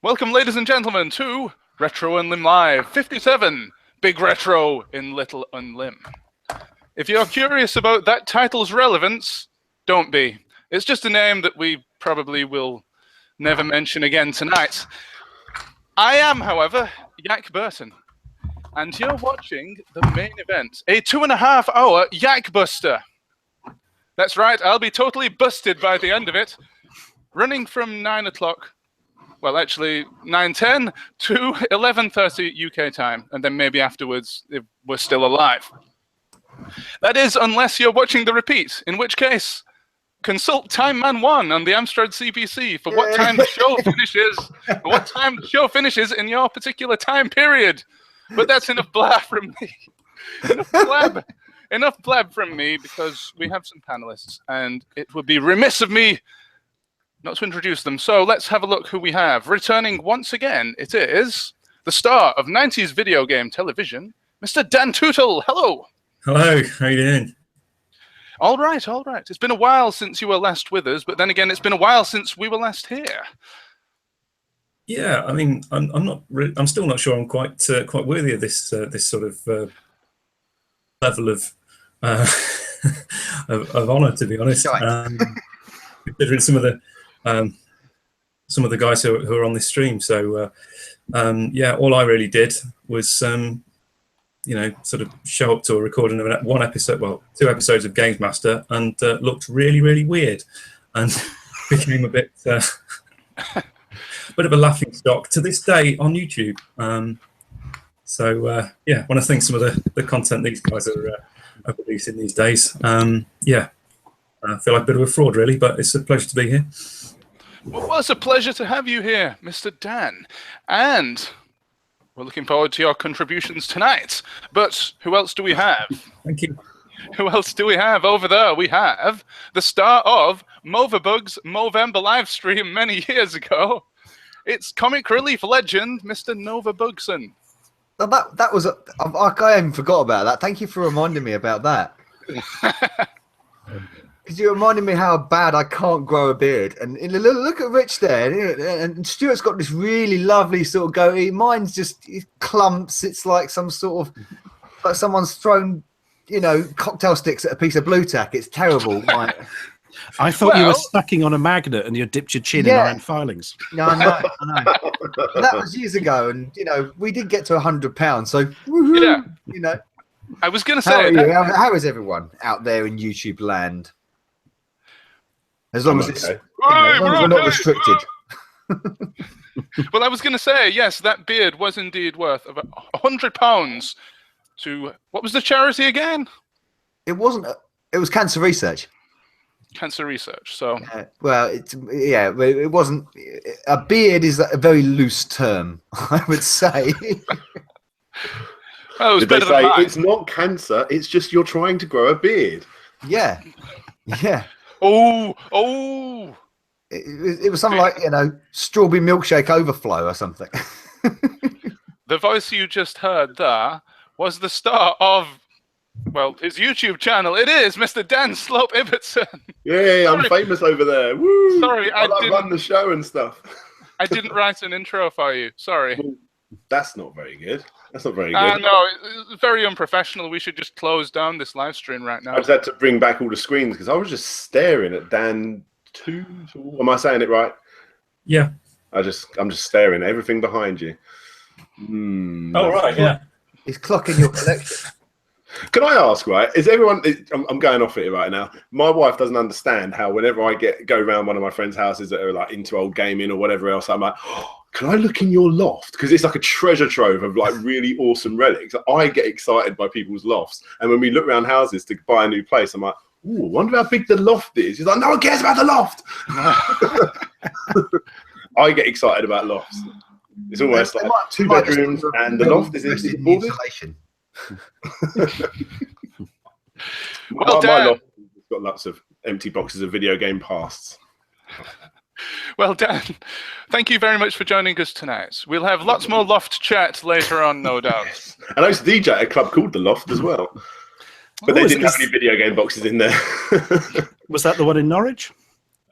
Welcome, ladies and gentlemen, to RetroUnlim Live 57, Big Retro in Little Unlim. If you're curious about that title's relevance, don't be. It's just a name that we probably will never mention again tonight. I am, however, Yak Burton, and you're watching the main event, a 2.5-hour Yak Buster. That's right, I'll be totally busted by the end of it, running from 9 o'clock. Well, actually, 9:10 to 11:30 UK time, and then maybe afterwards if we're still alive. That is, unless you're watching the repeat, in which case, consult Time Man 1 on the Amstrad CPC for what time the show finishes, what time the show finishes in your particular time period. But that's enough blab from me. Enough blab from me, because we have some panelists, and it would be remiss of me not to introduce them. So let's have a look who we have. Returning once again, it is the star of 90s video game television, Mr. Dan Tootle. Hello. Hello, how you doing? All right, all right. It's been a while since you were last with us, but then again, it's been a while since we were last here. Yeah, I mean, I'm still not sure I'm quite worthy of this this sort of level of honour, to be honest. Considering some of the guys who are on this stream. So yeah, all I really did was you know, sort of show up to a recording of one episode, well, 2 episodes of Games Master, and looked really weird, and became a bit of a laughing stock to this day on YouTube. So yeah, when I think some of the content these guys are releasing these days, yeah, I feel like a bit of a fraud, really, but it's a pleasure to be here. Well, it's a pleasure to have you here, Mr. Dan. And we're looking forward to your contributions tonight. But who else do we have? Thank you. Who else do we have? Over there, we have the star of Movabug's Movember livestream many years ago. It's comic relief legend, Mr. Nova Bugson. That was I even forgot about that. Thank you for reminding me about that. Because you reminded me how bad I can't grow a beard. And look at Rich there. And Stuart's got this really lovely sort of goatee. Mine's just clumps. It's like some sort of, like someone's thrown, you know, cocktail sticks at a piece of blue tack. It's terrible. I thought you were sucking on a magnet and you dipped your chin in iron filings. No, I know. That was years ago. And, you know, we did get to £100. So, yeah, you know. I was going to say, how is everyone out there in YouTube land? As long as it's, as long as we're not restricted. Well, I was going to say, yes, that beard was indeed worth £100 to, what was the charity again? It wasn't, it was cancer research. Cancer research, so. Well, it wasn't, a beard is a very loose term, I would say. Well, it was Did better they than say mine. It's not cancer, it's just you're trying to grow a beard? Yeah. Yeah. Oh! It was something like, you know, strawberry milkshake overflow or something. The voice you just heard there was the star of, well, his YouTube channel. It is Mr. Dan Slope Ibbotson. Yeah, I'm famous over there. Woo! Sorry, I like didn't run the show and stuff. I didn't write an intro for you. Sorry. Well, that's not very good. That's not very good. No, it's very unprofessional. We should just close down this live stream right now. I just had to bring back all the screens because I was just staring at Dan Tootle. Am I saying it right? Yeah. I'm just staring at everything behind you. Oh, right, yeah. He's clocking your collection. Can I ask, right? Is everyone? I'm going off it right now. My wife doesn't understand how whenever I go around one of my friends' houses that are like into old gaming or whatever else, I'm like, oh, can I look in your loft? Because it's like a treasure trove of like really awesome relics. I get excited by people's lofts, and when we look around houses to buy a new place, I'm like, ooh, I wonder how big the loft is. He's like, no one cares about the loft. I get excited about lofts. It's almost like 2 bedrooms and the loft is in the insulation. Well, my loft has got lots of empty boxes of video game pasts. Well, Dan, thank you very much for joining us tonight. We'll have lots more loft chat later on, no doubt. Yes. And I used to DJ at a club called The Loft as well. But they didn't have any video game boxes in there. Was that the one in Norwich?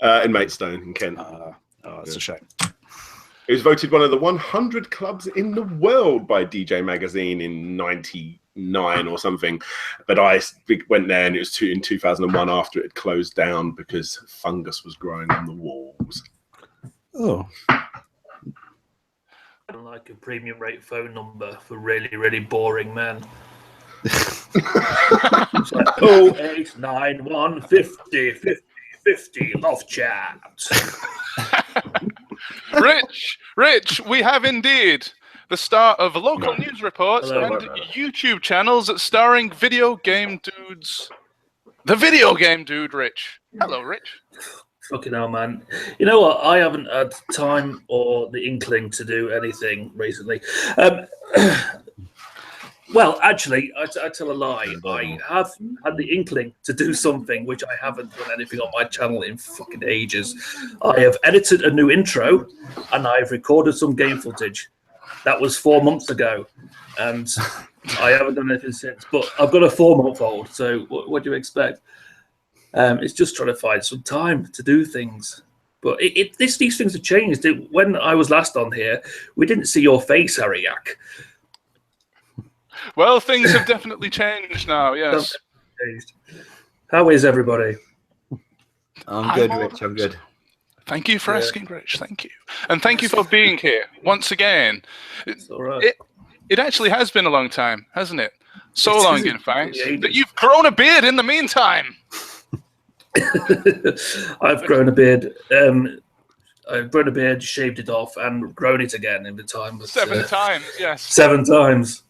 In Maidstone, in Kent. Oh, that's a shame. It was voted one of the 100 clubs in the world by DJ Magazine in '99 or something. But I went there, and it was in 2001 after it had closed down because fungus was growing on the walls. Oh. Like a premium rate phone number for really, really boring men. It's like 0891 50 50 50 love chat. Rich, we have indeed the start of local news reports Hello, and YouTube channels starring video game dudes. The video game dude, Rich. Hello, Rich. Fucking hell, man. You know what? I haven't had time or the inkling to do anything recently. Well, actually, I tell a lie. I have had the inkling to do something, which I haven't done anything on my channel in fucking ages. I have edited a new intro, and I've recorded some game footage. That was 4 months ago, and I haven't done anything since. But I've got a 4-month-old, so what do you expect? It's just trying to find some time to do things. But these things have changed. When I was last on here, we didn't see your face, Ariak. Well, things have definitely changed now, yes. How is everybody? I'm good, Rich. I'm good. Thank you for asking, Rich. Thank you. And thank you for being here once again. It's all right. It actually has been a long time, hasn't it? So long, in fact, that you've grown a beard in the meantime. I've grown a beard. I've grown a beard, shaved it off, and grown it again in the time. But, 7 times, yes. 7 times.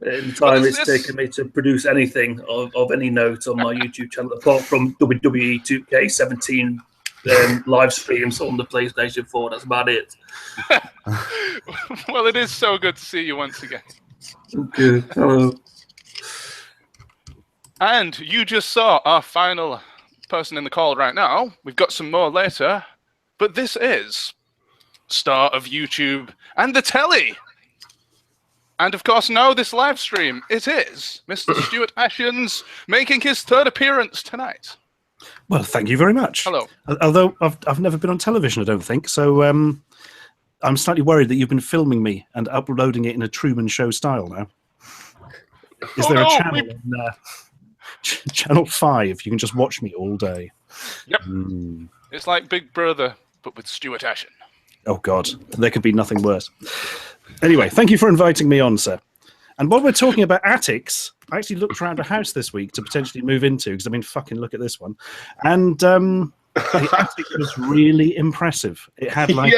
In the time it's taken me to produce anything of any note on my YouTube channel, apart from WWE 2K17 live streams on the PlayStation 4. That's about it. Well, it is so good to see you once again. Okay. Hello. And you just saw our final person in the call right now. We've got some more later. But this is star of YouTube and the telly. And of course, now this live stream, it is Mr. Stuart Ashens making his 3rd appearance tonight. Well, thank you very much. Hello. Although I've never been on television, I don't think. So I'm slightly worried that you've been filming me and uploading it in a Truman Show style now. Is there a channel on Channel 5? You can just watch me all day. Yep. It's like Big Brother, but with Stuart Ashen. Oh, God. There could be nothing worse. Anyway, thank you for inviting me on, sir. And while we're talking about attics, I actually looked around a house this week to potentially move into, because I mean, fucking look at this one. And the attic was really impressive. It had like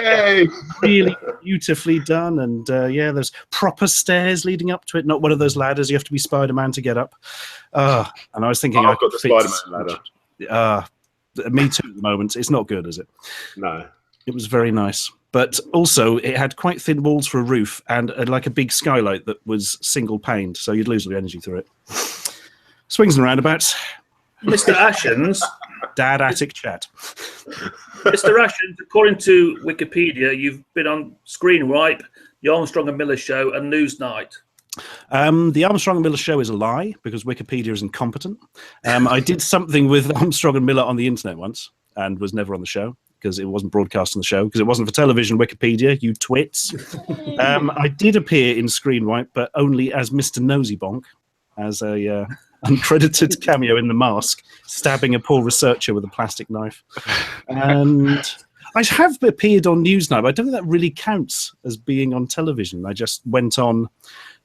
really beautifully done, and yeah, there's proper stairs leading up to it, not one of those ladders you have to be Spider-Man to get up. And I was thinking, I've got the Spider-Man ladder. Me too at the moment. It's not good, is it? No. It was very nice. But also, it had quite thin walls for a roof and like a big skylight that was single-paned, so you'd lose all your energy through it. Swings and roundabouts. Mr. Ashens. Dad attic chat. Mr. Ashens, according to Wikipedia, you've been on Screen Wipe, The Armstrong and Miller Show, and Newsnight. The Armstrong and Miller Show is a lie because Wikipedia is incompetent. I did something with Armstrong and Miller on the internet once and was never on the show, because it wasn't broadcast on the show, because it wasn't for television. Wikipedia, you twits. I did appear in Screen Wipe, but only as Mr. Nosybonk, as a uncredited cameo in The Mask, stabbing a poor researcher with a plastic knife. And I have appeared on Newsnight, but I don't think that really counts as being on television. I just went on.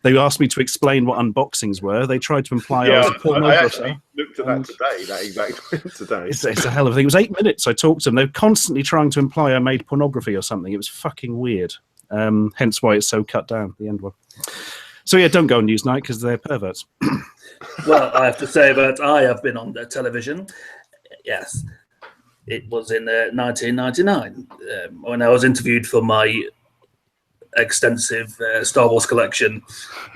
They asked me to explain what unboxings were. They tried to imply I was a pornographer. I actually looked at that today, that exact today. It's a hell of a thing. It was 8 minutes I talked to them. They were constantly trying to imply I made pornography or something. It was fucking weird. Hence why it's so cut down, the end one. So yeah, don't go on Newsnight because they're perverts. Well, I have to say that I have been on the television. Yes. It was in 1999 when I was interviewed for my extensive Star Wars collection,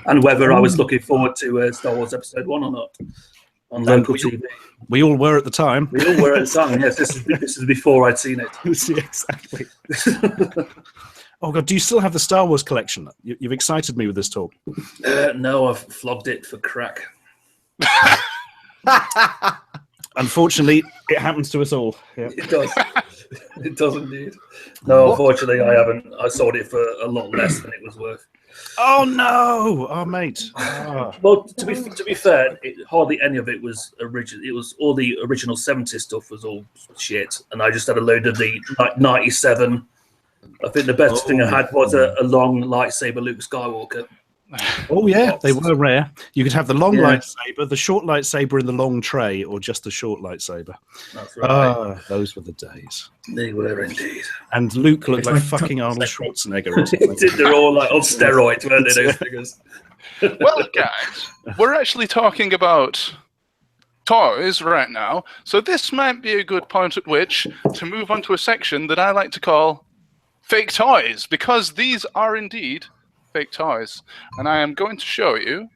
and whether I was looking forward to Star Wars Episode 1 or not on local TV. We all were at the time. We all were at the time, yes. This is before I'd seen it. Yeah, exactly. Oh, God, do you still have the Star Wars collection? You've excited me with this talk. No, I've flogged it for crack. Unfortunately, it happens to us all. Yeah. It does. It does indeed. No, unfortunately, I haven't. I sold it for a lot less than it was worth. Oh no, oh mate. Oh. Well, to be fair, hardly any of it was original. It was all the original 70s stuff was all shit, and I just had a load of the 97. I think the best thing I had was a long lightsaber Luke Skywalker. Oh yeah, they were rare. You could have the long lightsaber, the short lightsaber in the long tray, or just the short lightsaber. That's right. Ah, those were the days. They were indeed. And Luke looked like fucking Arnold Schwarzenegger or something. They're all like on steroids, weren't they, those figures? Well, guys, we're actually talking about toys right now, so this might be a good point at which to move on to a section that I like to call fake toys, because these are indeed fake toys. And I am going to show you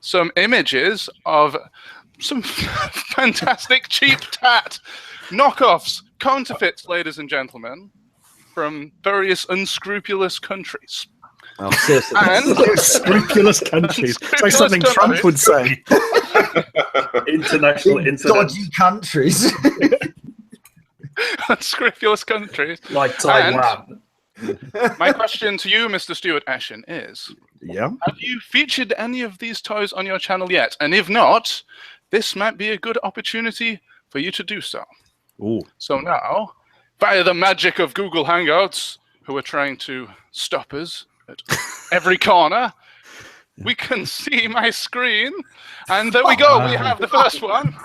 some images of some fantastic cheap tat knockoffs, counterfeits, ladies and gentlemen, from various unscrupulous countries. Oh, seriously. And Scrupulous countries. It's like something Trump would say. International. Dodgy countries. unscrupulous countries. Like Taiwan. My question to you, Mr. Stuart Ashen, is: Yeah. have you featured any of these toys on your channel yet? And if not, this might be a good opportunity for you to do so. Ooh. So now, via the magic of Google Hangouts, who are trying to stop us at every corner, we can see my screen. And there we go. We have the first one.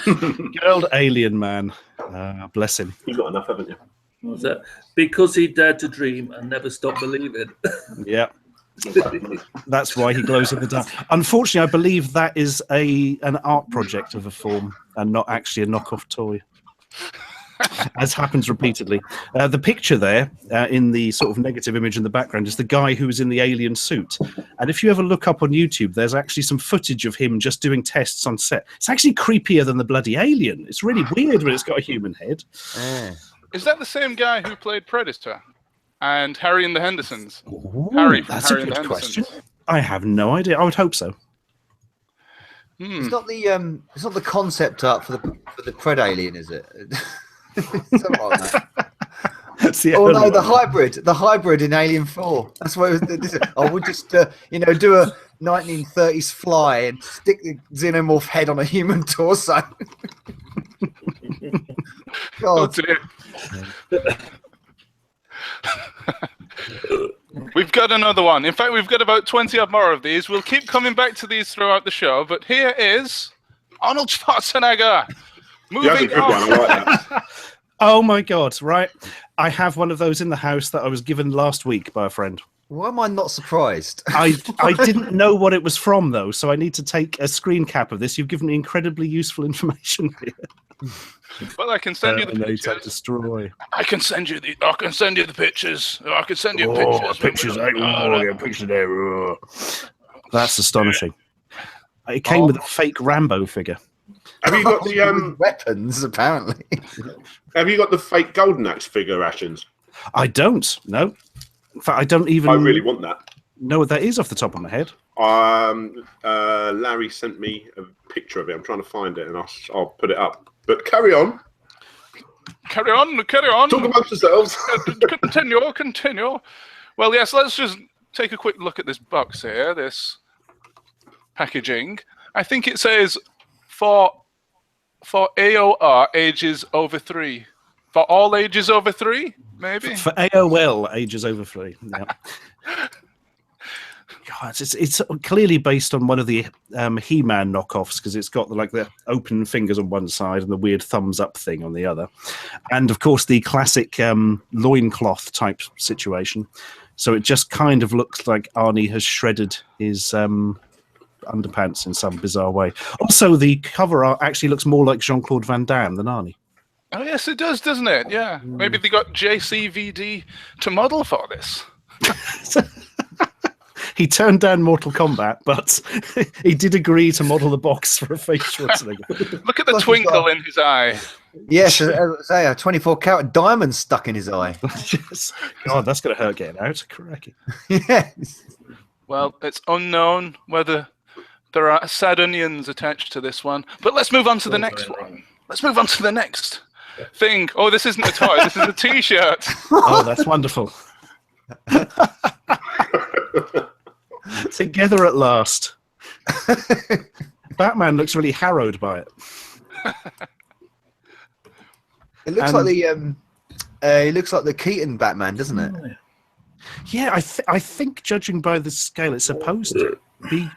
Good old alien man. Bless him. You've got enough, haven't you? What was that? Because he dared to dream and never stopped believing. Yeah. That's why he glows in the dark. Unfortunately, I believe that is an art project of a form and not actually a knockoff toy. As happens repeatedly. The picture there in the sort of negative image in the background is the guy who was in the alien suit. And if you ever look up on YouTube, there's actually some footage of him just doing tests on set. It's actually creepier than the bloody alien. It's really weird when it's got a human head. Is that the same guy who played Predator and Harry and the Hendersons? Ooh, Harry from that's Harry a and the good question. Hendersons. I have no idea. I would hope so. It's not the concept art for the Pred alien, is it? Something like that. That's the Oh no, early the one. hybrid in Alien 4. That's what I would just do a 1930s fly and stick the xenomorph head on a human torso. Oh God. dear. We've got another one. In fact, we've got about 20 odd more of these. We'll keep coming back to these throughout the show, but here is Arnold Schwarzenegger. You have a good one. I like that. Oh my God, right. I have one of those in the house that I was given last week by a friend. Why am I not surprised? I didn't know what it was from, though, so I need to take a screen cap of this. You've given me incredibly useful information here. Well, I can send you the pictures. Destroy. I can send you the pictures. I can send you pictures. Pictures there. That's astonishing. It came with a fake Rambo figure. Have you got the weapons? Apparently. Have you got the fake Golden Axe figure, Ashens? I don't. No. In fact, I don't even. I really want that. Know what that is off the top of my head. Larry sent me a picture of it. I'm trying to find it, and I'll put it up. But carry on. Carry on. Talk amongst yourselves. Continue. Well, yes, let's just take a quick look at this box here, this packaging. I think it says for AOR ages over 3. For all ages over 3, maybe? For AOL ages over 3. Yeah. God, it's clearly based on one of the He-Man knockoffs because it's got the open fingers on one side and the weird thumbs up thing on the other. And of course the classic loincloth type situation. So it just kind of looks like Arnie has shredded his underpants in some bizarre way. Also, the cover art actually looks more like Jean-Claude Van Damme than Arnie. Oh, yes, it does, doesn't it? Yeah. Maybe they got JCVD to model for this. He turned down Mortal Kombat, but he did agree to model the box for a fake Schwarzenegger. Look at the twinkle in his eye. Yes, as I say, a 24-carat diamond stuck in his eye. Yes. God, that's going to hurt getting out. Cracky. Yes. Well, it's unknown whether There are sad onions attached to this one. But let's move on to the next one. Let's move on to the next thing. Oh, this isn't a toy. This is a T-shirt. Oh, that's wonderful. Together at last. Batman looks really harrowed by it. It looks like the it looks like the Keaton Batman, doesn't it? Yeah, I think judging by the scale, it's supposed to be.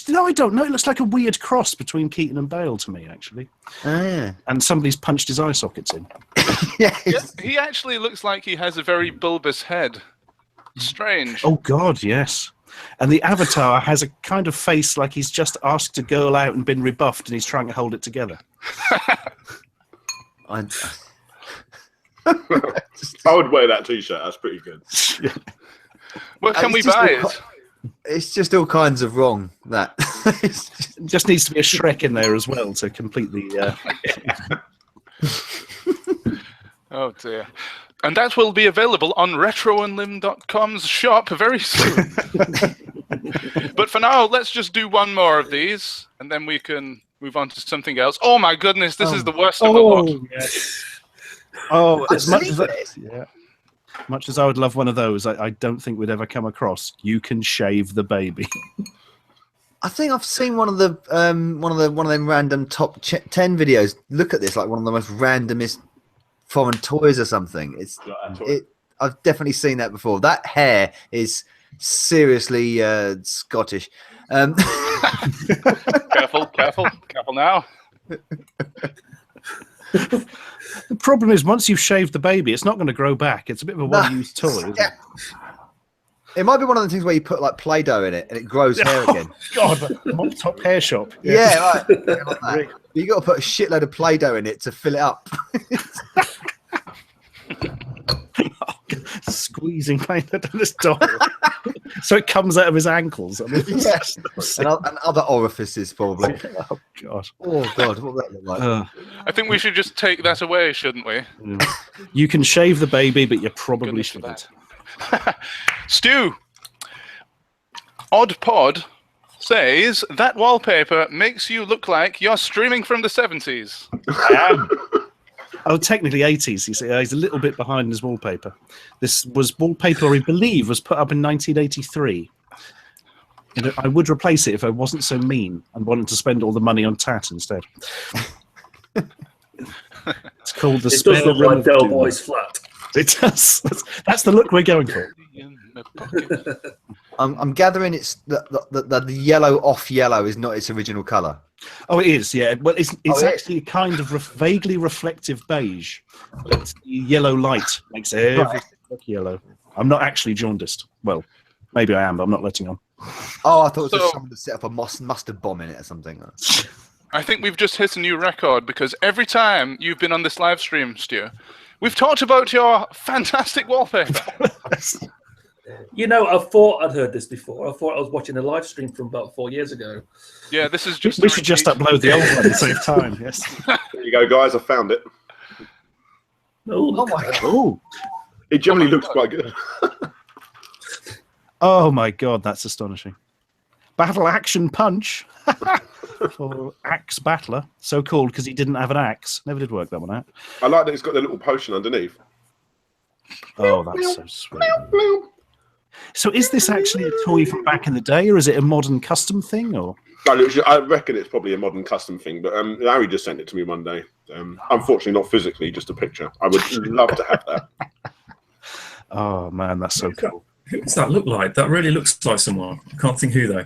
No, I don't know. It looks like a weird cross between Keaton and Bale to me, actually. Oh, yeah. And somebody's punched his eye sockets in. Yes. He actually looks like he has a very bulbous head. Strange. Oh, God, yes. And the avatar has a kind of face like he's just asked a girl out and been rebuffed and he's trying to hold it together. I would wear that T-shirt. That's pretty good. Where can we buy it? It's just all kinds of wrong, that. Just needs to be a Shrek in there as well to complete the... Oh, dear. And that will be available on RetroUnlim.com's shop very soon. But for now, let's just do one more of these, and then we can move on to something else. Oh, my goodness, this is the worst of the lot. Yes. Oh, as much as I would love one of those, I don't think we'd ever come across. You can shave the baby. I think I've seen one of them random top 10 videos. Look at this, like one of the most randomest foreign toys or something. I've definitely seen that before. That hair is seriously Scottish. Careful now. The problem is, once you've shaved the baby, it's not going to grow back. It's a bit of a one-use toy, isn't it? It might be one of the things where you put like Play-Doh in it and it grows hair again. God, a mop-top hair shop. Yeah, right. Like that. You got to put a shitload of Play-Doh in it to fill it up. Squeezing Play-Doh down his dog, so it comes out of his ankles. I mean, yes, and other orifices probably. Oh God! Oh God! What would that look like? I think we should just take that away, shouldn't we? You can shave the baby, but you probably shouldn't. Stu, Odd Pod says that wallpaper makes you look like you're streaming from the 70s. I am. Oh, technically 80s, you see. He's a little bit behind his wallpaper. This was wallpaper, I believe, was put up in 1983. And I would replace it if I wasn't so mean and wanted to spend all the money on tat instead. It's called the Spare It does look like Del Boy's flat. It does. That's the look we're going for. I'm gathering it's the yellow off yellow is not its original colour. Oh, it is, yeah. Well, it's actually a kind of vaguely reflective beige. But the yellow light makes everything look yellow. I'm not actually jaundiced. Well, maybe I am, but I'm not letting on. Oh, I thought it was just someone to set up a mustard bomb in it or something. I think we've just hit a new record because every time you've been on this live stream, Stu, we've talked about your fantastic wallpaper. You know, I thought I'd heard this before. I thought I was watching a live stream from about 4 years ago. Yeah, this is just. We should just upload the old one to save time. Yes. There you go, guys. I found it. Oh my God! Oh, it generally looks quite good. Oh my God, that's astonishing! Battle Action Punch for Axe Battler, so called because he didn't have an axe. Never did work that one out. I like that it's got the little potion underneath. Oh, that's so sweet. So is this actually a toy from back in the day, or is it a modern custom thing? Or I reckon it's probably a modern custom thing, but Harry just sent it to me one day. Unfortunately, not physically, just a picture. I would love to have that. Oh man, that's so cool. Who does that look like? That really looks like someone. I can't think who though.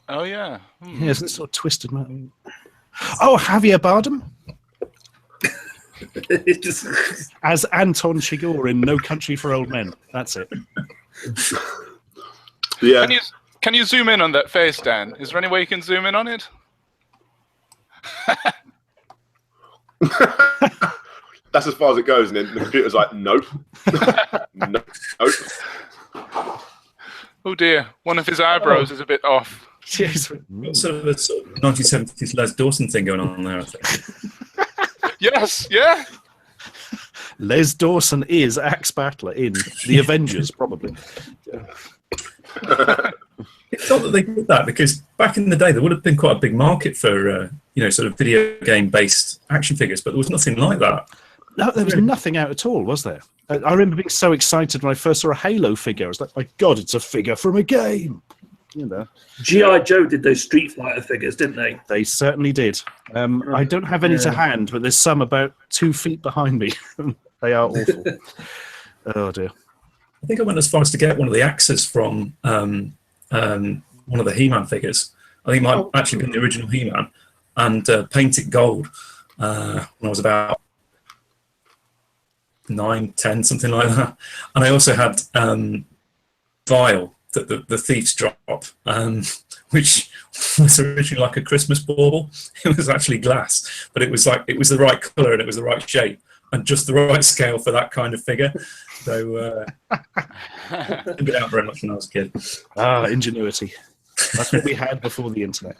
Oh yeah. Yeah, isn't it sort of twisted, man? Oh, Javier Bardem. As Anton Chigurh in No Country for Old Men. That's it. Yeah. Can you zoom in on that face, Dan? Is there any way you can zoom in on it? That's as far as it goes, and then the computer's like, nope. Nope. Oh dear, one of his eyebrows is a bit off. Got sort of a 1970s Les Dawson thing going on there, I think. Yes, yeah. Les Dawson is Axe Battler in The Avengers, probably. It's not that they did that, because back in the day there would have been quite a big market for sort of video game based action figures, but there was nothing like that. No, there was nothing out at all, was there? I remember being so excited when I first saw a Halo figure. I was like, my God, it's a figure from a game. You know, G.I. Joe did those Street Fighter figures, didn't they? They certainly did. I don't have any to hand, but there's some about 2 feet behind me. They are awful. Oh dear. I think I went as far as to get one of the axes from one of the He-Man figures. I think it might actually been the original He-Man, and paint it gold when I was about 9, 10, something like that. And I also had Vile, the thief's drop, which was originally like a Christmas bauble. It was actually glass, but it was the right colour and it was the right shape and just the right scale for that kind of figure. So didn't get out very much when I was a kid. Ingenuity. That's what we had before the internet.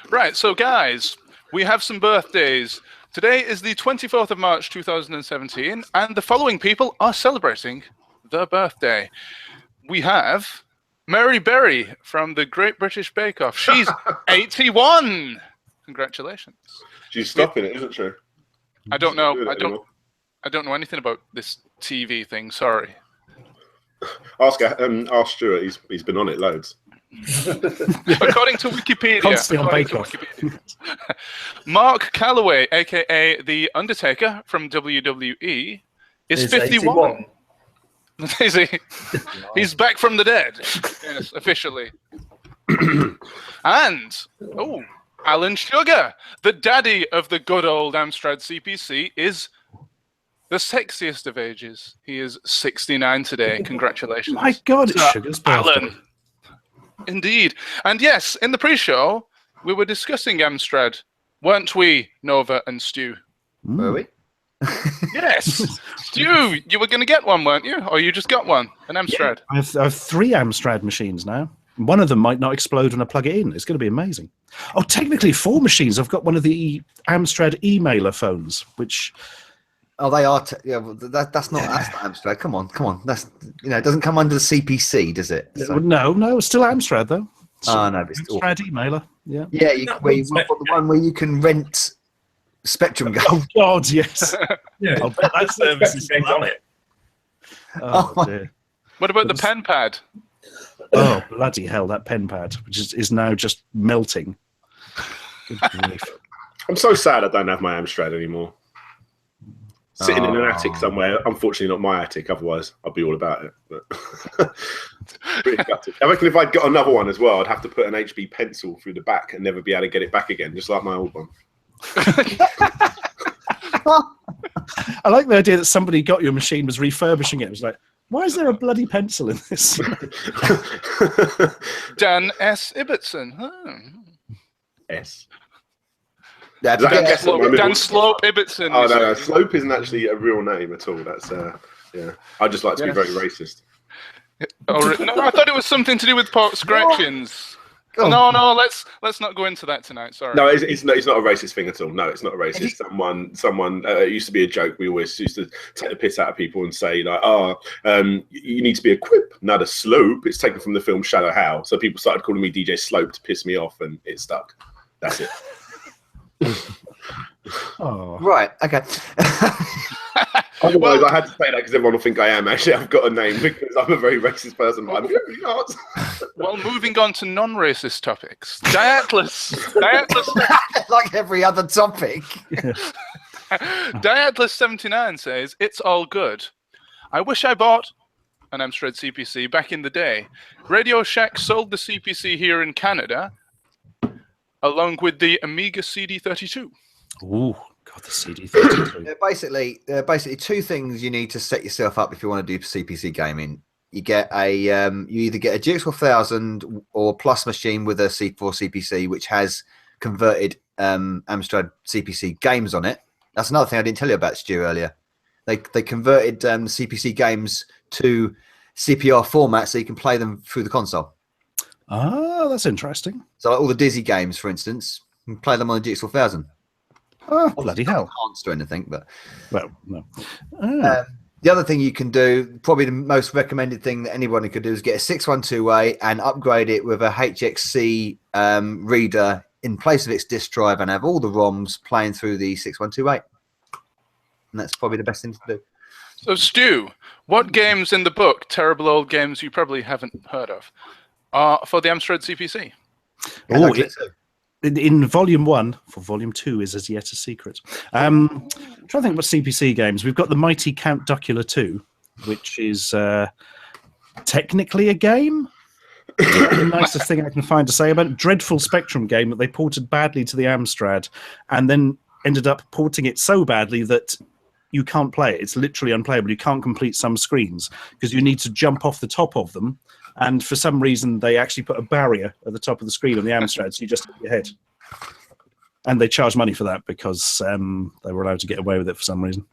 Right, so guys, we have some birthdays. Today is the 24th of March 2017, and the following people are celebrating their birthday. We have Mary Berry from the Great British Bake Off. She's 81. Congratulations. She's stopping it, isn't she? I don't know. I don't know anything about this TV thing. Sorry. Ask Stuart. He's been on it loads. According to Wikipedia. Constantly on Bake Off. Mark Calloway, aka The Undertaker from WWE, is 51. Is he? He's back from the dead. Yes, officially. And Alan Sugar, the daddy of the good old Amstrad CPC, is the sexiest of ages. He is 69 today. Congratulations. My God, it's Sugar's birthday. Alan. Indeed. And yes, in the pre-show, we were discussing Amstrad, weren't we, Nova and Stu? Were we? Yes. Stu, you were going to get one, weren't you? Or you just got one, an Amstrad? Yeah, I have 3 Amstrad machines now. One of them might not explode when I plug it in. It's going to be amazing. Oh, technically 4 machines. I've got one of the Amstrad emailer phones, which... Oh, they are. That's not Amstrad. Come on. That's it doesn't come under the CPC, does it? So. No, it's still Amstrad though. Oh no, but still. Amstrad emailer. Yeah. Yeah, you've got the one where you can rent Spectrum Gold. Oh God, yes. Yeah, I'll bet that service is on it. Oh dear. What about the pen pad? Oh bloody hell! That pen pad, which is now just melting. Good grief. I'm so sad I don't have my Amstrad anymore. Sitting in an attic somewhere. Unfortunately, not my attic. Otherwise, I'd be all about it. But pretty gutted. I reckon if I'd got another one as well, I'd have to put an HB pencil through the back and never be able to get it back again, just like my old one. I like the idea that somebody got your machine, was refurbishing it. It was like, why is there a bloody pencil in this? Dan S. Ibbotson. S. Yeah, Dan Slope Ibbotson. Oh no, Slope isn't actually a real name at all. That's yeah. I just like to be very racist. No, I thought it was something to do with pork scratchings. Oh. No, let's not go into that tonight. Sorry. No, it's not a racist thing at all. No, it's not a racist. Someone it used to be a joke. We always used to take the piss out of people and say like, you need to be a quip, not a slope. It's taken from the film Shallow Hal. So people started calling me DJ Slope to piss me off, and it stuck. That's it. Oh. Right. Okay. Otherwise, I had to say that because everyone will think I am. Actually, I've got a name because I'm a very racist person, but I'm really not. Well, moving on to non-racist topics. Diatlas. Like every other topic. Diatlas79 says, it's all good. I wish I bought an Amstrad CPC back in the day. Radio Shack sold the CPC here in Canada, along with the Amiga CD32. Ooh, God, the CD32. Basically, 2 things you need to set yourself up if you want to do CPC gaming. You get you either get a GX1000 or Plus machine with a C4 CPC, which has converted Amstrad CPC games on it. That's another thing I didn't tell you about, Stu, earlier. They converted CPC games to CPR format so you can play them through the console. Oh, that's interesting. So like all the Dizzy games, for instance, you can play them on the GX1000. Oh, bloody hell. Enhanced or anything, but... Well, no. The other thing you can do, probably the most recommended thing that anybody could do, is get a 612A and upgrade it with a HXC reader in place of its disk drive and have all the ROMs playing through the 612A. And that's probably the best thing to do. So, Stu, what games in the book, terrible old games you probably haven't heard of, are for the Amstrad CPC? Oh, in Volume 1, for Volume 2 is as yet a secret. I'm trying to think what CPC games. We've got the mighty Count Duckula 2, which is technically a game. The nicest thing I can find to say about it. Dreadful Spectrum game that they ported badly to the Amstrad and then ended up porting it so badly that you can't play it. It's literally unplayable. You can't complete some screens because you need to jump off the top of them. And for some reason, they actually put a barrier at the top of the screen on the Amstrad, so you just hit your head. And they charge money for that because they were allowed to get away with it for some reason.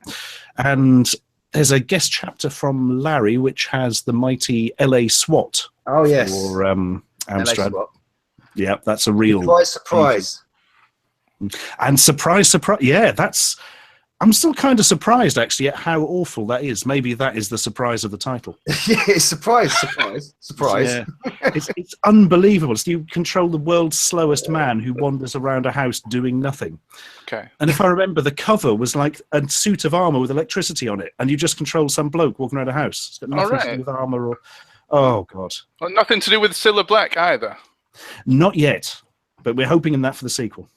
And there's a guest chapter from Larry, which has the mighty LA SWAT. Oh, yes. For Amstrad. LA SWAT. Yeah, that's a real... Surprise. And surprise. Yeah, that's... I'm still kind of surprised, actually, at how awful that is. Maybe that is the surprise of the title. Yeah, surprise. Yeah. It's unbelievable. So you control the world's slowest man who wanders around a house doing nothing. Okay. And if I remember, the cover was like a suit of armor with electricity on it, and you just control some bloke walking around a house. It's got nothing to do with armor or... Oh, God. Well, nothing to do with Cilla Black either. Not yet, but we're hoping in that for the sequel.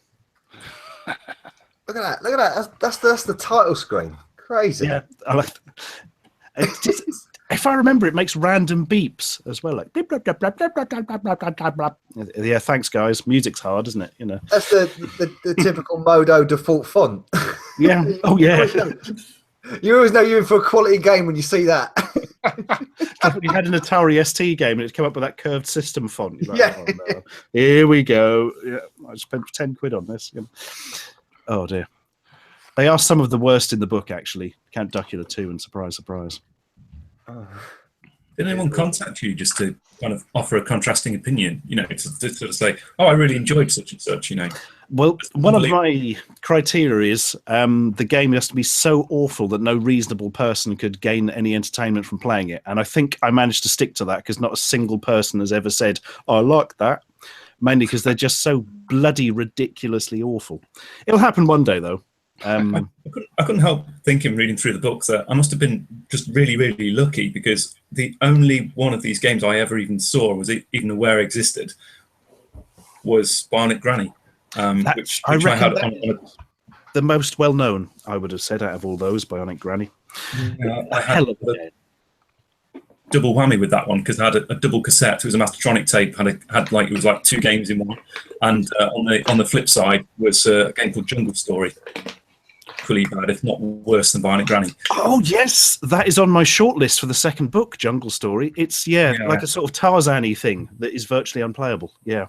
Look at that. That's the title screen. Crazy. Yeah, I like that. If I remember, it makes random beeps as well, like beep, blah, blah, blah, blah, blah, blah, blah, blah, blah. Yeah, thanks, guys. Music's hard, isn't it? You know. That's the typical Modo default font. Yeah. Oh, yeah. You always know you're in for a quality game when you see that. Like when you had an Atari ST game and it came up with that curved system font. Like, yeah. Oh, no. Here we go. Yeah, I spent 10 quid on this. Oh, dear. They are some of the worst in the book, actually. Count Duckula 2 and surprise, surprise. Did anyone contact you just to kind of offer a contrasting opinion? You know, to sort of say, "Oh, I really enjoyed such and such." You know. Well, one of my criteria is the game has to be so awful that no reasonable person could gain any entertainment from playing it. And I think I managed to stick to that because not a single person has ever said, "Oh, I like that." Mainly because they're just so bloody ridiculously awful. It'll happen one day, though. I couldn't help thinking, reading through the book, that I must have been just really, really lucky because the only one of these games I ever even saw, was even aware existed, was Bionic Granny, which I had on the most well-known, I would have said, out of all those, Bionic Granny. I had a double whammy with that one because I had a double cassette. It was a Mastertronic tape. It was like 2 games in one. And on the flip side was a game called Jungle Story. Equally bad, if not worse than Bionic Granny. Oh yes, that is on my shortlist for the second book, Jungle Story. It's like a sort of Tarzan-y thing that is virtually unplayable. Yeah.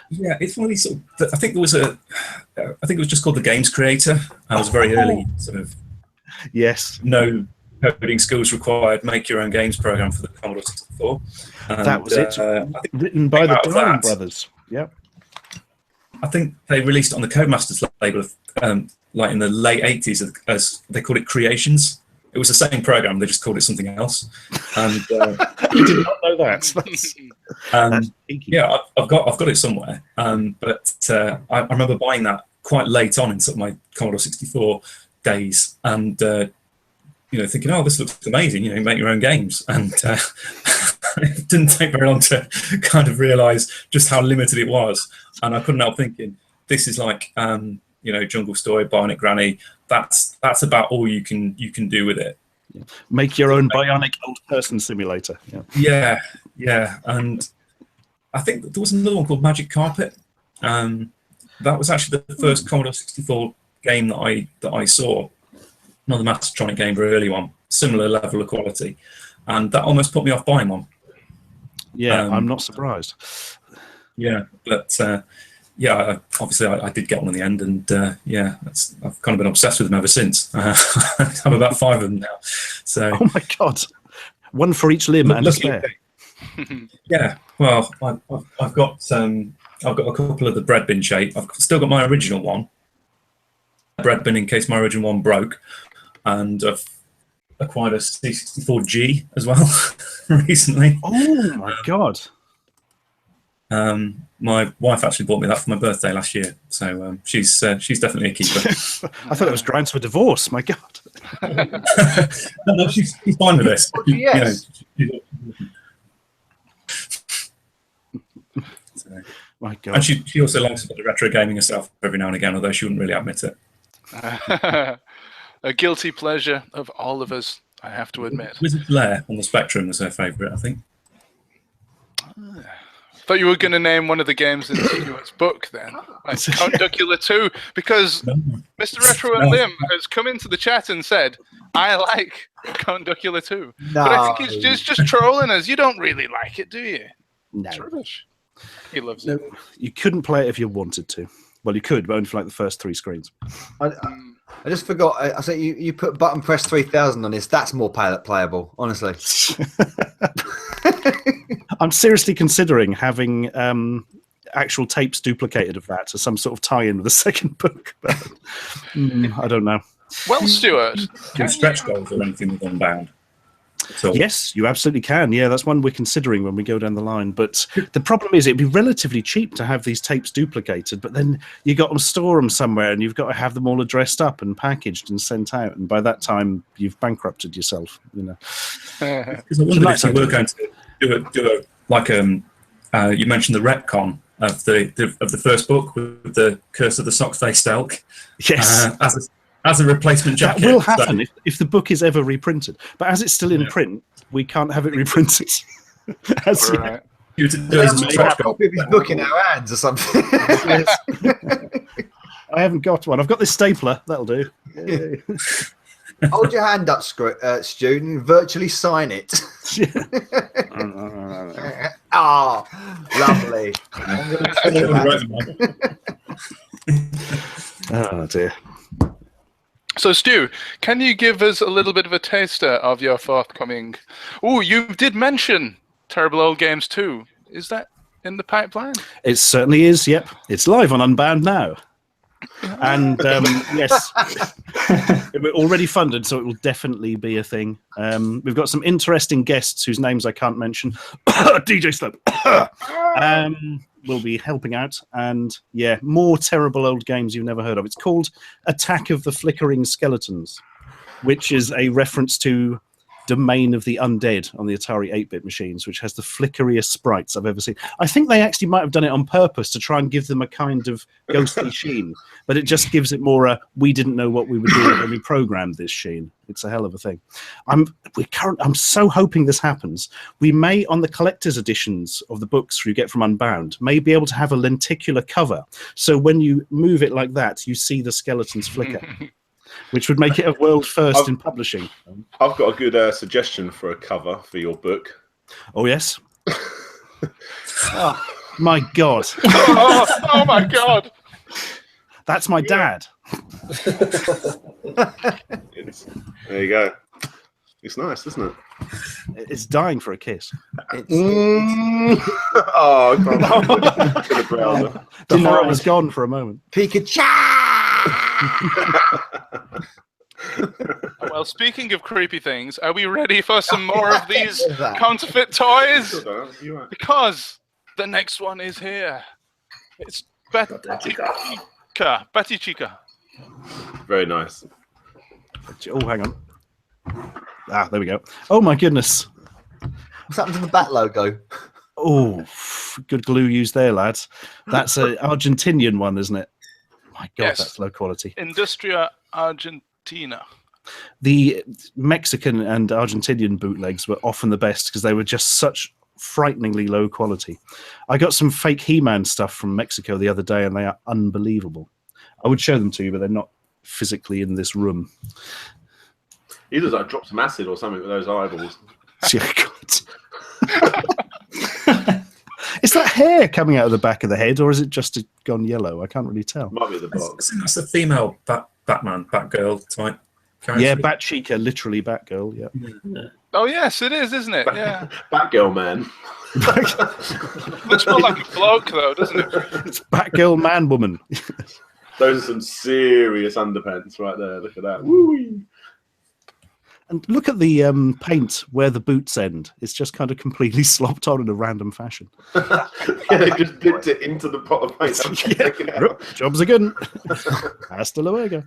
Yeah, it's one of these sort of, I think it was just called The Games Creator. I was very early, sort of. Yes. No coding skills required. Make your own games program for the Commodore 64. And, that was it. Written by the Darling brothers. Yeah. I think they released it on the Codemasters label of, like in the late 80s, as they called it Creations. It was the same program, they just called it something else. And you did not know that. Yeah, I've got it somewhere. But I remember buying that quite late on in sort of my Commodore 64 days, and thinking, oh, this looks amazing. You make your own games, and it didn't take very long to kind of realise just how limited it was. And I couldn't help thinking, this is like Jungle Story, Bionic Granny. That's about all you can do with it. Yeah. Make your own bionic old person simulator. Yeah. And I think there was another one called Magic Carpet. That was actually the first Commodore 64 game that I saw. Another Mastertronic game, very early one, similar level of quality, and that almost put me off buying one. Yeah, I'm not surprised. Yeah, but obviously I did get one in the end, and I've kind of been obsessed with them ever since. I have about 5 of them now. So, oh my God, one for each limb and a spare. Yeah, well, I've got a couple of the bread bin shape. I've still got my original one, bread bin, in case my original one broke, and I've acquired a C64G as well recently. Oh my god! My wife actually bought me that for my birthday last year, so she's definitely a keeper. I thought it was grounds for divorce. My god! No, she's fine with this. Yes. My god! And she also likes a bit of retro gaming herself every now and again, although she wouldn't really admit it. A guilty pleasure of all of us, I have to admit. Wizard's Lair on the Spectrum was her favourite, I think. Thought you were going to name one of the games in Stuart's book then. Like Counterfeit 2, because Mr. RetroUnlim has come into the chat and said, I like Counterfeit 2. No. But I think he's just trolling us. You don't really like it, do you? No. It's rubbish. He loves it. You couldn't play it if you wanted to. Well, you could, but only for like the first 3 screens. I just forgot. I said you put Button Press 3000 on this. That's more playable, honestly. I'm seriously considering having actual tapes duplicated of that as some sort of tie-in with the second book. But, I don't know. Well, Stuart, Do stretch goals or anything with Unbound? Yes, you absolutely can. Yeah, that's one we're considering when we go down the line. But the problem is it'd be relatively cheap to have these tapes duplicated, but then you got to store them somewhere and you've got to have them all addressed up and packaged and sent out. And by that time, you've bankrupted yourself, you know. Because I wondered if you were going to do a like you mentioned the retcon of the first book with the Curse of the Sock-Faced Elk. Yes. As a replacement jacket. That will happen if the book is ever reprinted. But as it's still in print, we can't have it reprinted. right. You to do as a Have stretch a goal. copy of his book in our hands or something. I haven't got one. I've got this stapler. That'll do. Hold your hand up, Stu, and virtually sign it. Ah, lovely. Oh dear. So, Stu, can you give us a little bit of a taster of your forthcoming... Oh, you did mention Terrible Old Games 2. Is that in the pipeline? It certainly is, yep. It's live on Unbound now. And yes, we're already funded, so it will definitely be a thing. We've got some interesting guests whose names I can't mention. DJ Slope will be helping out, and yeah, more terrible old games you've never heard of. It's called Attack of the Flickering Skeletons, which is a reference to Domain of the Undead on the Atari 8-bit machines, which has the flickeriest sprites I've ever seen. I think they actually might have done it on purpose to try and give them a kind of ghostly sheen, but it just gives it more we didn't know what we were doing when we programmed this sheen. It's a hell of a thing. I'm so hoping this happens. We may, on the collector's editions of the books you get from Unbound, may be able to have a lenticular cover. So when you move it like that, you see the skeletons flicker. Which would make it a world first in publishing. I've got a good suggestion for a cover for your book. Oh, yes? Oh, my God. Oh, my God. That's my dad. There you go. It's nice, isn't it? It's dying for a kiss. Oh, the browser. The horror was gone for a moment. Pikachu! Well, speaking of creepy things, are we ready for some more of these counterfeit toys? Because the next one is here. It's Betty Chica. Very nice. Oh, hang on. Ah, there we go. Oh, my goodness. What's happened to the bat logo? Oh, good glue used there, lads. That's an Argentinian one, isn't it? My God, Yes. That's low quality. Industria Argentina. The Mexican and Argentinian bootlegs were often the best because they were just such frighteningly low quality. I got some fake He-Man stuff from Mexico the other day, and they are unbelievable. I would show them to you, but they're not physically in this room. He looks like dropped some acid or something with those eyeballs. Is that hair coming out of the back of the head, or is it just gone yellow? I can't really tell. Might be the I box. think that's the female Batman, Batgirl type character. Yeah, Bat Chica, literally Batgirl. Yeah. Oh, yes, it is, isn't it? Yeah. Batgirl man. Looks more like a bloke, though, doesn't it? It's Batgirl Man Woman. Those are some serious underpants right there. Look at that. Woo! And look at the paint where the boots end. It's just kind of completely slopped on in a random fashion. Yeah, they just dipped it into the pot of paint. Jobs are good. Hasta luego.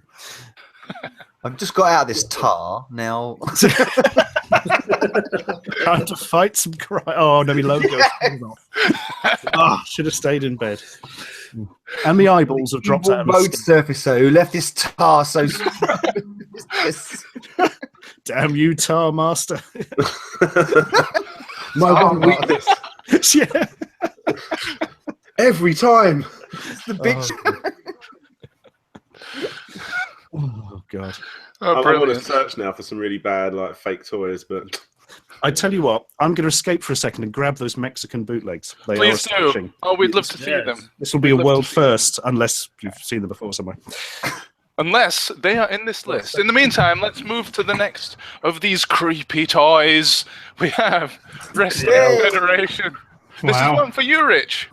I've just got out of this tar now. Trying to fight some crime. Oh, no, my logo's fallen off. Oh, should have stayed in bed. And the eyeballs have dropped out of my road surfacer who left this tar so. Damn you, Tar Master. My one weakness. Yeah. Every time. The bitch. Oh, God. Oh, I want to brilliant. search now for some really bad, like, fake toys, but I tell you what, I'm going to escape for a second and grab those Mexican bootlegs. They Please are do. astonishing. Oh, we'd love to see Yes. them. This will be a We'd love world to see first, unless you've seen them before somewhere. Unless they are in this list. In the meantime, let's move to the next of these creepy toys. We have Wrestling Federation. This is one for you, Rich.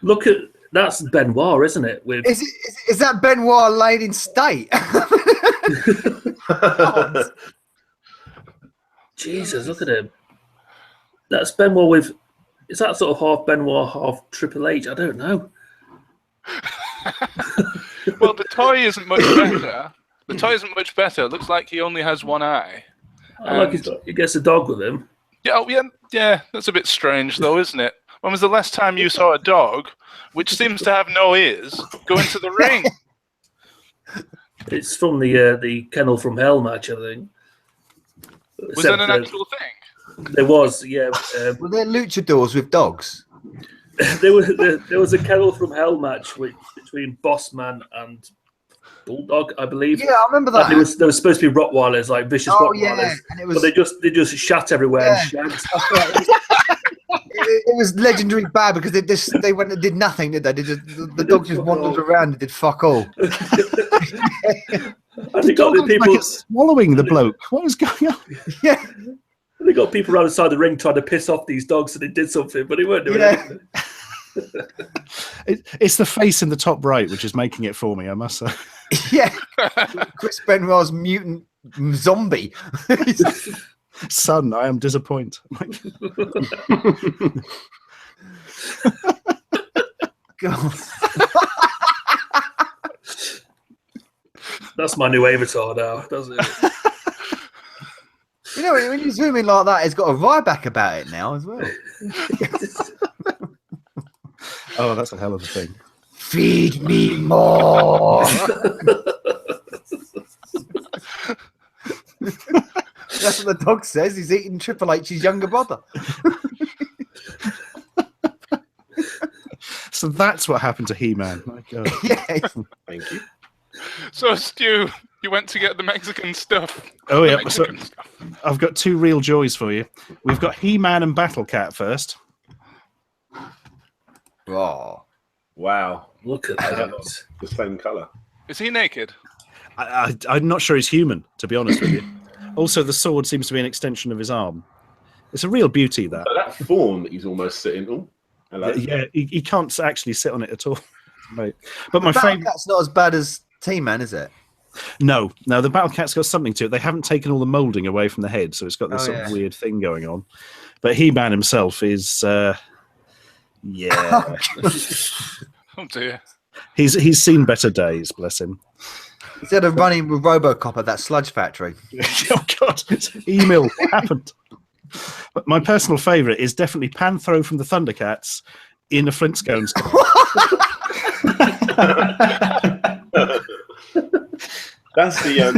Look at that's Benoit, isn't it? With Is that Benoit laid in state? Jesus, look at him. That's Benoit with. Is that sort of half Benoit, half Triple H? I don't know. Well, the toy isn't much better. The toy isn't much better. It looks like he only has one eye. I like he gets a dog with him. Yeah, oh, yeah. That's a bit strange, though, isn't it? When was the last time you saw a dog, which seems to have no ears, go into the ring? It's from the Kennel from Hell match, I think. Was that an actual thing? There was, yeah. Were there luchadors with dogs? There was a Kennel from Hell match between Bossman and Bulldog, I believe. Yeah, I remember that. And there was supposed to be Rottweilers, like vicious Rottweilers, yeah, and it was, but they just shat everywhere and shagged. It was legendary bad because they went and did nothing, did they? The dog just wandered around and did fuck all. And they got the people swallowing the bloke. What was going on? Yeah. They got people around outside the ring trying to piss off these dogs, so they did something, but they weren't doing anything. It's the face in the top right which is making it for me, I must say. Yeah. Chris Benoit's mutant zombie. Son, I am disappointed. God. That's my new avatar now, doesn't it? You know, when you zoom in like that, it's got a Ryback about it now as well. Oh, that's a hell of a thing. Feed me more. That's what the dog says. He's eating Triple H's younger brother. So that's what happened to He-Man. My God. Yeah. thank you. So, Stu, you went to get the Mexican stuff. Oh, The yeah. Mexican So stuff. I've got two real joys for you. We've got He-Man and Battle Cat first. Oh. Wow. Look at that. The same colour. Is he naked? I'm not sure he's human, to be honest with you. Also, the sword seems to be an extension of his arm. It's a real beauty, that. But that form that he's almost sitting on. Hello. Yeah, he can't actually sit on it at all. Right. But my Battle favourite... Cat's not as bad as T-Man, is it? No, the Battle Cat's got something to it. They haven't taken all the moulding away from the head, so it's got this sort of weird thing going on. But He-Man himself is... yeah. Oh, dear. He's seen better days, bless him. He's had a run-in with RoboCop at that sludge factory. Oh, God. Emil, what happened? But my personal favourite is definitely Panthro from the Thundercats in a Flintstones. That's the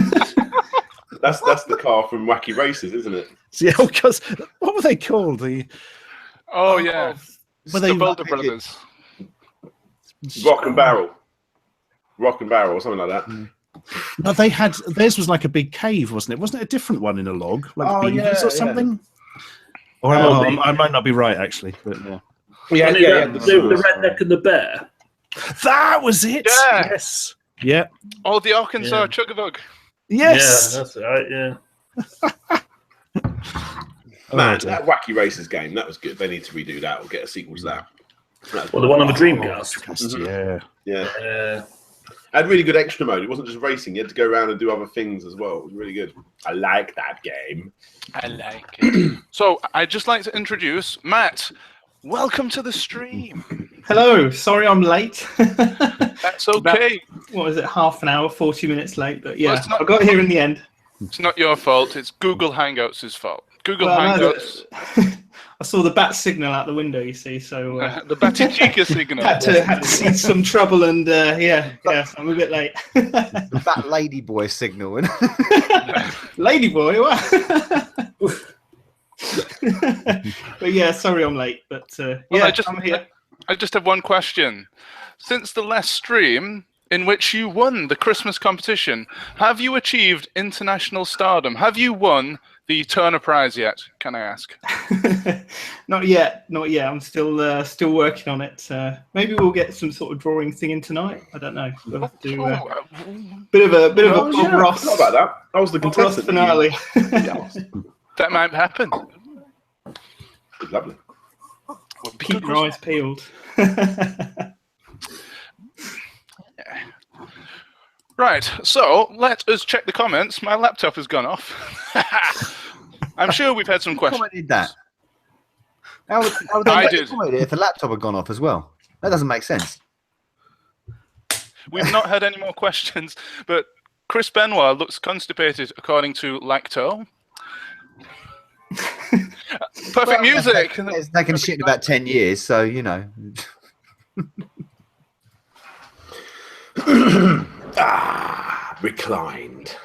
that's the car from Wacky Races, isn't it? Yeah, because what were they called? Oh, yeah. Were The they Boulder Brothers. Rock and Barrel, or something like that. No, they had theirs was like a big cave, wasn't it? Wasn't it a different one in a log, like beavers or something? Or I might not be right actually, but yeah. The redneck and the bear. That was it. Yeah. Yes. Yeah. Oh, the Arkansas Chugabug. Yes. Yeah, that's right. Yeah. Man, that Wacky Races game, that was good. They need to redo that or get a sequel to that. Well, the one on the Dreamcast. Yeah. Yeah. Had really good extra mode. It wasn't just racing. You had to go around and do other things as well. It was really good. I like that game. I like it. So I'd just like to introduce Matt. Welcome to the stream. Hello. Sorry I'm late. That's okay. What is it? Half an hour, 40 minutes late. But yeah, Well, I got here in the end. It's not your fault. It's Google Hangouts' fault. Google Well, no, Hangouts. I saw the bat signal out the window, you see, so The Batichica signal. had to see some trouble, and yeah, I'm a bit late. The Bat Lady Boy signal. Lady boy, what? But yeah, sorry I'm late, but yeah, I'm here. I just have one question. Since the last stream in which you won the Christmas competition, have you achieved international stardom? Have you won the Turner Prize yet? Can I ask? Not yet. I'm still working on it. Maybe we'll get some sort of drawing thing in tonight. I don't know. We'll have to do bit of a Bob Ross. Not about that. I was the Bob Ross contestant finale. That might happen. Lovely. Keep your eyes peeled. Right, so let us check the comments. My laptop has gone off. I'm sure we've had some Who questions. commented that? How would I they did. comment it if the laptop had gone off as well? That doesn't make sense. We've not had any more questions, but Chris Benoit looks constipated according to Lacto. Perfect music. It's taken shit in about 10 years, so you know. Reclined.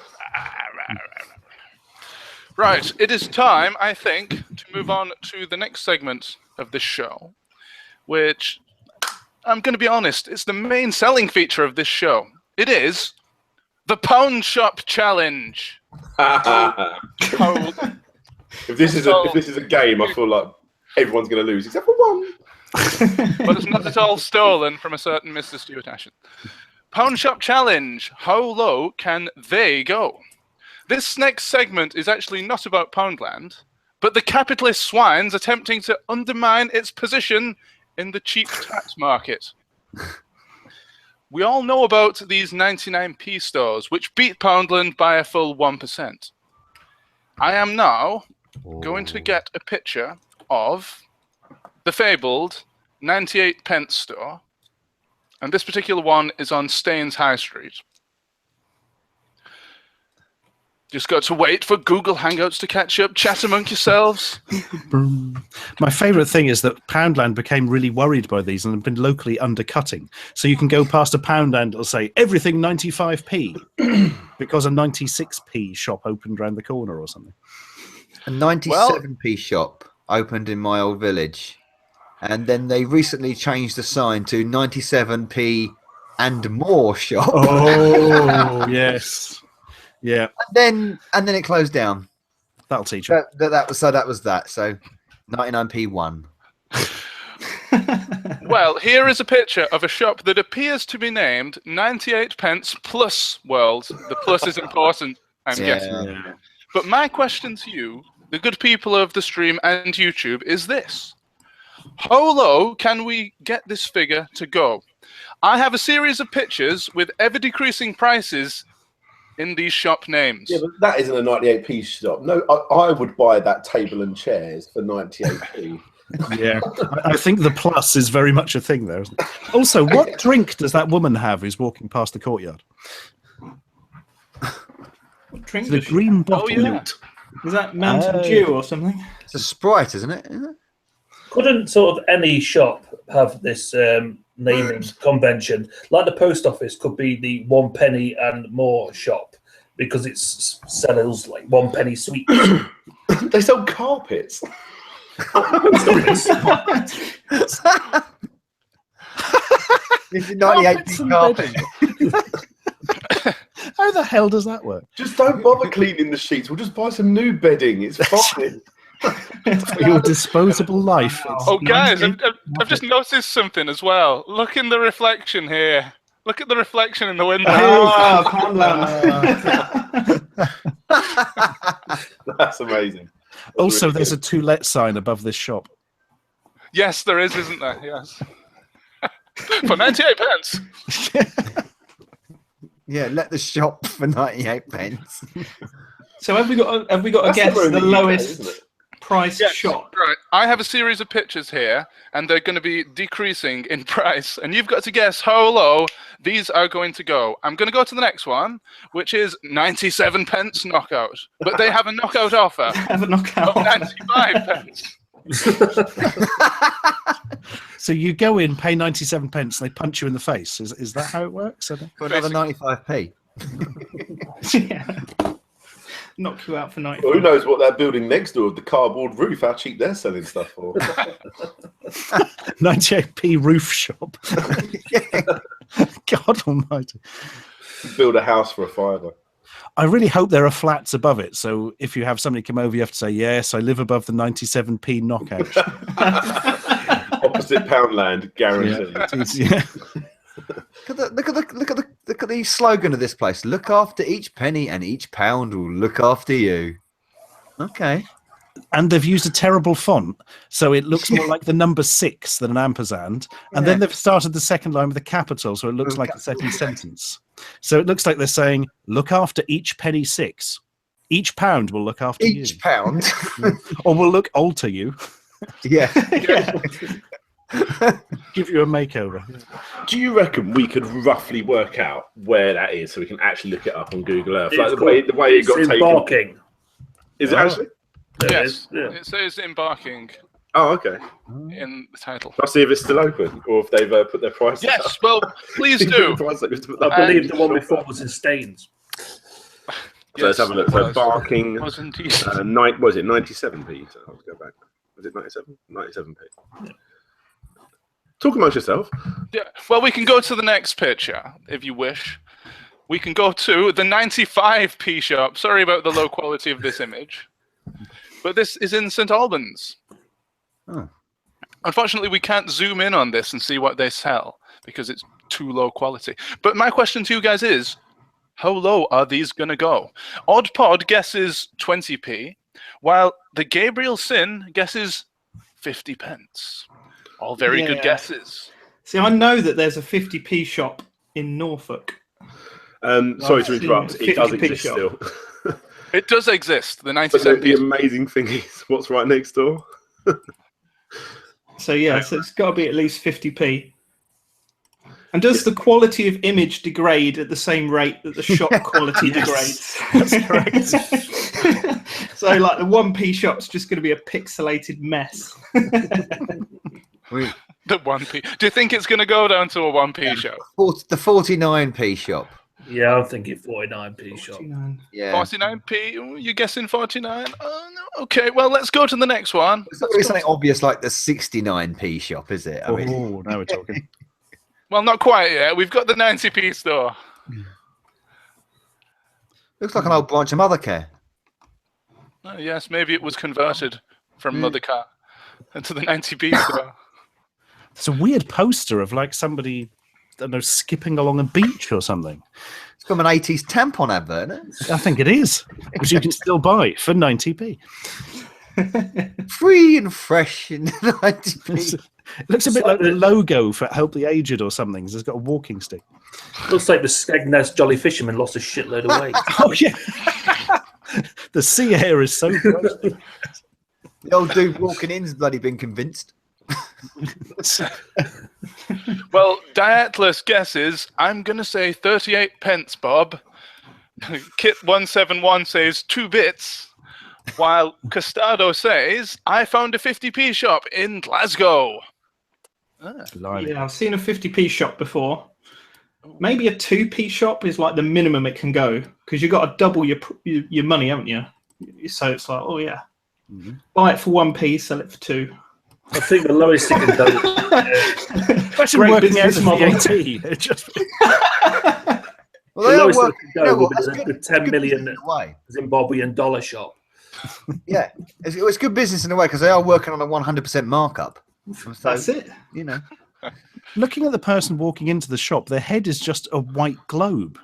Right, it is time, I think, to move on to the next segment of this show, which, I'm going to be honest, it's the main selling feature of this show. It is the Pound Shop Challenge. If this is a game, I feel like everyone's going to lose except for one. But it's not at all stolen from a certain Mr. Stuart Ashen. Pound Shop Challenge. How low can they go? This next segment is actually not about Poundland, but the capitalist swines attempting to undermine its position in the cheap tax market. We all know about these 99p stores, which beat Poundland by a full 1%. I am now going to get a picture of the fabled 98 pence store, and this particular one is on Staines High Street. Just got to wait for Google Hangouts to catch up. Chat among yourselves. My favourite thing is that Poundland became really worried by these and have been locally undercutting. So you can go past a Poundland, it'll say everything 95p because a 96p shop opened around the corner or something. A 97p shop opened in my old village, and then they recently changed the sign to 97p and more shop. Oh, yes. Yeah. And then it closed down. That'll teach you. That was that. So 99p won. Well, here is a picture of a shop that appears to be named 98 pence plus world. The plus is important, I'm guessing. Yeah. But my question to you, the good people of the stream and YouTube, is this. How low can we get this figure to go? I have a series of pictures with ever-decreasing prices in these shop names. Yeah, but that isn't a 98p shop. No, I would buy that table and chairs for 98p. Yeah, I think the plus is very much a thing there. Isn't it? Also, what drink does that woman have who's walking past the courtyard? What drink The does she green have? bottle. yeah. Is that Mountain Dew or something? It's a Sprite, isn't it? Couldn't sort of any shop have this naming convention? Like the post office could be the 1 penny and more shop because it sells like 1 penny sweets. They sell carpets. It's a 98p carpet. How the hell does that work? Just don't bother cleaning the sheets. We'll just buy some new bedding. It's fine. For your disposable life. It's Oh, guys, 98 I've just noticed something as well. Look in the reflection here. Look at the reflection in the window. Oh, Poundland. That's amazing. That's Also, really there's good. a to let sign above this shop. Yes, there is, isn't there? Yes. For 98 pence. Yeah, let the shop for 98 pence. So have we got to guess the lowest price shop? Right. I have a series of pictures here, and they're going to be decreasing in price. And you've got to guess how low these are going to go. I'm going to go to the next one, which is 97 pence knockout. But they have a knockout offer. Have a knockout of 95 pence. So you go in, pay 97 pence, and they punch you in the face. Is that how it works? For another 95p. Yeah. Knock you out for 90. Well, who knows what they're building next door with the cardboard roof? How cheap they're selling stuff for? 98p roof shop. God almighty. Build a house for a fiver. I really hope there are flats above it. So if you have somebody come over, you have to say, yes, I live above the 97p knockout. Opposite Poundland, guaranteed. Yeah. Look at the slogan of this place. Look after each penny and each pound will look after you. Okay. And they've used a terrible font, so it looks more like the number 6 than an ampersand. And then they've started the second line with a capital, so it looks like a second sentence. So it looks like they're saying, look after each penny 6. Each pound will look after you. Each pound. Or will alter you. Yeah. Give you a makeover. Do you reckon we could roughly work out where that is so we can actually look it up on Google Earth? Like the way it got taken. Embarking. Is it actually? Yes. Yeah. It says embarking Oh, okay. in the title. I'll see if it's still open or if they've put their prices up. Yes, well, please do. I believe the one before was in Staines. So let's have a look. So barking, Was indeed. was it 97p? So I'll go back. Was it 97? 97p. Yeah. Talk amongst yourself. Yeah. Well, we can go to the next picture if you wish. We can go to the 95p shop. Sorry about the low quality of this image, but this is in St Albans. Oh. Unfortunately, we can't zoom in on this and see what they sell because it's too low quality. But my question to you guys is, how low are these going to go? Odd Pod guesses 20p, while the Gabriel Sin guesses 50 pence. All very good guesses. See, I know that there's a 50p shop in Norfolk. Sorry to interrupt. It does 50p exist shop. still. It does exist. The But the 97p. amazing thing is, what's right next door? So yeah, so it's got to be at least 50p. And does the quality of image degrade at the same rate that the shop quality degrades? That's correct. So like the 1p shop's just going to be a pixelated mess. The 1p. Do you think it's going to go down to a 1p shop? The 49p shop. Yeah, I'm thinking 49p shop. 49. Yeah. 49p? You're guessing 49? Oh, no. Okay, well, let's go to the next one. It's not really something obvious like the 69p shop, is it? I mean, Oh, now we're talking. Well, not quite yet. We've got the 90p store. looks like an old branch of Mothercare. Oh, yes, maybe it was converted from Mothercar into the 90p store. It's a weird poster of like somebody, I don't know, skipping along a beach or something. It's from an 80s tampon advert, isn't I think it is, which you can still buy for 90p. it? Free and fresh in 90p. It looks a bit like the logo for Help the Aged or something. It's got a walking stick. Looks like the Skegness Jolly Fisherman lost a shitload of weight. Oh, yeah. The sea air is so gross. The old dude walking in's bloody been convinced. Well, Diatless guesses, I'm going to say 38 pence, Bob. Kit171 says 2 bits. While Costado says, I found a 50p shop in Glasgow. Yeah, I've seen a 50p shop before. Maybe a 2p shop is like the minimum it can go because you've got to double your money, haven't you? So it's like, oh yeah, buy it for 1p, sell it for 2. I think the lowest it can go. Especially Great working out business the model. VAT. It just... Well, The they are lowest it working. can You know go what? would be That's the good- 10 good million business in a way. Zimbabwean dollar shop. Yeah, it's good business in a way because they are working on a 100% markup. So, That's it. you know. Looking at the person walking into the shop, their head is just a white globe.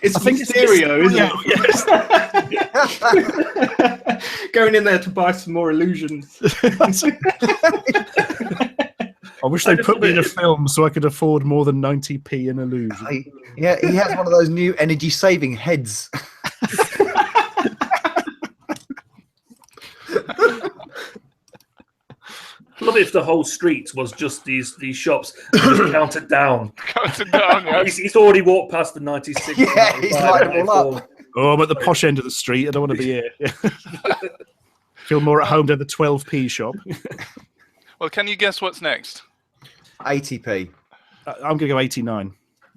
It's I think it's Mysterio, isn't Yeah, it? Going in there to buy some more illusions. I wish they'd put me in a film so I could afford more than 90p in illusion. Yeah, he has one of those new energy-saving heads. Love it if the whole street was just these shops counted down. Counted down, yeah. He's already walked past the 96. Yeah, he's lighting them all up. Oh, I'm at the posh end of the street. I don't want to be here. Feel more at home to the 12p shop. Well, can you guess what's next? 80p. I'm going to go 89.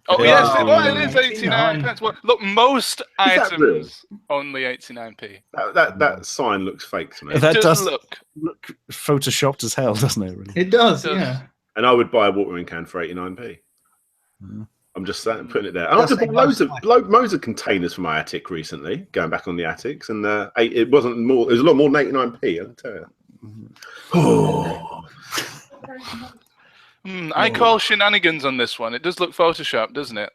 Oh, Yeah. yes, it is 89 pence. Well, look, most that real? items only 89p. That sign looks fake to me. That It does look. look photoshopped as hell, doesn't it? Really? It does, It does. yeah. And I would buy a watering can for 89p. I'm just saying, putting it there. I That's had to buy like loads of containers for my attic recently, going back on the attics, and it wasn't more. It was a lot more than 89p. I can tell you. Oh. I call shenanigans on this one. It does look photoshopped, doesn't it?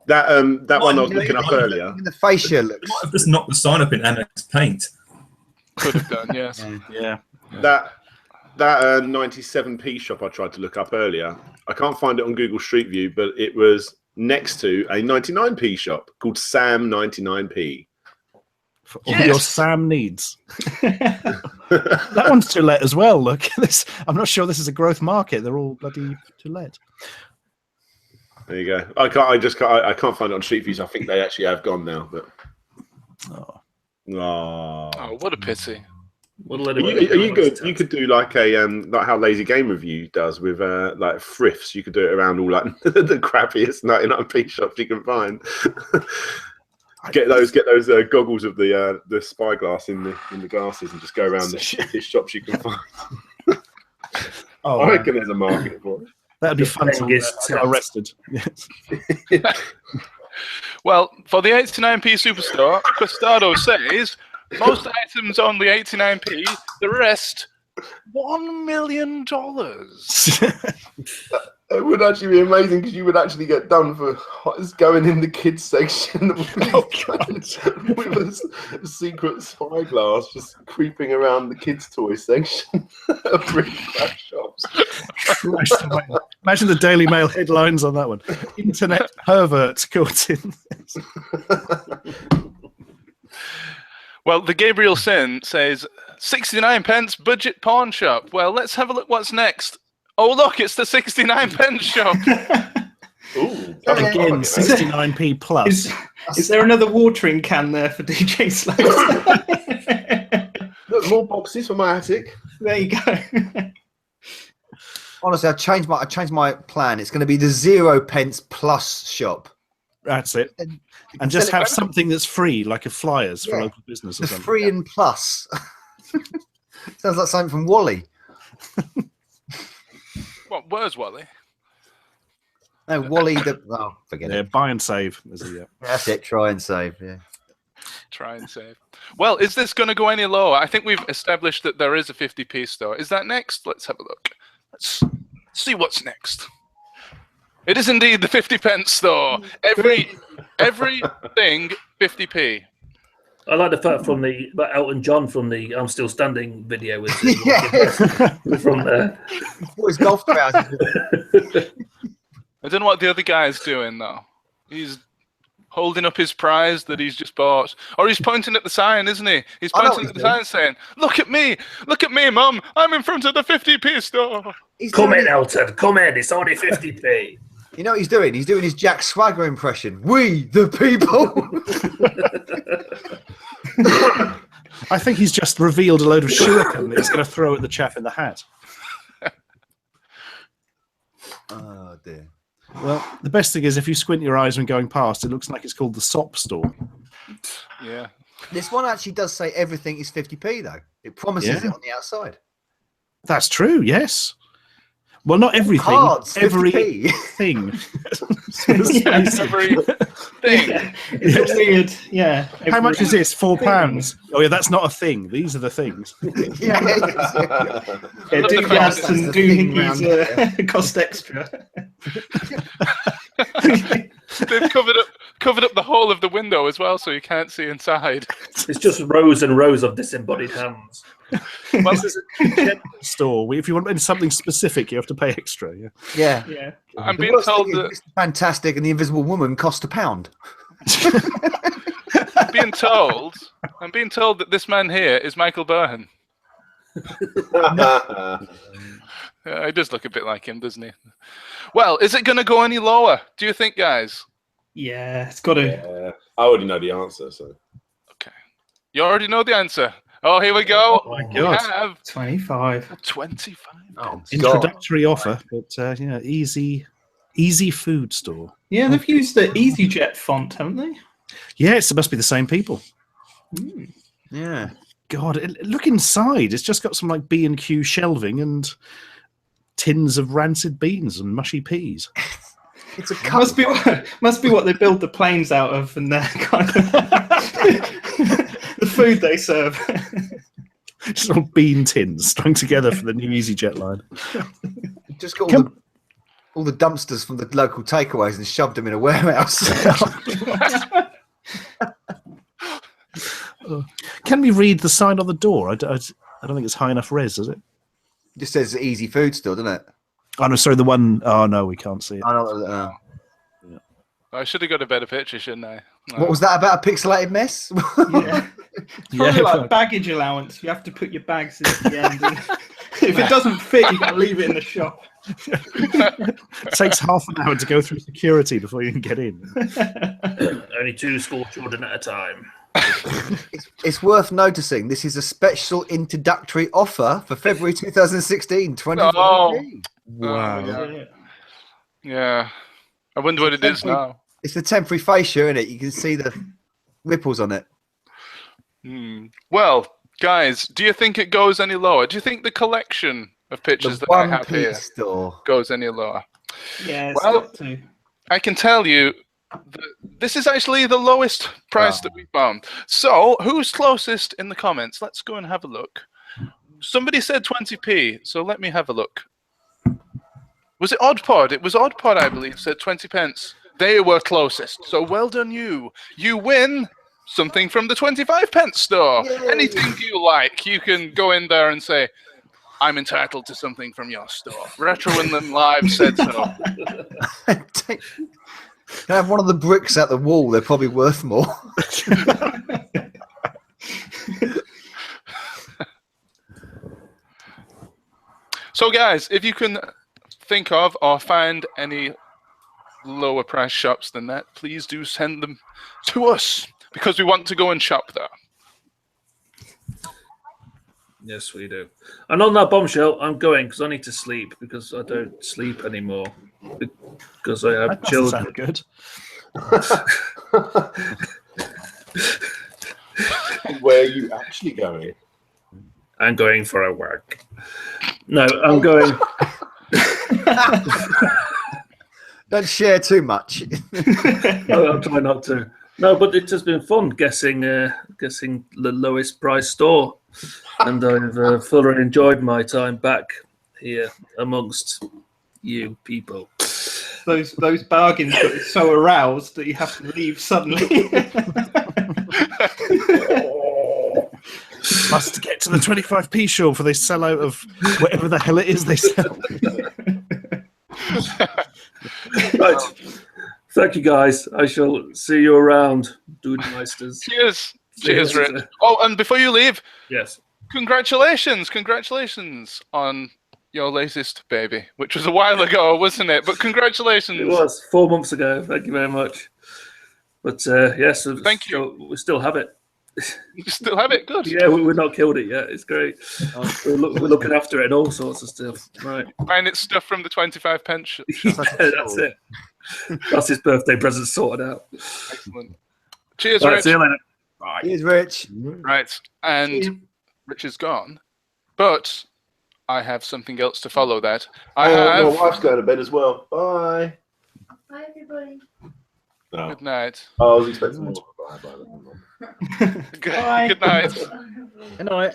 That one I was looking up earlier. The facial looks. Might have just knocked the sign up in MS Paint. Could have done, yes. Yeah. That 97p shop I tried to look up earlier. I can't find it on Google Street View, but it was next to a 99p shop called Sam 99p. For all your Sam needs. That one's to let as well. Look, this. I'm not sure this is a growth market. They're all bloody to let. There you go. I can't find it on Street View. So I think they actually have gone now. But Oh, what a pity. Are you good? You could do like a like how Lazy Game Review does with like thrifts. You could do it around all like the crappiest 99p shops you can find. Get those goggles of the spyglass in the glasses and just go around the shittest shops you can find. I reckon there's a market for it. That'd be fun to get arrested. Yes. Well, for the 89p Superstore, Costado says most items only 89p, the rest $1 million. It would actually be amazing because you would actually get done for going in the kids section with a secret spyglass just creeping around the kids' toy section of brick-and-mortar shops. Imagine the Daily Mail headlines on that one. Internet pervert caught in. Well, the Gabriel Sin says 69 pence budget pawn shop. Well, let's have a look what's next. Oh, look, it's the 69 pence shop. Ooh, Again, 69p plus. Is there another watering can there for DJ Slow? Look, more boxes for my attic. There you go. Honestly, I changed my plan. It's going to be the 0 pence plus shop. That's it. And just have something that's free, like a flyers for local business or The something. free and plus. Sounds like something from Wally. What, where's Wally? No, Wally. Forget Yeah, it. buy and save. That's it. Try and save. Yeah. Try and save. Well, is this going to go any lower? I think we've established that there is a 50p store. Is that next? Let's have a look. Let's see what's next. It is indeed the 50 pence store. Everything 50p. I like the fact from that Elton John from the "I'm Still Standing" video was from there. What is golf trousers? I don't know what the other guy's doing though. He's holding up his prize that he's just bought, or he's pointing at the sign, isn't he? He's pointing at the sign, saying, "Look at me, Mum! I'm in front of the 50p store." Come in, Elton. Come in. It's only 50p. You know what he's doing? He's doing his Jack Swagger impression. We the people. I think he's just revealed a load of shuriken that he's going to throw at the chap in the hat. Oh dear. Well, the best thing is if you squint your eyes when going past, it looks like it's called the Sop store. Yeah. This one actually does say everything is 50p though. It promises it on the outside. That's true, yes. Well, not everything. Cards, everything. Everything. It's weird. Yeah. How much is this? £4. Oh, yeah, that's not a thing. These are the things. Yeah, doodads and doohickeys cost extra. They've covered up the whole of the window as well, so you can't see inside. It's just rows and rows of disembodied hands. Well, this is a general store. If you want something specific, you have to pay extra. Yeah. Yeah. I'm The being worst told thing is that Mr. Fantastic and the Invisible Woman cost £1. I'm being told that this man here is Michael Byrne. Yeah, he does look a bit like him, doesn't he? Well, is it going to go any lower? Do you think, guys? Yeah, it's got to. Yeah, I already know the answer. So Okay, you already know the answer. Oh, here we go. Oh my We God. have 25. 25. Oh, Introductory offer, but easy food store. Yeah, they've used the EasyJet font, haven't they? Yes, it must be the same people. Yeah. God, look inside. It's just got some like B&Q shelving and tins of rancid beans and mushy peas. It's a Must be what they build the planes out of, and they're kind of the food they serve. Just all bean tins strung together for the new EasyJet line. Just got all the dumpsters from the local takeaways and shoved them in a warehouse. Can we read the sign on the door? I don't think it's high enough res, is it? Just says easy food still, doesn't it? Oh, no, sorry, the one... Oh, no, we can't see it. I don't, I should have got a better picture, shouldn't I? What was that about? A pixelated mess? Yeah. Probably like baggage allowance. You have to put your bags in at the end. And if it doesn't fit, you got to leave it in the shop. It takes half an hour to go through security before you can get in. Only 2 school children at a time. It's worth noticing this is a special introductory offer for February 2016. 20. Oh. Wow. Yeah. I wonder what it is now. It's the temporary fascia, isn't it? You can see the ripples on it. Well, guys, do you think it goes any lower? Do you think the collection of pictures that I have here goes any lower? Yeah, it's Well, got to. I can tell you that this is actually the lowest price that we found. So, who's closest in the comments? Let's go and have a look. Somebody said 20p, so let me have a look. Was it Oddpod? It was Oddpod, I believe, said 20 pence. They were closest. So well done you. You win something from the 25 pence store. Yay. Anything you like, you can go in there and say, I'm entitled to something from your store. RetroUnlim Live said so. Can I have one of the bricks at the wall? They're probably worth more. So guys, if you can think of or find any lower price shops than that, please do send them to us because we want to go and shop there. Yes, we do. And on that bombshell, I'm going because I need to sleep because I don't sleep anymore because I have children. Good. Where are you actually going? I'm going for a work. No, I'm going. Don't share too much. I'll try not to. No, but it has been fun guessing the lowest price store, and I've thoroughly enjoyed my time back here amongst you people. Those bargains got you so aroused that you have to leave suddenly. Must get to the 25p shop before they sell out of whatever the hell it is they sell. Right. Thank you, guys. I shall see you around, Dude Meisters. Cheers. Cheers, Rich. Oh, and before you leave, yes, congratulations on your latest baby, which was a while ago, wasn't it? But congratulations. It was 4 months ago. Thank you very much. But yes, thank you. We still have it. You still have it? Good. Yeah, we've not killed it yet. It's great. We're looking after it and all sorts of stuff. Right. And it's stuff from the 25 pence. Yeah, that's it. That's his birthday present sorted out. Excellent. Cheers, Right, Rich. see you later. Bye. Cheers, Rich. Right, and Rich is gone, but I have something else to follow that. My wife's going to bed as well. Bye. Bye, everybody. No. Good night. Oh, I was expecting more. Bye. Good night. Good night.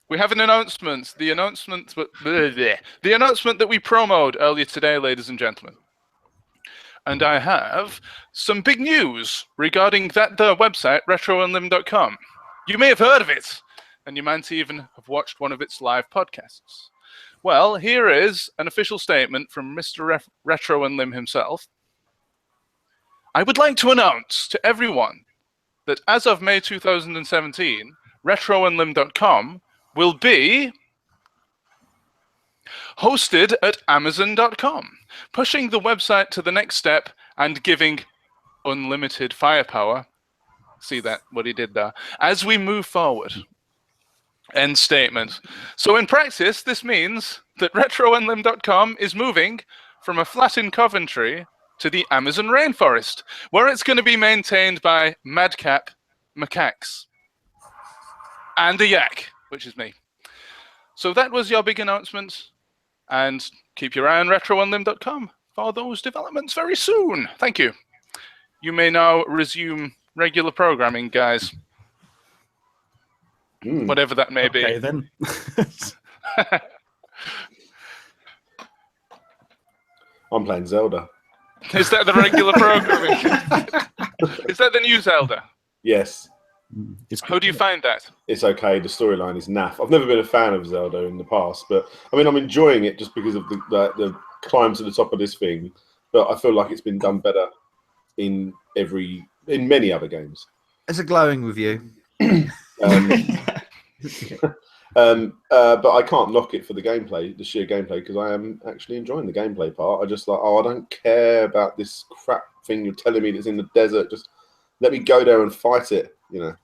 We have an announcement. The announcement that we promoted earlier today, ladies and gentlemen. and I have some big news regarding that website, RetroUnlim.com. You may have heard of it, and you might even have watched one of its live podcasts. Well, here is an official statement from Mr. RetroUnlim himself. I would like to announce to everyone that as of May 2017, RetroUnlim.com will be hosted at Amazon.com, pushing the website to the next step and giving unlimited firepower. See that, what he did there? As we move forward. End statement. So in practice, this means that RetroUnlim.com is moving from a flat in Coventry to the Amazon rainforest, where it's going to be maintained by madcap macaques. And a yak, which is me. So that was your big announcement. And keep your eye on RetroUnlim.com for those developments very soon. Thank you. You may now resume regular programming, guys. Whatever that may be. Okay, then. I'm playing Zelda. Is that the regular programming? Is that the new Zelda? Yes. How do you find that? It's okay. The storyline is naff. I've never been a fan of Zelda in the past, but I mean, I'm enjoying it just because of the climb to the top of this thing. But I feel like it's been done better in many other games. It's a glowing review. But I can't knock it for the gameplay, the sheer gameplay, because I am actually enjoying the gameplay part. I just like, I don't care about this crap thing you're telling me that's in the desert. Just let me go there and fight it. You know,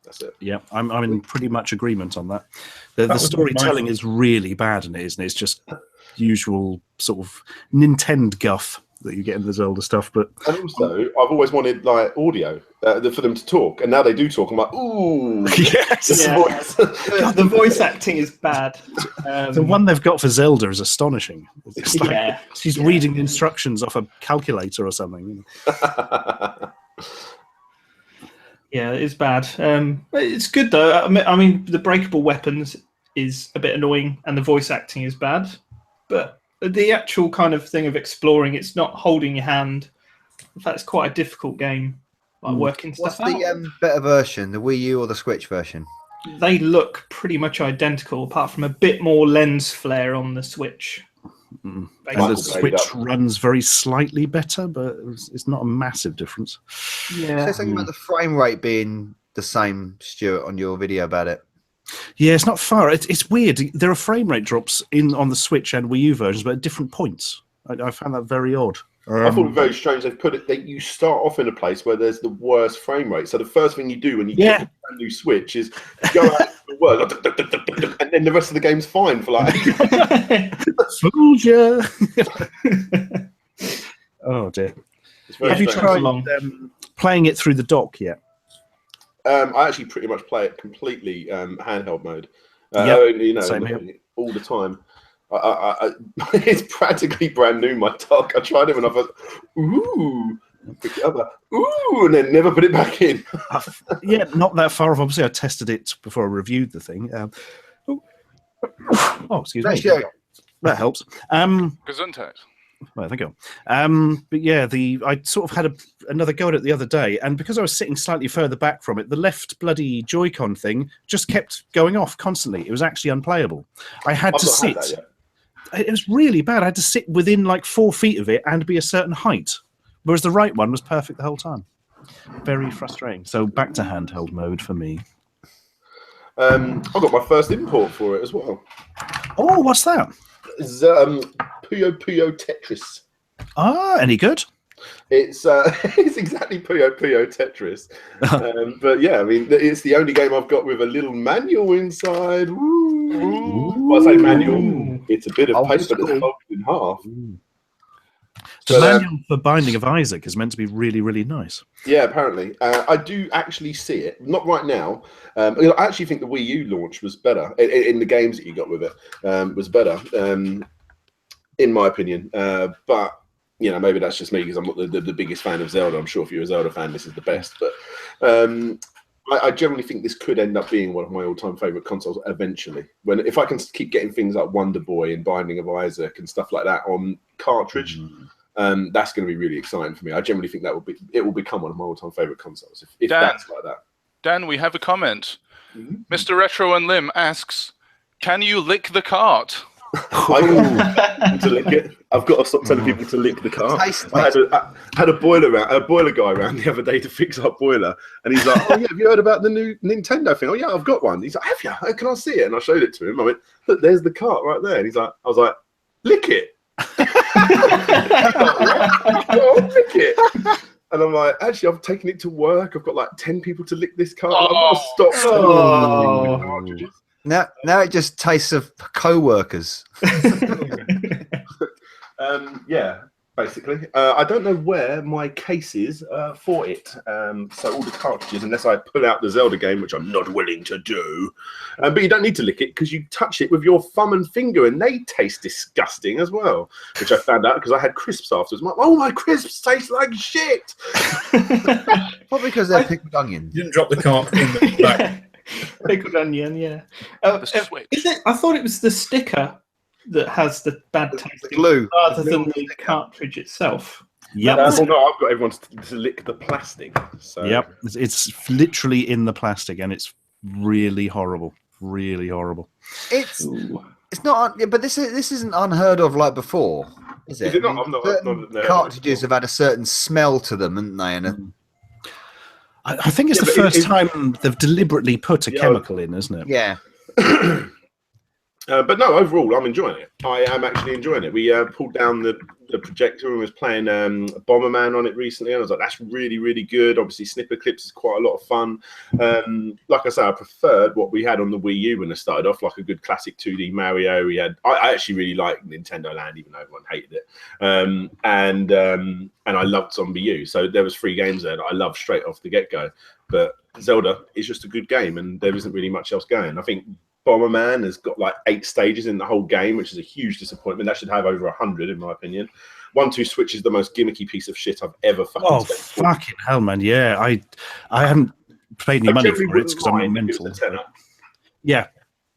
that's it. Yeah, I'm in pretty much agreement on that. The storytelling is really bad in it, isn't it? It's just usual sort of Nintendo guff that you get in the Zelda stuff. But and also, I've always wanted like audio for them to talk, and now they do talk. I'm like, ooh, yes, the voice acting is bad. The one they've got for Zelda is astonishing. It's like she's reading the instructions off a calculator or something. Yeah, it's bad. It's good though. I mean, the breakable weapons is a bit annoying, and the voice acting is bad. But the actual kind of thing of exploring, it's not holding your hand. In fact, it's quite a difficult game, like working stuff out. What's the better version, the Wii U or the Switch version? They look pretty much identical, apart from a bit more lens flare on the Switch. And the Switch runs very slightly better, but it's not a massive difference. Yeah. Say something about the frame rate being the same, Stuart, on your video about it. Yeah, it's not far. It's weird. There are frame rate drops on the Switch and Wii U versions, but at different points. I found that very odd. I thought it was very strange. They've put it that you start off in a place where there's the worst frame rate. So the first thing you do when you get a brand new Switch is go out to the world, and then the rest of the game's fine for like. Fooled ya. Oh dear. Have you tried playing it through the dock yet? I actually pretty much play it completely handheld mode. Same here. All the time. It's practically brand new, my dock. I tried it when I was ooh, pick it up, ooh, and then never put it back in. Yeah, not that far off. Obviously, I tested it before I reviewed the thing. Excuse me. That helps. Gesundheit. Well, thank you. But yeah, I sort of had another go at it the other day, and because I was sitting slightly further back from it, the left bloody Joy-Con thing just kept going off constantly. It was actually unplayable. I had to sit. It was really bad. I had to sit within like 4 feet of it and be a certain height, whereas the right one was perfect the whole time. Very frustrating. So back to handheld mode for me. I got my first import for it as well. Oh, what's that? It's Puyo Puyo Tetris. Ah, any good? It's it's exactly Puyo Puyo Tetris, but yeah, I mean it's the only game I've got with a little manual inside. Well, I say manual, it's a bit of paper that's folded in half. The manual for Binding of Isaac is meant to be really, really nice. Yeah, apparently. I do actually see it. Not right now. I actually think the Wii U launch was better. In the games that you got with it was better, in my opinion. But, you know, maybe that's just me because I'm not the biggest fan of Zelda. I'm sure if you're a Zelda fan, this is the best. But I generally think this could end up being one of my all-time favourite consoles eventually. If I can keep getting things like Wonder Boy and Binding of Isaac and stuff like that on cartridge, That's going to be really exciting for me. I generally think it will become one of my all-time favorite consoles if Dan, that's like that. Dan, we have a comment. Mr. RetroUnlim asks, "Can you lick the cart?" I to lick it. I've got to stop telling people to lick the car. I had a boiler guy around the other day to fix our boiler, and he's like, "Oh yeah, have you heard about the new Nintendo thing?" "Oh yeah, I've got one." He's like, "Have you? Oh, can I see it?" And I showed it to him. I went, "Look, there's the cart right there." And he's like, "I was like, lick it." Lick it. And I'm like, actually, I've taken it to work. I've got like 10 people to lick this cart. I've got to stop. Cartridges. Now it just tastes of co-workers. Yeah, basically. I don't know where my case is for it. So all the cartridges, unless I pull out the Zelda game, which I'm not willing to do. But you don't need to lick it because you touch it with your thumb and finger, and they taste disgusting as well, which I found out because I had crisps afterwards. I'm like, oh, my crisps taste like shit. Probably because they're pickled onion. You didn't drop the cart in the back. Pickled onion, yeah. Is it? I thought it was the sticker that has the bad taste glue rather than the cartridge itself. Yeah. Well, no, I've got everyone to lick the plastic. So. Yep. It's literally in the plastic, and it's really horrible. Really horrible. It's not, but this isn't unheard of like before, is it? Is it not? Certain cartridges have had a certain smell to them, haven't they? And I think it's the first time they've deliberately put a chemical in, isn't it? Yeah. But no, overall, I'm enjoying it. I am actually enjoying it. We pulled down the projector and was playing Bomberman on it recently, and I was like, that's really, really good. Obviously, Snipper Clips is quite a lot of fun. Like I say, I preferred what we had on the Wii U when it started off, like a good classic 2D Mario. I actually really liked Nintendo Land, even though everyone hated it. And I loved Zombie U. So there was 3 games there that I loved straight off the get-go. But Zelda is just a good game, and there isn't really much else going. I think Bomberman has got like 8 stages in the whole game, which is a huge disappointment. That should have over 100, in my opinion. 1-2 Switch is the most gimmicky piece of shit I've ever fucking spent. Fucking hell, man! Yeah, I haven't paid any money for it because I'm mental. Yeah,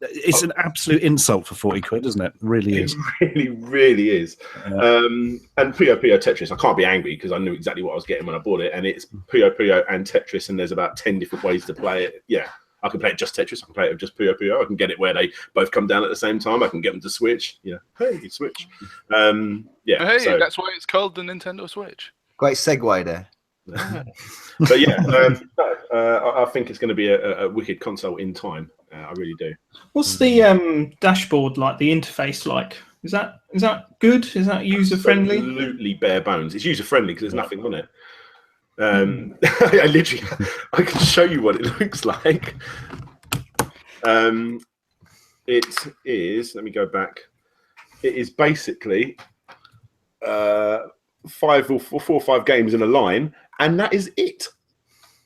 it's an absolute insult for 40 quid, isn't it? It really is. It really, really is. Yeah. And Puyo Puyo Tetris, I can't be angry because I knew exactly what I was getting when I bought it, and it's Puyo Puyo and Tetris, and there's about 10 different ways to play it. Yeah. I can play it just Tetris. I can play it just Puyo Puyo. I can get it where they both come down at the same time. I can get them to switch. Yeah. Hey, switch. Yeah. Hey, so that's why it's called the Nintendo Switch. Great segue there. But yeah, I think it's going to be a wicked console in time. I really do. What's the dashboard like? The interface like? Is that good? Is that user friendly? Absolutely bare bones. It's user friendly because there's nothing on it. I can show you what it looks like. It is, let me go back. It is basically 4 or 5 games in a line, and that is it.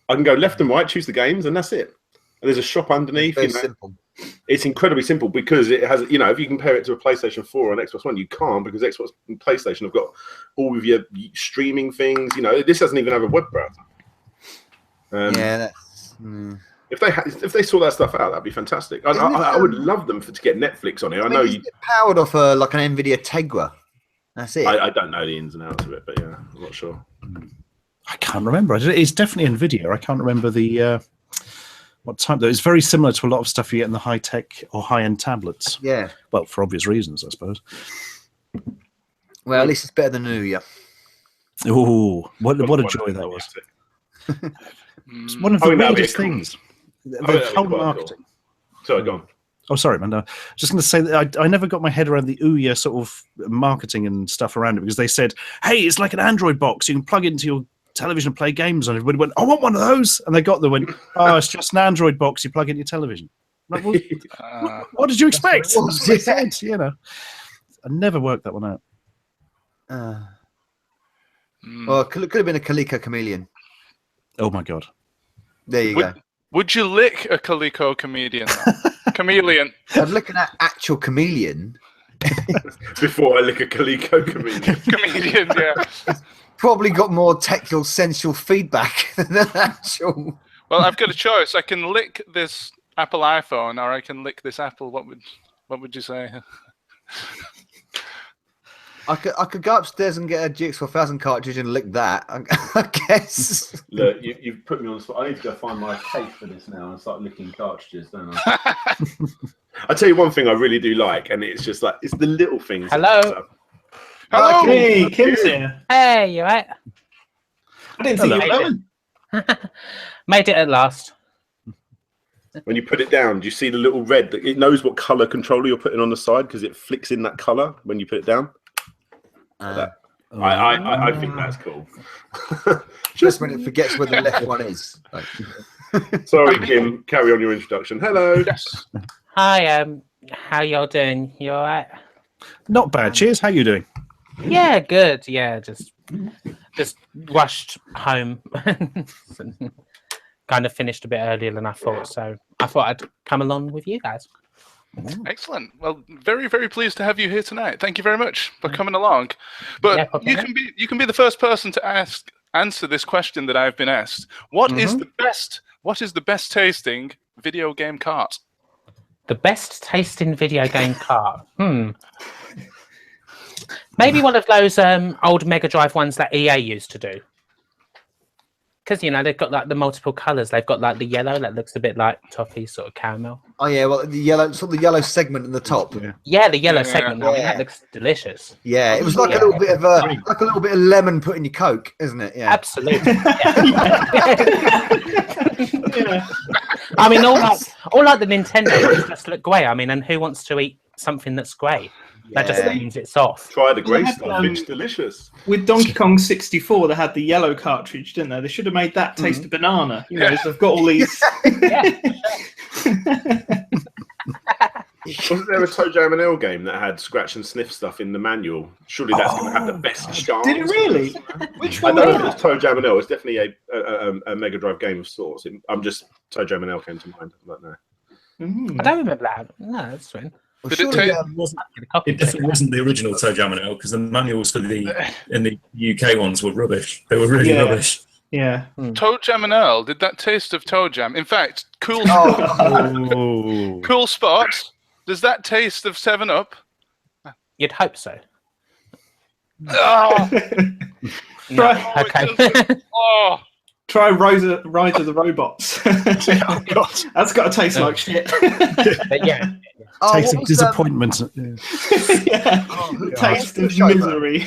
I can go left and right, choose the games, and that's it. And there's a shop underneath. It's very simple. It's incredibly simple because it has, if you compare it to a PlayStation 4 or an Xbox One, you can't, because Xbox and PlayStation have got all of your streaming things. This doesn't even have a web browser. If they saw that stuff out, that'd be fantastic. I would love them to get Netflix on it. I know you powered off like an NVIDIA Tegra. That's it. I don't know the ins and outs of it, but yeah, I'm not sure. I can't remember. It's definitely NVIDIA. I can't remember the what type though. It's very similar to a lot of stuff you get in the high tech or high end tablets. Yeah. Well, for obvious reasons, I suppose. Well, at least it's better than new, yeah. Oh, what a joy that was! It's one of the weirdest things. The whole marketing. Sorry, go on. Oh, sorry, man. Just going to say that I never got my head around the Ouya sort of marketing and stuff around it, because they said, "Hey, it's like an Android box. You can plug it into your television and play games." And everybody went, "I want one of those." And they got them and went, "Oh, it's just an Android box. You plug it in your television." Like, well, what did you expect? I never worked that one out. Well, it could have been a Calico Chameleon. Oh my god! There you go. Would you lick a Calico Chameleon? Chameleon. I'm looking at actual chameleon. Before I lick a Calico Chameleon. Chameleon, yeah. Probably got more tactile sensual feedback than actual. Well, I've got a choice. I can lick this Apple iPhone, or I can lick this Apple. What would you say? I could go upstairs and get a Jigsaw 1000 cartridge and lick that. I guess. Look, you've put me on the spot. I need to go find my case for this now and start licking cartridges, don't I? I tell you one thing I really do like, and it's just like it's the little things. Hello. Hello. Hey, Kim's here. Hey, you right? I didn't think you were coming. Made it at last. When you put it down, do you see the little red? It knows what color controller you're putting on the side because it flicks in that color when you put it down. I think that's cool. Just when it forgets where the left one is. Sorry, Kim. Carry on your introduction. Hello. Yes. Hi, how y'all doing? You all right? Not bad. Cheers. How you doing? Yeah, good. Yeah, just rushed home. Kind of finished a bit earlier than I thought, so I thought I'd come along with you guys. Excellent. Well, very, very pleased to have you here tonight. Thank you very much for coming along. But Yeah, you can be the first person to answer this question that I've been asked. What is the best tasting video game cart? The best tasting video game cart. Maybe one of those old Mega Drive ones that EA used to do. Because, you know, they've got like the multiple colours. They've got like the yellow that looks a bit like toffee, sort of caramel. Oh yeah, well the yellow, sort of the yellow segment in the top. Yeah, the yellow segment. I mean, that looks delicious. Yeah, it was like a little bit of lemon put in your Coke, isn't it? Yeah, Absolutely. Yeah. I mean, all like the Nintendo ones just look grey. I mean, and who wants to eat something that's grey? That just means it's off. Try the grey stuff. It's delicious. With Donkey Kong 64, they had the yellow cartridge, didn't they? They should have made that taste of banana. You know, they've got all these. Wasn't there a Toe Jam and Earl game that had scratch and sniff stuff in the manual? Surely that's going to have the best chance. Did it really? Which one? I don't know if it was Toe Jam and Earl. It's definitely a Mega Drive game of sorts. Toe Jam and Earl came to mind. I don't know. I don't remember that. No, that's fine. Well, Did it It definitely wasn't the original Toe Jam and Earl because the manuals for the UK ones were rubbish. They were really rubbish. Yeah. Toe Jam and Earl, did that taste of Toe Jam? In fact, Cool Spot, does that taste of 7-Up? You'd hope so. Oh, No, it okay. doesn't. Oh. Try Rise of the Robots. Oh, God. That's got to taste like shit. But yeah. Taste of disappointment. Taste of misery.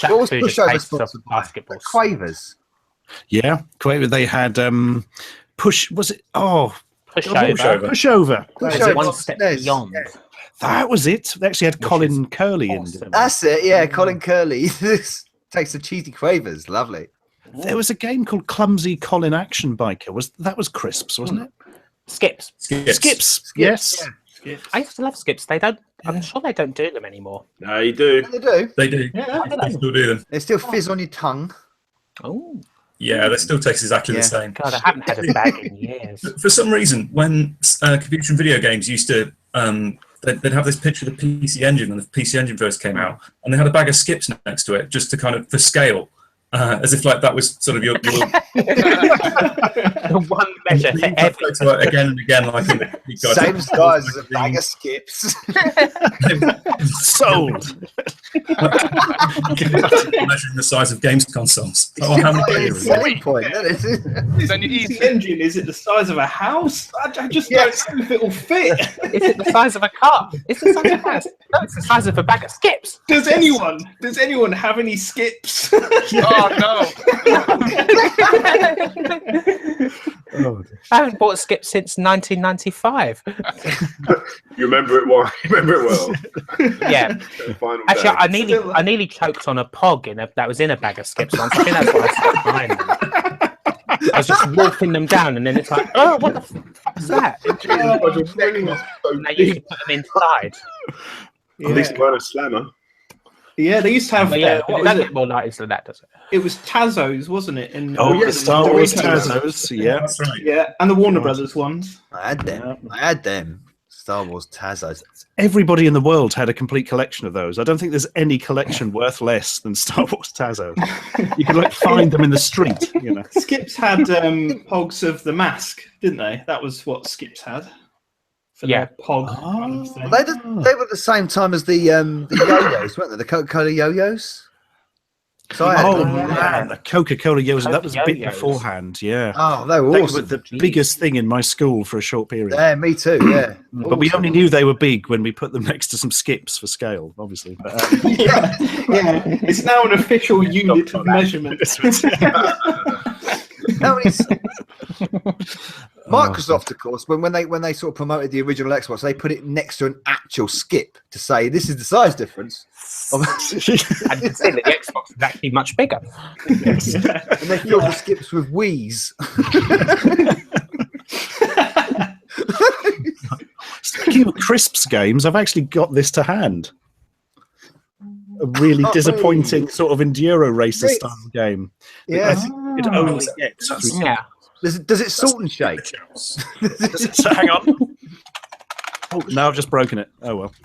What was Pushover of basketball? Quavers. Yeah, they had push. Was it? Oh, Pushover. Pushover. One step beyond. Yeah. That was it. They actually had Colin Curley in. Awesome. That's it. Yeah, Colin Curley. This takes the cheesy Quavers. Lovely. There was a game called Clumsy Colin Action Biker. That was Crisps, wasn't it? Skips. Skips. Yes. Yeah. I used to love skips. I'm sure they don't do them anymore. No, you do. They do. They do. Yeah, They still do them. They still fizz on your tongue. Oh Yeah, they still taste exactly the same. God, I haven't had a bag in years. For some reason, when computer and video games used to, they'd have this picture of the PC Engine when the PC Engine first came out, and they had a bag of skips next to it just to kind of for scale. As if like that was sort of your The one measure for everything. photo again and again, like Same size as a bag of skips. Sold. Measuring the size of games consoles. Oh, how many players? Selling point, isn't it? Then you eat The it. engine, is it the size of a house? I just don't know if it'll fit. Is it the size of a car? It's the size of a house. No, it's the size of a bag of skips. Does anyone have any skips? Oh no! I haven't bought skips since 1995. You remember it well. You remember it well. Yeah. The final Actually, day. I nearly choked on a pog that was in a bag of skips once. I think that's why I stopped buying them. I was just wolfing them down, and then it's like, oh, what the fuck is that? Now you can put them inside. At least mine a slammer. Yeah, they used to have. But yeah, what it was doesn't it? get more lighters than that, does it? It was Tazos, wasn't it? In, Star the Wars Doritos. Tazos. Yeah. That's right. Yeah, and the Warner Brothers ones. I had them. Star Wars Tazos. Everybody in the world had a complete collection of those. I don't think there's any collection worth less than Star Wars Tazos. You could find them in the street. You know. Skips had Pogs of the Mask, didn't they? That was what Skips had. for their POG kind of thing. They were at the same time as the yo-yos, weren't they? The Coca-Cola yo-yos. So I had man, the Coca-Cola yo-yos. That was a bit Yo-yos. beforehand, yeah. Oh, they were They awesome. were the biggest thing in my school for a short period. Yeah, me too. Yeah, But we only knew they were big when we put them next to some skips for scale, obviously. But, yeah, it's now an official unit of measurement. How many? Microsoft, of course, when they sort of promoted the original Xbox, they put it next to an actual skip to say this is the size difference. And to say that the Xbox is actually much bigger. Yes. And they filled the skips with Wii's. Speaking of crisps games, I've actually got this to hand. A really disappointing sort of enduro racer style game. Yeah. It only gets through. Yeah. Does it salt and shake? Hang on. Oh, no, I've just broken it. Oh well.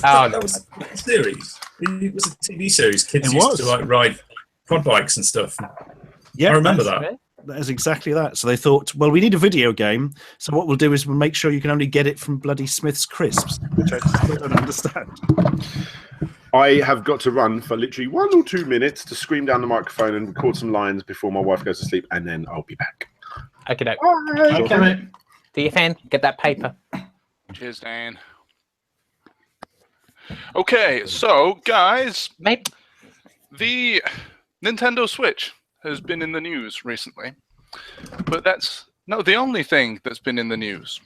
Oh, That was a series. It was a TV series. Kids It used was. to like ride quad bikes and stuff. Yeah, I remember that. That is exactly that. So they thought, well, we need a video game. So what we'll do is we'll make sure you can only get it from bloody Smith's Crisps, which I still don't understand. I have got to run for literally 1 or 2 minutes to scream down the microphone and record some lines before my wife goes to sleep, and then I'll be back. Okay, Okay, mate. do your fan. Get that paper. Cheers, Dan. Okay, so guys, Maybe. the Nintendo Switch has been in the news recently, but that's not the only thing that's been in the news.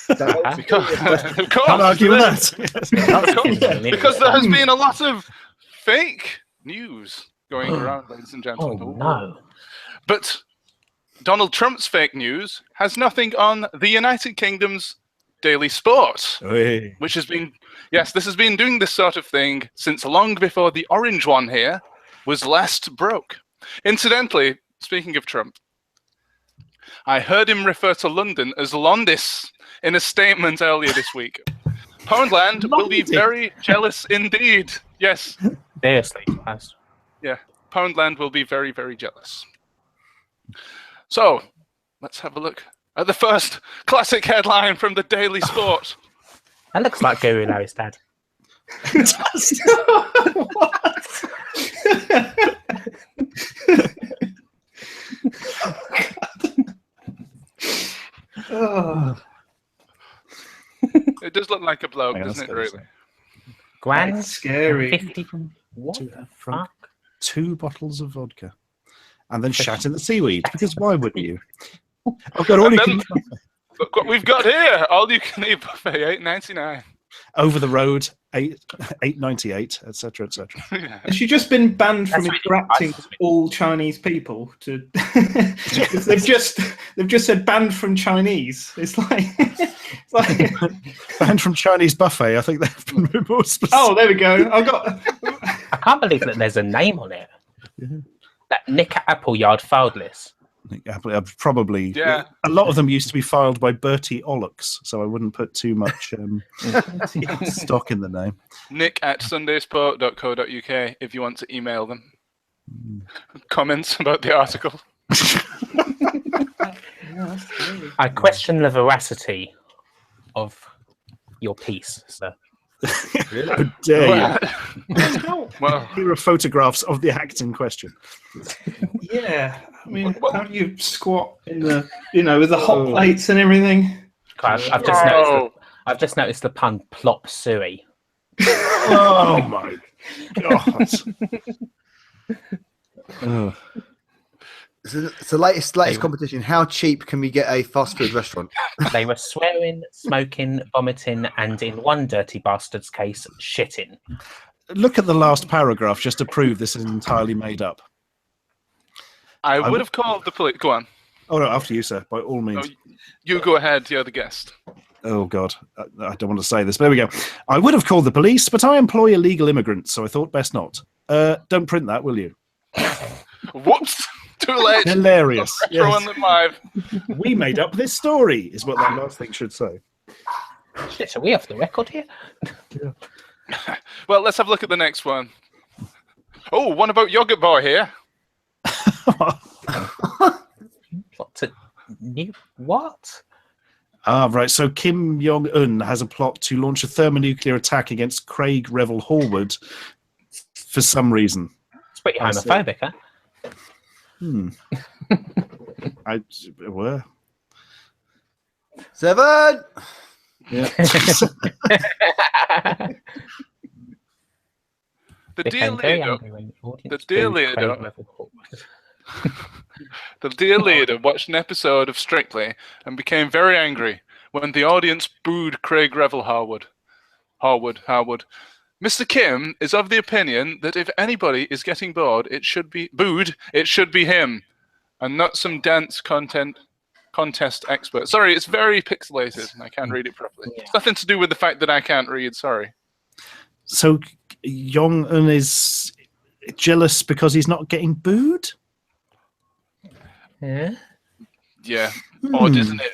Because, of course, Can't argue with that. because there has been a lot of fake news going around, ladies and gentlemen. Oh, no. But Donald Trump's fake news has nothing on the United Kingdom's Daily Sport, Hey. which has been, yes, this has been doing this sort of thing since long before the orange one here was last broke. Incidentally, speaking of Trump, I heard him refer to London as Londis in a statement earlier this week. Poundland will be very jealous indeed. Yes. Seriously. Yeah. Poundland will be very, very jealous. So, let's have a look at the first classic headline from the Daily Sport. That looks like Guru Larry's dad. Oh. It does look like a bloke, Hang on, doesn't it, that's really? Grand That's scary. 50 from what the From fuck? 2 bottles of vodka. And then shat in the seaweed, because why wouldn't you? I've got all you can Look what we've got here. All you can eat buffet, $8.99. over the road, $8.98, etc., etc. Yeah. Has she just been banned from That's really interacting nice. with all Chinese people? To they've just said banned from Chinese. It's like Banned from Chinese buffet. I think they've been more specific. oh, there we go. I got I can't believe that there's a name on it. That Nick Appleyard filed list. Probably. Yeah. A lot of them used to be filed by Bertie Ollocks, so I wouldn't put too much stock in the name. nick@sundaysport.co.uk if you want to email them. Comments about the article. I question the veracity of your piece, sir. How dare you? Well, Here are photographs of the act in question. yeah. I mean, how do you squat in the with the hot plates and everything? I've just noticed the pun plop suey. Oh my god. Ugh. It's the latest competition. How cheap can we get a fast food restaurant? They were swearing, smoking, vomiting, and in one dirty bastard's case, shitting. Look at the last paragraph just to prove this is entirely made up. I would have called the police. Go on. Oh no, after you, sir, by all means. You go ahead. You're the guest. Oh god, I don't want to say this, but there we go. I would have called the police, but I employ illegal immigrants, so I thought best not. Don't print that, will you? Whoops. Too late. Hilarious. RetroUnlim Live. We made up this story, is what that last thing should say. Shit, are we off the record here? Well, let's have a look at the next one. Oh, one about Yogurt Boy here. What? Ah, right. So Kim Jong-un has a plot to launch a thermonuclear attack against Craig Revel Horwood for some reason. It's pretty homophobic, huh? Were. 7. Yeah. The dear leader watched an episode of Strictly and became very angry when the audience booed Craig Revel Harwood. Mr. Kim is of the opinion that if anybody is getting bored, it should be him, and not some dance contest expert. Sorry, it's very pixelated and I can't read it properly. Yeah. It's nothing to do with the fact that I can't read, sorry. So Jong-un is jealous because he's not getting booed? Yeah. Yeah. Odd, isn't it?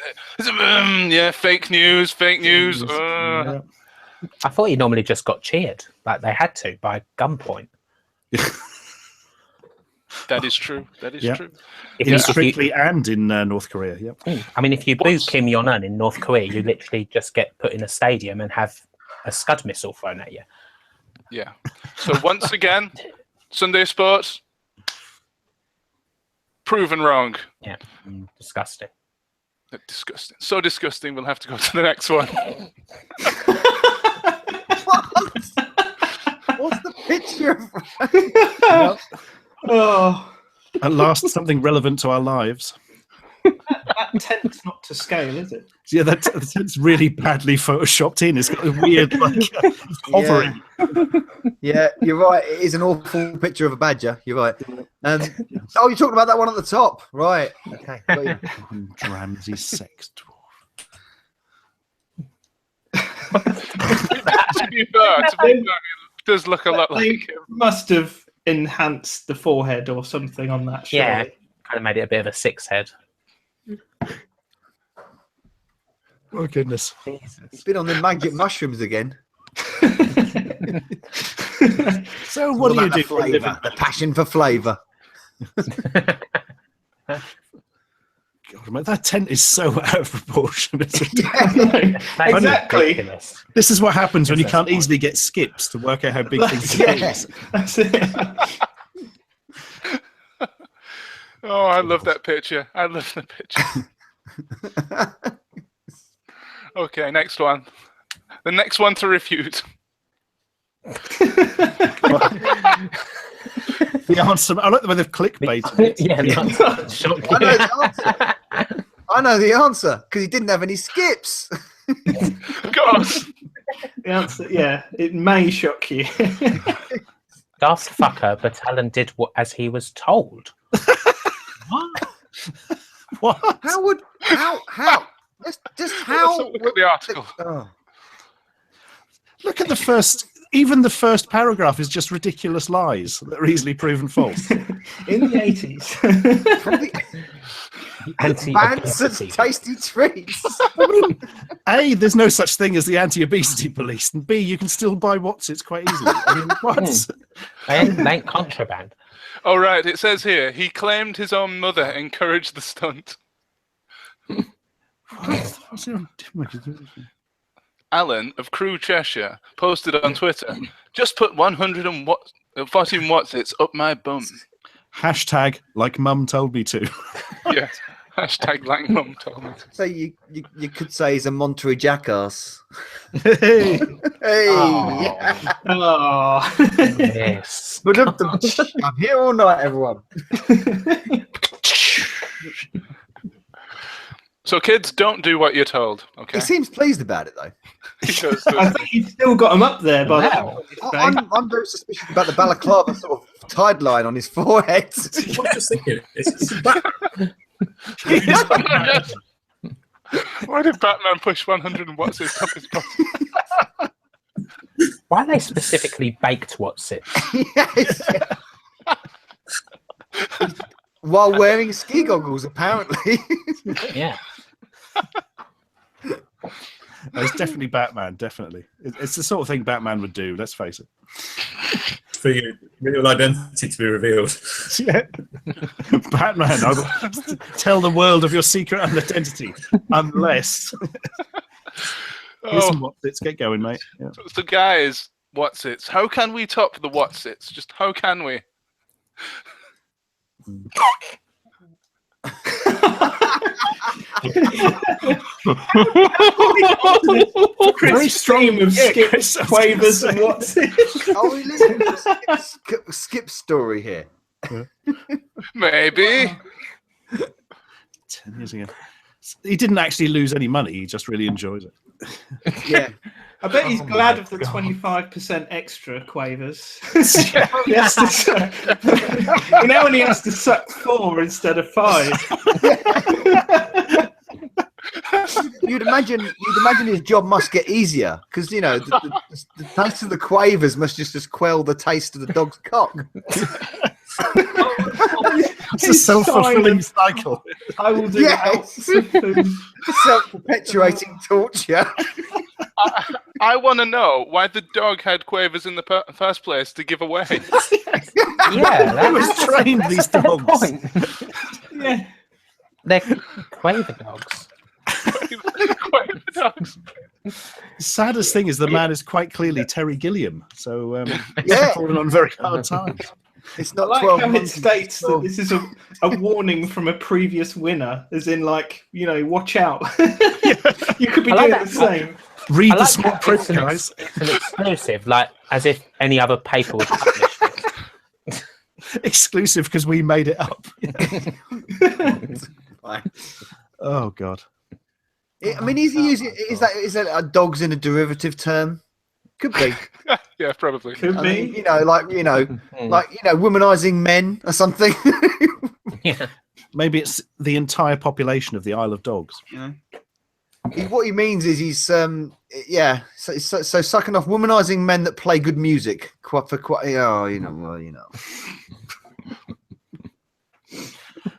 Yeah, fake news. Yeah. I thought he normally just got cheered, like they had to, by gunpoint. That is true. That is true. In Strictly and in North Korea, yep. I mean, if you boo Kim Jong-un in North Korea, you literally just get put in a stadium and have a Scud missile thrown at you. Yeah. So once again, Sunday Sports, proven wrong. Yeah. Disgusting. Disgusting. So disgusting, we'll have to go to the next one. What's the picture? Oh, At last, something relevant to our lives. that tent's not to scale, is it? Yeah, that tent's really badly photoshopped in. It's got a weird, hovering. Yeah, you're right. It is an awful picture of a badger. You're right. Oh, you're talking about that one at the top, right? Okay. got you. Ramsey sex dwarf. To be fair, it does look a lot like They him. must have enhanced the forehead or something on that. Yeah. surely. Kind of made it a bit of a six head. Oh, goodness. He's been on the magic mushrooms again. So, what do you do for a living? The passion for flavour. God, man, that tent is so out of proportion. Exactly. Ridiculous. This is what happens when you can't easily get skips to work out how big things are. Yes, that's it. Oh, I love that picture. I love the picture. Okay, next one. The next one to refute. The answer. I like the way they've clickbaited it. Yeah, the answer's shocking. I know the answer because he didn't have any skips. God. The answer, yeah, it may shock you. Daft fucker, but Alan did as he was told. What? How? Just how? Look at the article. Oh. Look at the first. Even the first paragraph is just ridiculous lies that are easily proven false. In the 80s. Bands of tasty treats. I mean, A, there's no such thing as the anti-obesity police, and B, you can still buy Wotsits quite easily. I mean, what? They ain't contraband. Oh, right. It says here, he claimed his own mother encouraged the stunt. Alan of Crewe, Cheshire, posted on Twitter, just put 114 Wotsits up my bum. Hashtag like mum told me to. Yeah. Hashtag like mum told me to. So you could say he's a Monterey jackass. Hey. Hey. Oh. Yeah. Oh. Yes. I'm here all night, everyone. So kids, don't do what you're told, okay? He seems pleased about it, though. Because I think he's still got him up there by now. I'm very suspicious about the balaclava sort of tide line on his forehead. I'm just thinking, it's back. Why did Batman push 100 Wotsits up his bum? Why are they specifically baked Wotsits? Yes. While wearing ski goggles, apparently. Yeah. It's definitely Batman, definitely. It's the sort of thing Batman would do, let's face it. For your real identity to be revealed. Yeah. Batman, I will tell the world of your secret identity, unless. Here's some what's-its. Get going, mate. Yeah. So guys, what's-its? How can we top the what's-its? Just how can we? Very stream of skips, quavers, and what's-its. Are we listening to a skip story here? Maybe. 10 years ago. He didn't actually lose any money. He just really enjoys it. Yeah. I bet he's glad of the 25% extra quavers. He has to you know when he has to suck 4 instead of 5. You'd imagine his job must get easier because you know the taste of the quavers must just quell the taste of the dog's cock. It's a self-fulfilling cycle. I will do self-perpetuating torture. I want to know why the dog had quavers in the first place to give away. Yeah, Who has trained these dogs? Yeah. They're quaver dogs. Quaver dogs. The saddest thing is the man is quite clearly Terry Gilliam, so Yeah. he's fallen on very hard times. It's I not like 12 how it months. states that this is a warning from a previous winner, as in, like, you know, watch out. You could be I like doing that. the same. Read I the like small that print, it's an guys. It's an exclusive, like as if any other paper would publish it. Exclusive because we made it up. Oh God. I mean, is he using? Is that a dogs in a derivative term? Could be. Yeah, probably. Could I be. mean, you know, like womanizing men or something. Yeah. Maybe it's the entire population of the Isle of Dogs. What he means is he's so sucking off womanizing men that play good music.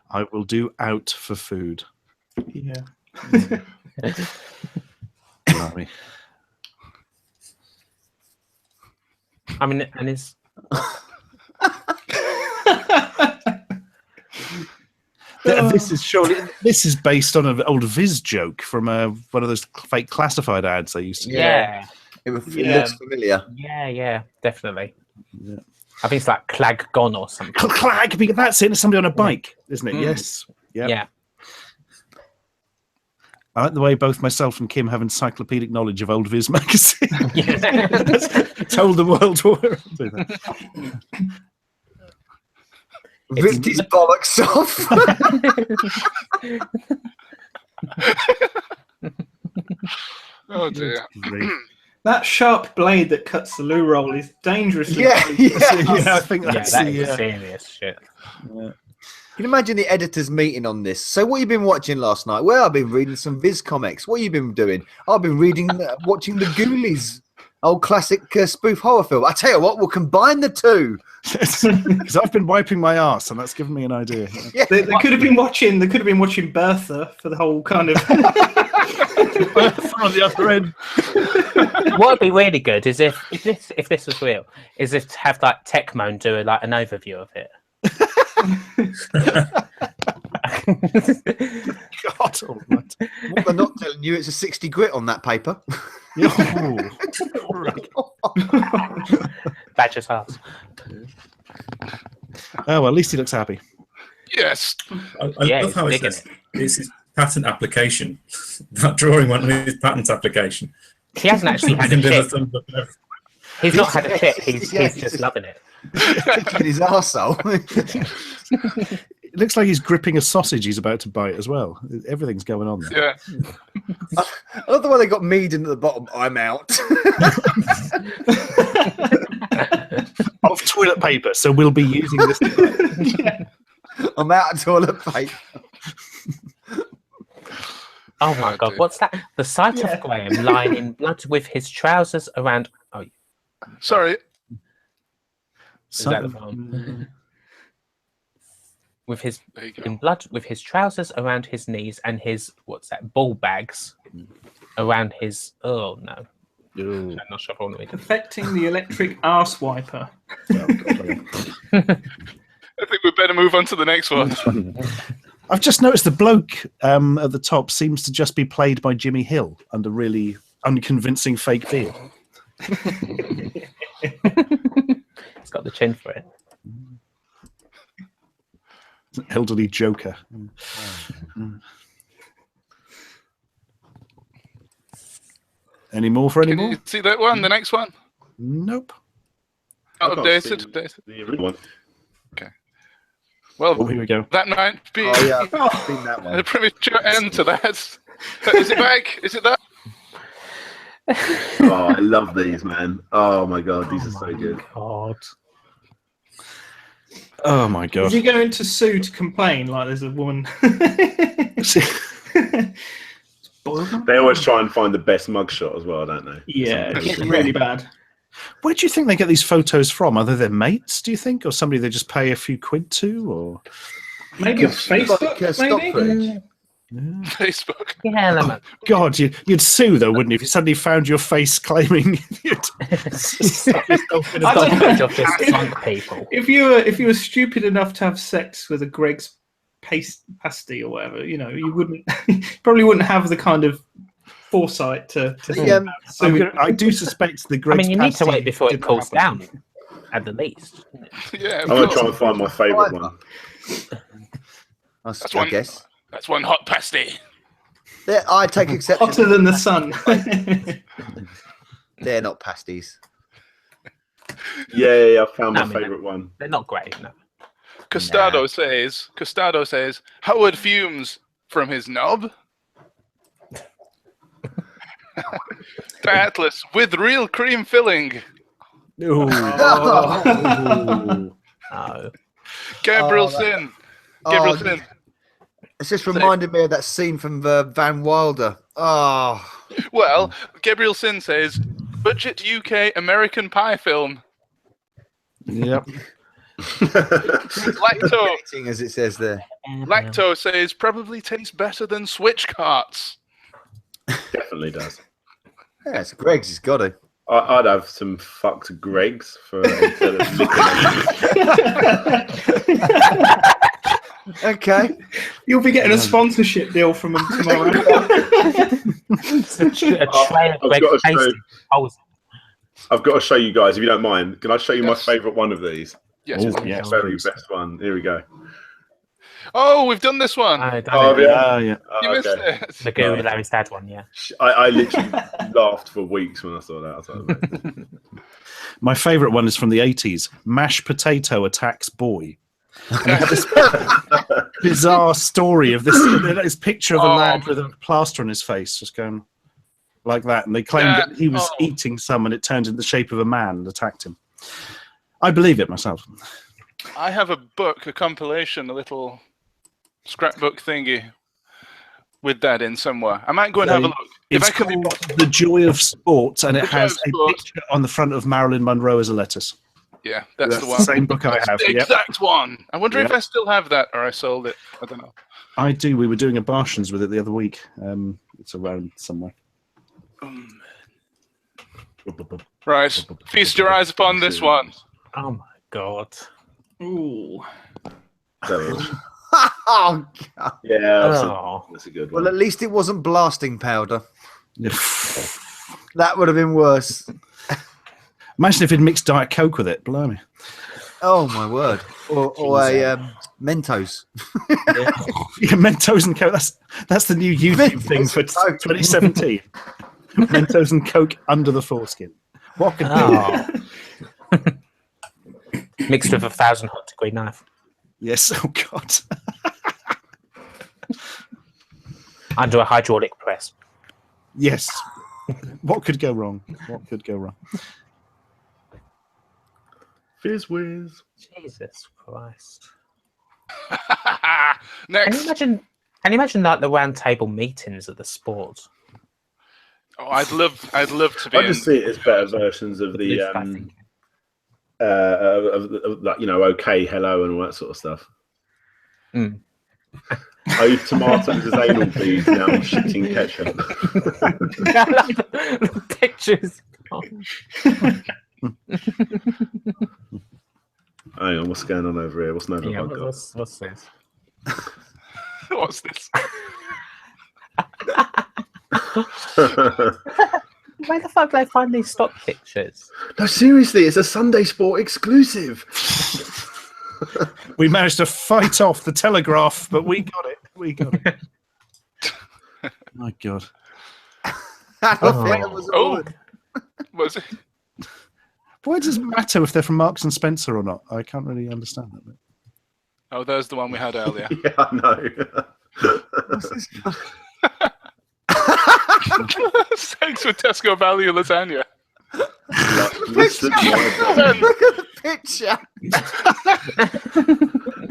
I will do out for food. Yeah. Blimey. I mean, and it's This is based on an old Viz joke from one of those fake classified ads they used to. yeah, It looks familiar. yeah, definitely. Yeah. I think it's like Clag Gone or something. Clag, that's it. It's somebody on a bike, isn't it? Yes. Yep. Yeah. I like the way both myself and Kim have encyclopedic knowledge of old Viz magazine. Told the world what. Ripped his bollocks off. Oh dear. That sharp blade that cuts the loo roll is dangerously Yeah, close. I think Yeah, that's that is serious shit. Can you imagine the editors meeting on this? So what you been watching last night? Well, I've been reading some Viz comics. What you been doing? I've been watching the Ghoulies, old classic spoof horror film. I tell you what, we'll combine the two. because I've been wiping my arse, and that's given me an idea. They could have been watching. They could have been watching Bertha for the whole kind of. On the other end. What would be really good is if this was real, is if to have like Techmoan do an overview of it. God almighty. What they're not telling you, it's a 60 grit on that paper. Badger's ass. Oh well, at least he looks happy. Yes. I Yeah, love how he's it says it's his patent application. That drawing went on his patent application. He hasn't actually had a Give him chip. thumbs up and everything. He's not had a chip. He's Yeah, just loving it. In his arsehole. It looks like he's gripping a sausage he's about to bite as well. Everything's going on there. Yeah. I love the way they got Meaden at the bottom. I'm out. Of toilet paper, so we'll be using this. I'm out of toilet paper. Oh my god, what's that? The sight of Graham lying in blood with his trousers around. Oh, Sorry. is that the one? With his There you go. in blood with his trousers around his knees and his ball bags around his. Oh no. I'm not sure if I want to read it. Affecting the electric arse wiper. The think we better move on to the next one. I've just noticed the bloke at the top seems to just be played by Jimmy Hill under really unconvincing fake beard. It's got the chin for it. Elderly Joker. Any more for any Can more? you see that one? The next one? Nope. Not I can't see updated. the original one. Well, Oh, here we go. that might be Oh yeah, I've seen that a one. premature end to that. Is it back? Is it that? Oh, I love these, man. Oh my god, these are so good. God. Oh my Is god. he going to sue to complain like there's a woman? They always try and find the best mugshot as well, don't they? Yeah, it's really bad. Where do you think they get these photos from? Are they their mates, do you think? Or somebody they just pay a few quid to? Or Maybe a Facebook, Like, stock maybe? footage. Facebook. Yeah, element. God, you'd sue though, wouldn't you? If you suddenly found your face claiming you'd stuck yourself in a I don't dog. know. Of just drunk people. If you were stupid enough to have sex with a Greg's pasty or whatever, you know, you wouldn't probably wouldn't have the kind of foresight to The, I do suspect the I Greg's mean, you need to pasty wait before it didn't cools happen. down, at the least. Yeah, I'm going to try and find my favourite one. That's I one. guess. That's one hot pasty. Yeah, I take exception. hotter than the sun. They're not pasties. Yeah, I found my I mean, favourite one. They're not great, no. Costado says Howard fumes from his knob. Atlas with real cream filling. Ooh. No. Gabriel Oh, Sin. Oh, Gabriel Sin. It's just reminded me of that scene from Van Wilder. Oh, Well, Gabriel Sin says budget UK American Pie film. Yep. Lacto. as it says there. Lacto says probably tastes better than switch carts. Definitely does. Yeah, it's Greg's. He's got it. I'd have some fucked Gregs for instead of Okay. You'll be getting a sponsorship deal from them tomorrow. It's a tray of Greg's pasty. I've got to show you guys, if you don't mind. Can I show you my Yes. favourite one of these? Yes. Oh, please. yes, Very please. best one. Here we go. Oh, we've done this one. I don't Oh, know. yeah. Yeah. You missed Okay. it. The girl with Larry's dad one, yeah. I literally laughed for weeks when I saw that. I was like, My favourite one is from the 80s. Mashed potato attacks boy. And they had this bizarre story of this picture of a lad with a plaster on his face, just going like that. And they claimed that he was eating some, and it turned in the shape of a man and attacked him. I believe it myself. I have a book, a compilation, a little scrapbook thingy with that in somewhere. I might go and have a look. If It's I can be called The Joy of Sport, and it The Joy has of a Sport. picture on the front of Marilyn Monroe as a lettuce. Yeah, that's the the one. same book I have. The Yep. exact one. I wonder if Yep. I still have that or I sold it. I don't know. I do. We were doing a Bartians with it the other week. It's around somewhere. Right. Feast your eyes upon this one. Oh my god. Ooh. Oh, God. yeah, Oh. that's a good Well, one. at least it wasn't blasting powder. That would have been worse. Imagine if he'd mixed Diet Coke with it. Blimey. Oh my word! Or a Mentos. Yeah, Mentos and Coke. That's the new YouTube thing for Mentos and Coke. 2017. Mentos and Coke under the foreskin. What could Oh. Mixed with 1,000 hot degree knife. Yes. Oh God. Under a hydraulic press. Yes. What could go wrong? What could go wrong? Fizz whiz. Jesus Christ. Next. Can you imagine like the round table meetings at the sport? Oh, I'd love to be I in. just see it as better versions of the I think. of like, you know, okay, hello, and all that sort of stuff. Mm. I use tomatoes as anal beads now. I'm shitting ketchup. I like the pictures. Hang on, what's going on over here? What's Nova Yeah, got? what's this? What's this? Where the fuck do they find these stock pictures? No, seriously, it's a Sunday Sport exclusive. We managed to fight off the Telegraph, but we got it. We got it. My God. Oh, was it? Why does it matter if they're from Marks and Spencer or not? I can't really understand that bit. Oh, there's the one we had earlier. Yeah, I know. What's this? Thanks for Tesco value lasagna. Listen, Look at the picture.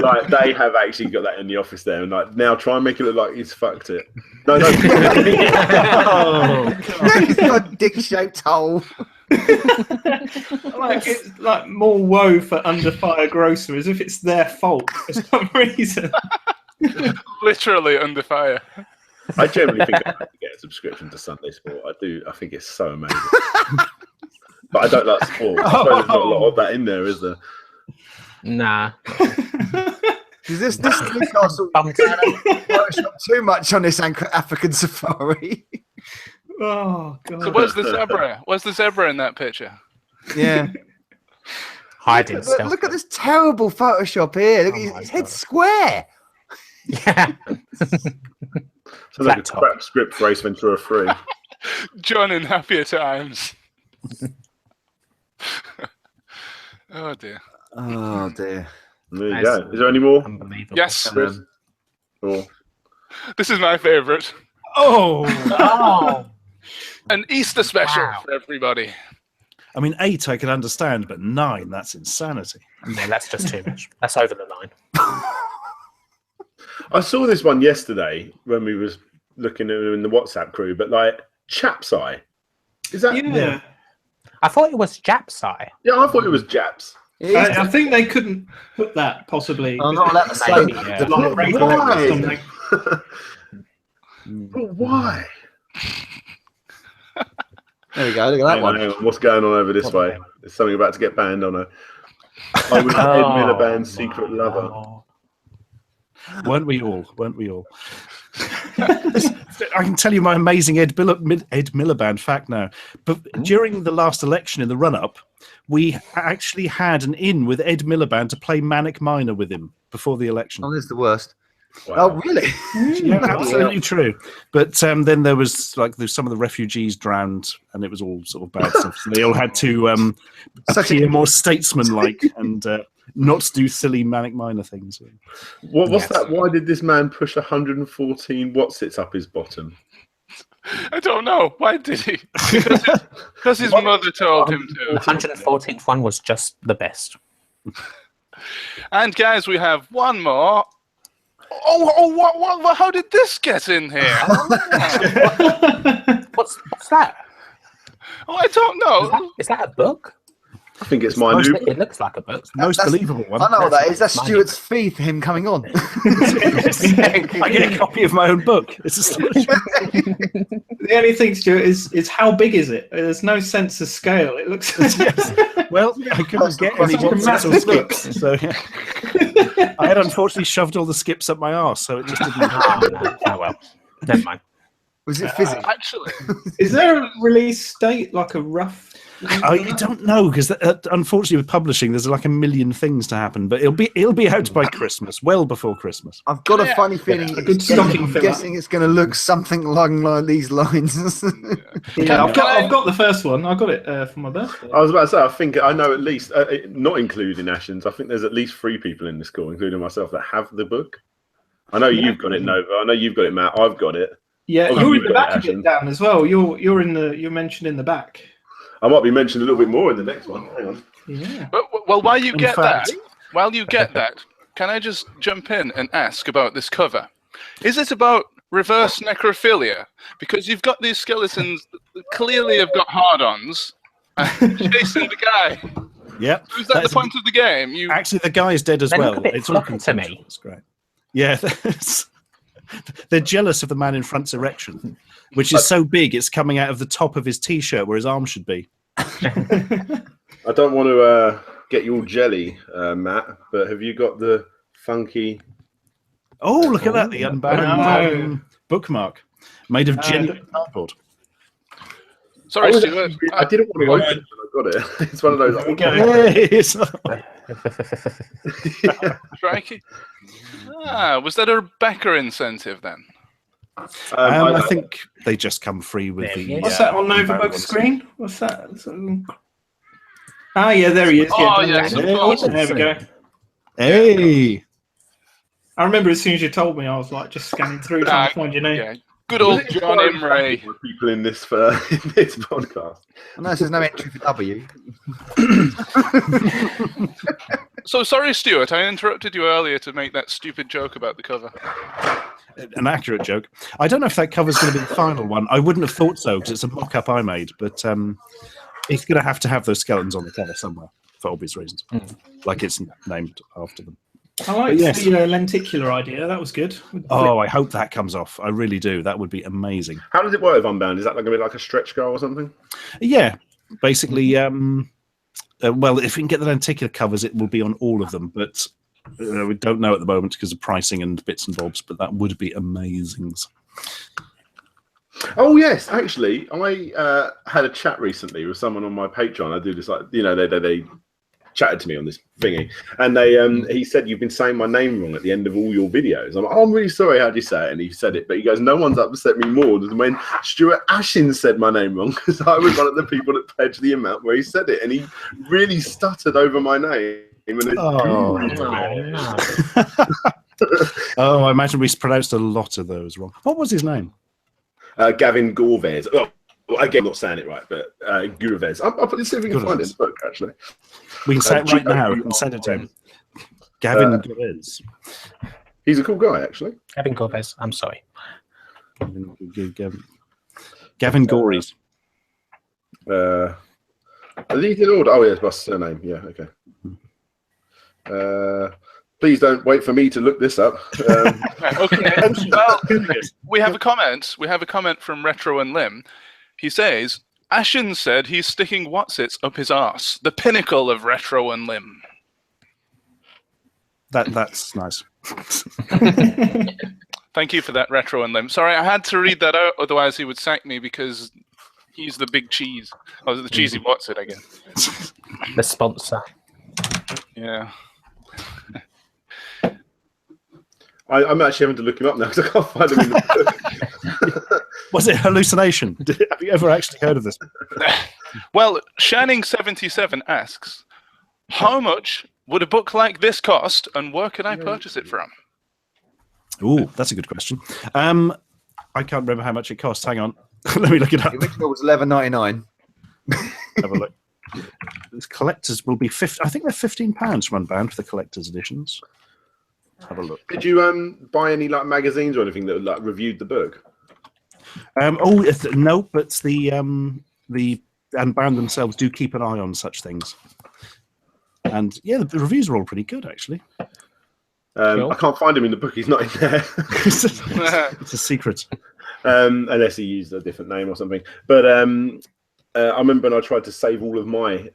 like they have actually got that in the office there, and like now try and make it look like he's fucked it. No, no. He's got a dick-shaped hole. Like it's like more woe for Under Fire Grocer, as if it's their fault for some reason. Literally under fire. I generally think I have to get a subscription to Sunday Sport. I do. I think it's so amazing. But I don't like sport. I suppose there's not a lot of that in there, is there? Nah. Is this Newcastle Photoshop too much on this African safari? Oh god. So where's the zebra? Where's the zebra in that picture? Yeah. Hiding stuff. Look at this terrible Photoshop here. Look, Oh my his head's God. square. Yeah. Sounds like a Flat top. crap script for Ace Ventura 3. John in happier times. Oh dear. Oh dear. There you Nice. go. Is there any more? Unbelievable. Yes. Chris? Or This is my favourite. Oh! Oh. An Easter special Wow. for everybody. I mean, 8 I can understand, but 9, that's insanity. No, that's just too much. That's over the line. I saw this one yesterday when we was looking at it in the WhatsApp crew, but like Chap's Eye. Is that? Yeah. I thought it was Jap's eye. Yeah, I thought it was Japs. I think they couldn't put that possibly. I'm not allowed to say Maybe, that. yeah. Like rainbow or something. But why? There we go. Look at that one. Hang on, what's going on over this way? There's something about to get banned on a. I was Ed Miliband's secret lover. no. Weren't we all? Weren't we all? I can tell you my amazing Ed Miliband fact now. But during the last election in the run-up, we actually had an in with Ed Miliband to play Manic Miner with him before the election. Oh, this is the worst. Wow. Oh, really? Yeah, absolutely true. But then there was some of the refugees drowned, and it was all sort of bad stuff. So they all had to appear more statesman-like and not do silly Manic Miner things. What's Yes. that? Why did this man push 114 Watsits up his bottom? I don't know. Why did he? Because his mother told him The to. 114th one was just the best. And guys, we have one more. What? How did this get in here? What's that? Oh, I don't know. Is that a book? I think it's my new. It looks like a book. Most That's- believable one. I know what that is. That's Mine. Stuart's fee for him coming on. I get a copy of my own book. It's astonishing. The only thing, Stuart, is how big is it? There's no sense of scale. It looks. Well, I couldn't get any Such a Watsits or massive book. skips, so yeah. I had unfortunately shoved all the skips up my arse, so it just didn't. Oh, no. Oh well. Never mind. Was it physics? Actually, Is there a release date, like a rough? I don't know because unfortunately with publishing, there's like a million things to happen, but it'll be out by Christmas, well before Christmas. I've got a funny feeling. A good stocking I'm filler. guessing it's going to look something along like these lines. Yeah, I've got the first one. I got it for my birthday. I was about to say, I think I know at least, not including Ashens, I think there's at least 3 people in this call, including myself, that have the book. I know you've got it, Nova. I know you've got it, Matt. I've got it. Yeah, Oh, you're you've in the got back it, of it, Dan, as well. You're mentioned in the back. I might be mentioned a little bit more in the next one. Hang on. Yeah. well, while you In get fact- that, can I just jump in and ask about this cover? Is it about reverse necrophilia? Because you've got these skeletons that clearly have got hard-ons and chasing the guy. Yep. Is that the That's- point of the game? You Actually, the guy's dead as They well. look a bit It's all floppy to me. consensual. It's great. Yeah, they're jealous of the man in front's erection, which is so big it's coming out of the top of his t-shirt where his arm should be. I don't want to get you all jelly, Matt, but have you got the funky? Oh, look at that! The unbound bookmark made of genuine cardboard. Sorry, Stuart. I didn't want to open it, but I got it. It's one of those. Crikey. Was that a Rebecca incentive then? I think they just come free with the. What's that on Novabug's screen? What's that? Ah, yeah, there he is. Oh, yes, of course. There we go. Hey. I remember as soon as you told me, I was like just scanning through trying to find your name. Yeah. Good old John Imray. People in this podcast. Unless there's no entry for W. So sorry, Stuart. I interrupted you earlier to make that stupid joke about the cover. An accurate joke. I don't know if that cover's going to be the final one. I wouldn't have thought so because it's a mock-up I made, but it's going to have those skeletons on the cover somewhere for obvious reasons, like it's named after them. I like the lenticular idea. That was good. Oh, I hope that comes off. I really do. That would be amazing. How does it work with Unbound? Is that going to be like a stretch goal or something? Yeah, basically. Well, if we can get the lenticular covers, it will be on all of them, but we don't know at the moment because of pricing and bits and bobs. But that would be amazing. Oh yes, actually, I had a chat recently with someone on my Patreon. I do this they chatted to me on this thingy, and he said, "You've been saying my name wrong at the end of all your videos." I'm like, "Oh, I'm really sorry. How do you say it?" And he said it, but he goes, "No one's upset me more than when Stuart Ashin said my name wrong because I was one of the people that pledged the amount where he said it, and he really stuttered over my name." Oh, I imagine we pronounced a lot of those wrong. What was his name? Gavin Gorvez. Oh, again, not saying it right, but Gurvez. I'll put this, see if we can find it in the book, actually. We can say it right now. We can send it to him. Gavin Gorvez. He's a cool guy, actually. Gavin Gorvez. I'm sorry. Gavin Gories. Oh, yes, my surname. Yeah, okay. Please don't wait for me to look this up. Okay. Well, we have a comment. We have a comment from RetroUnlim. He says, Ashin said he's sticking Whatsits up his arse. The pinnacle of RetroUnlim. That's nice. Thank you for that, RetroUnlim. Sorry, I had to read that out, otherwise he would sack me because he's the big cheese. Oh, the cheesy Whatsit, I guess. The sponsor. Yeah. I'm actually having to look him up now because I can't find him in the book. Was it hallucination? Have you ever actually heard of this? Well, Shanning77 asks, how much would a book like this cost and where can I purchase it from? Ooh, that's a good question. I can't remember how much it cost. Hang on. Let me look it up. The original was $11.99. Have a look. The collectors will be I think they're £15 from Unbound for the collector's editions. Have a look. Did you buy any like magazines or anything that like reviewed the book? No, but the Unbound themselves do keep an eye on such things. And yeah, the reviews are all pretty good actually. I can't find him in the book. He's not in there. It's a secret. Unless he used a different name or something. But I remember when I tried to save all of my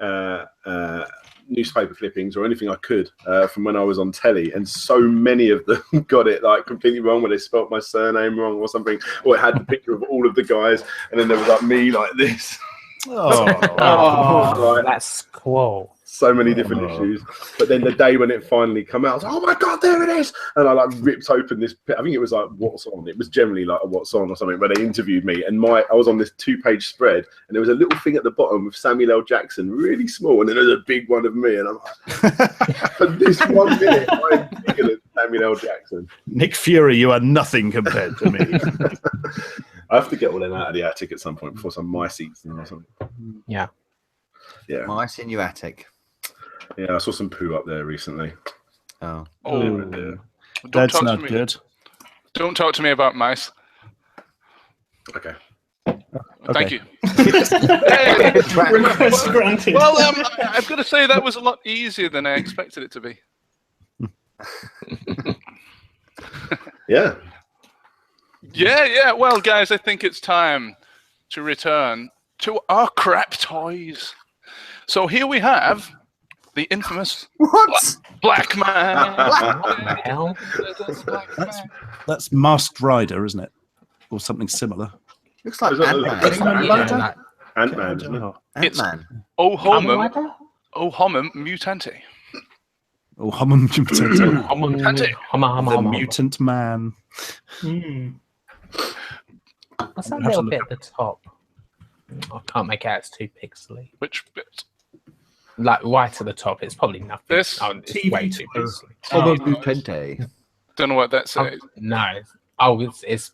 newspaper clippings or anything I could from when I was on telly, and so many of them got it like completely wrong, where they spelt my surname wrong or something, or it had the picture of all of the guys, and then there was like me like this. Oh, that's cool. So many different issues, but then the day when it finally came out, I was like, "Oh my god, there it is!" And I like ripped open this. I think it was like "What's On." It was generally like a "What's On" or something, where they interviewed me, and I was on this 2-page spread, and there was a little thing at the bottom with Samuel L. Jackson, really small, and then there's a big one of me, and I'm like, for this 1 minute, I'm bigger than Samuel L. Jackson. Nick Fury, you are nothing compared to me. I have to get all them out of the attic at some point before some mice eats them or something. Yeah. Mice in your attic. Yeah, I saw some poo up there recently. Oh, That's not good. Don't talk to me about mice. Okay. Thank you. Request granted. Well, I've got to say that was a lot easier than I expected it to be. Yeah. Yeah. Well, guys, I think it's time to return to our crap toys. So here we have The infamous What? Black Man. What the hell? That's Masked Rider, isn't it? Or something similar. Looks like Is that Ant-Man. the- Isn't it? Yeah, like, Ant-Man, isn't it? It's Ant-Man. O Kamen Homum, Rider? O Homum Mutante. Oh, Hummum Mutant. Mutante. The Mutant Man. What's that little bit at the top? I can't make out. It's too pixely. Which bit? Like right at the top, it's probably nothing. This? Oh, it's way too pixely. Homo Mutante. Don't know what that says. No. Oh, it's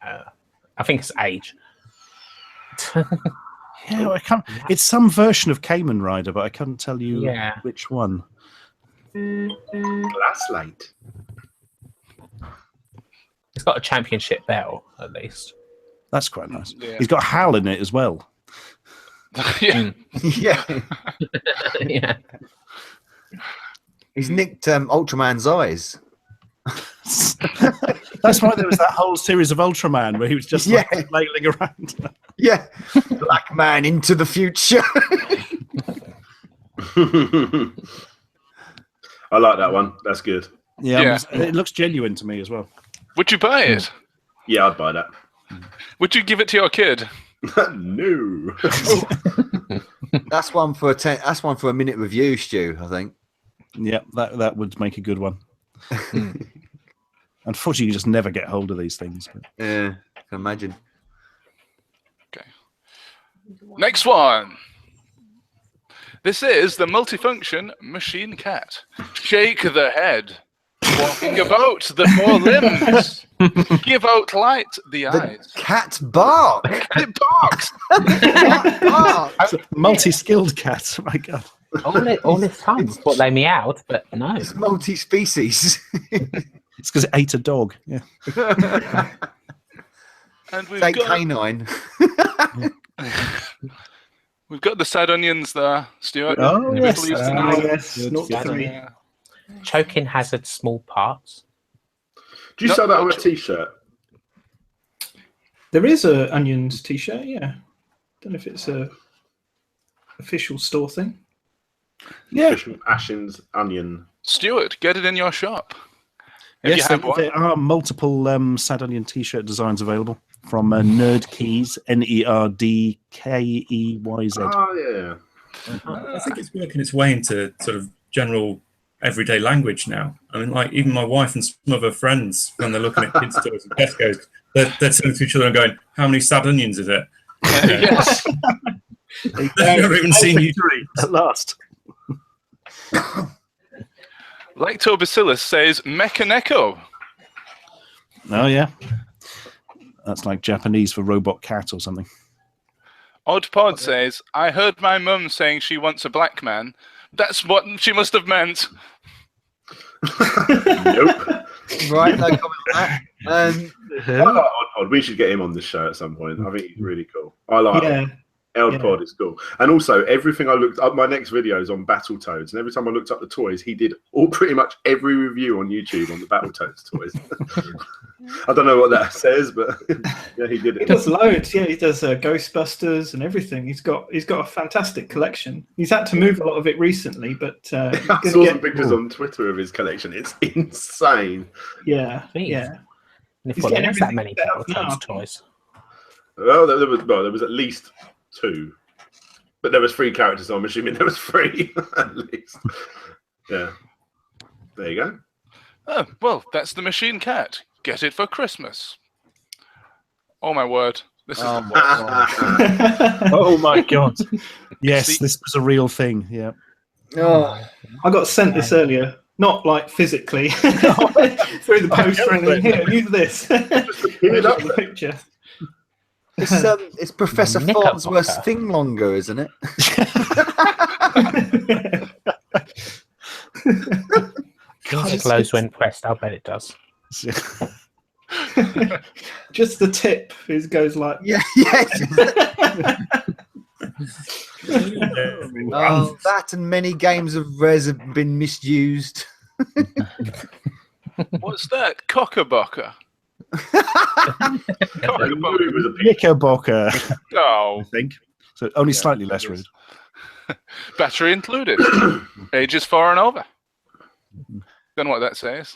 I think it's age. Yeah, I can't. It's some version of Kamen Rider, but I can't tell you Yeah. which one. Glasslight. It's got a championship belt, at least. That's quite nice. Yeah. He's got Hal in it as well. Yeah. Yeah. Yeah. He's nicked Ultraman's eyes. That's why there was that whole series of Ultraman where he was just like flailing around. Yeah. Black Man into the future. I like that one. That's good. Yeah, it looks genuine to me as well. Would you buy it? Yeah, I'd buy that. Would you give it to your kid? No. That's one for a minute review, Stu, I think. Yeah, that would make a good one. Unfortunately, you just never get hold of these things. But... Yeah, I can imagine. Okay. Next one. This is the multifunction machine cat. Shake the head. Walking about the four limbs. Give out light the eyes. Cat bark. It barks. Cat bark. Multi-skilled cat. Oh my god. All this time, thought they meowed, but no. It's multi-species. It's because it ate a dog. Yeah. And we've Say got canine. we've got the sad onions there, Stuart. Oh, In the yes. Middle Eastern Yes, not Good. three. Yeah. Choking hazard small parts. Do you sell that on a t-shirt? There is a Onions t-shirt, yeah. Don't know if it's a official store thing. Yeah. Ashen's onion. Stuart, get it in your shop. If Yes, you have one. there are multiple Sad Onion t-shirt designs available from Nerd Keys, NERDKEYZ. Oh, yeah. I think it's working its way into sort of general everyday language now. I mean, like even my wife and some of her friends, when they're looking at kids' toys and Tesco's, they're turning to each other and going, "How many sad onions is it?" Yes. They've never even seen you. At last. Lactobacillus says Mechaneko. Oh, yeah. That's like Japanese for robot cat or something. Odd Pod says, I heard my mum saying she wants a black man. That's what she must have meant. Nope. Right, no comment on that. I like Odd Pod. We should get him on this show at some point. I think he's really cool. I like him. Odd Pod is cool. And also, everything I looked up, my next video is on Battletoads. And every time I looked up the toys, he did pretty much every review on YouTube on the Battletoads toys. I don't know what that says, but yeah, he did He it. does loads. Yeah, he does Ghostbusters and everything. He's got a fantastic collection. He's had to move a lot of it recently, but I saw some pictures on Twitter of his collection. It's insane. Yeah, Jeez. yeah. And He's if getting there's that everything many set up now. Battletoads toys. Well, there was at least 2, but there was 3 characters. So I'm assuming there was 3 at least. Yeah, there you go. Oh, well, that's the machine cat. Get it for Christmas. Oh my word! This is Oh my god! Yes, this was a real thing. Yeah. Oh, I got sent this earlier, not like physically, through the post or anything. Here, use this. it up. The picture. it's Professor Farnsworth's thing longer, isn't it? It glows when pressed. I'll bet it does. Just the tip goes like. Yeah, yes. Oh, that and many games of Res have been misused. What's that? Cockabocker. It was a Knickerbocker, Oh, I think. So only slightly less rude. Battery included. Ages 4 and over. Don't know what that says.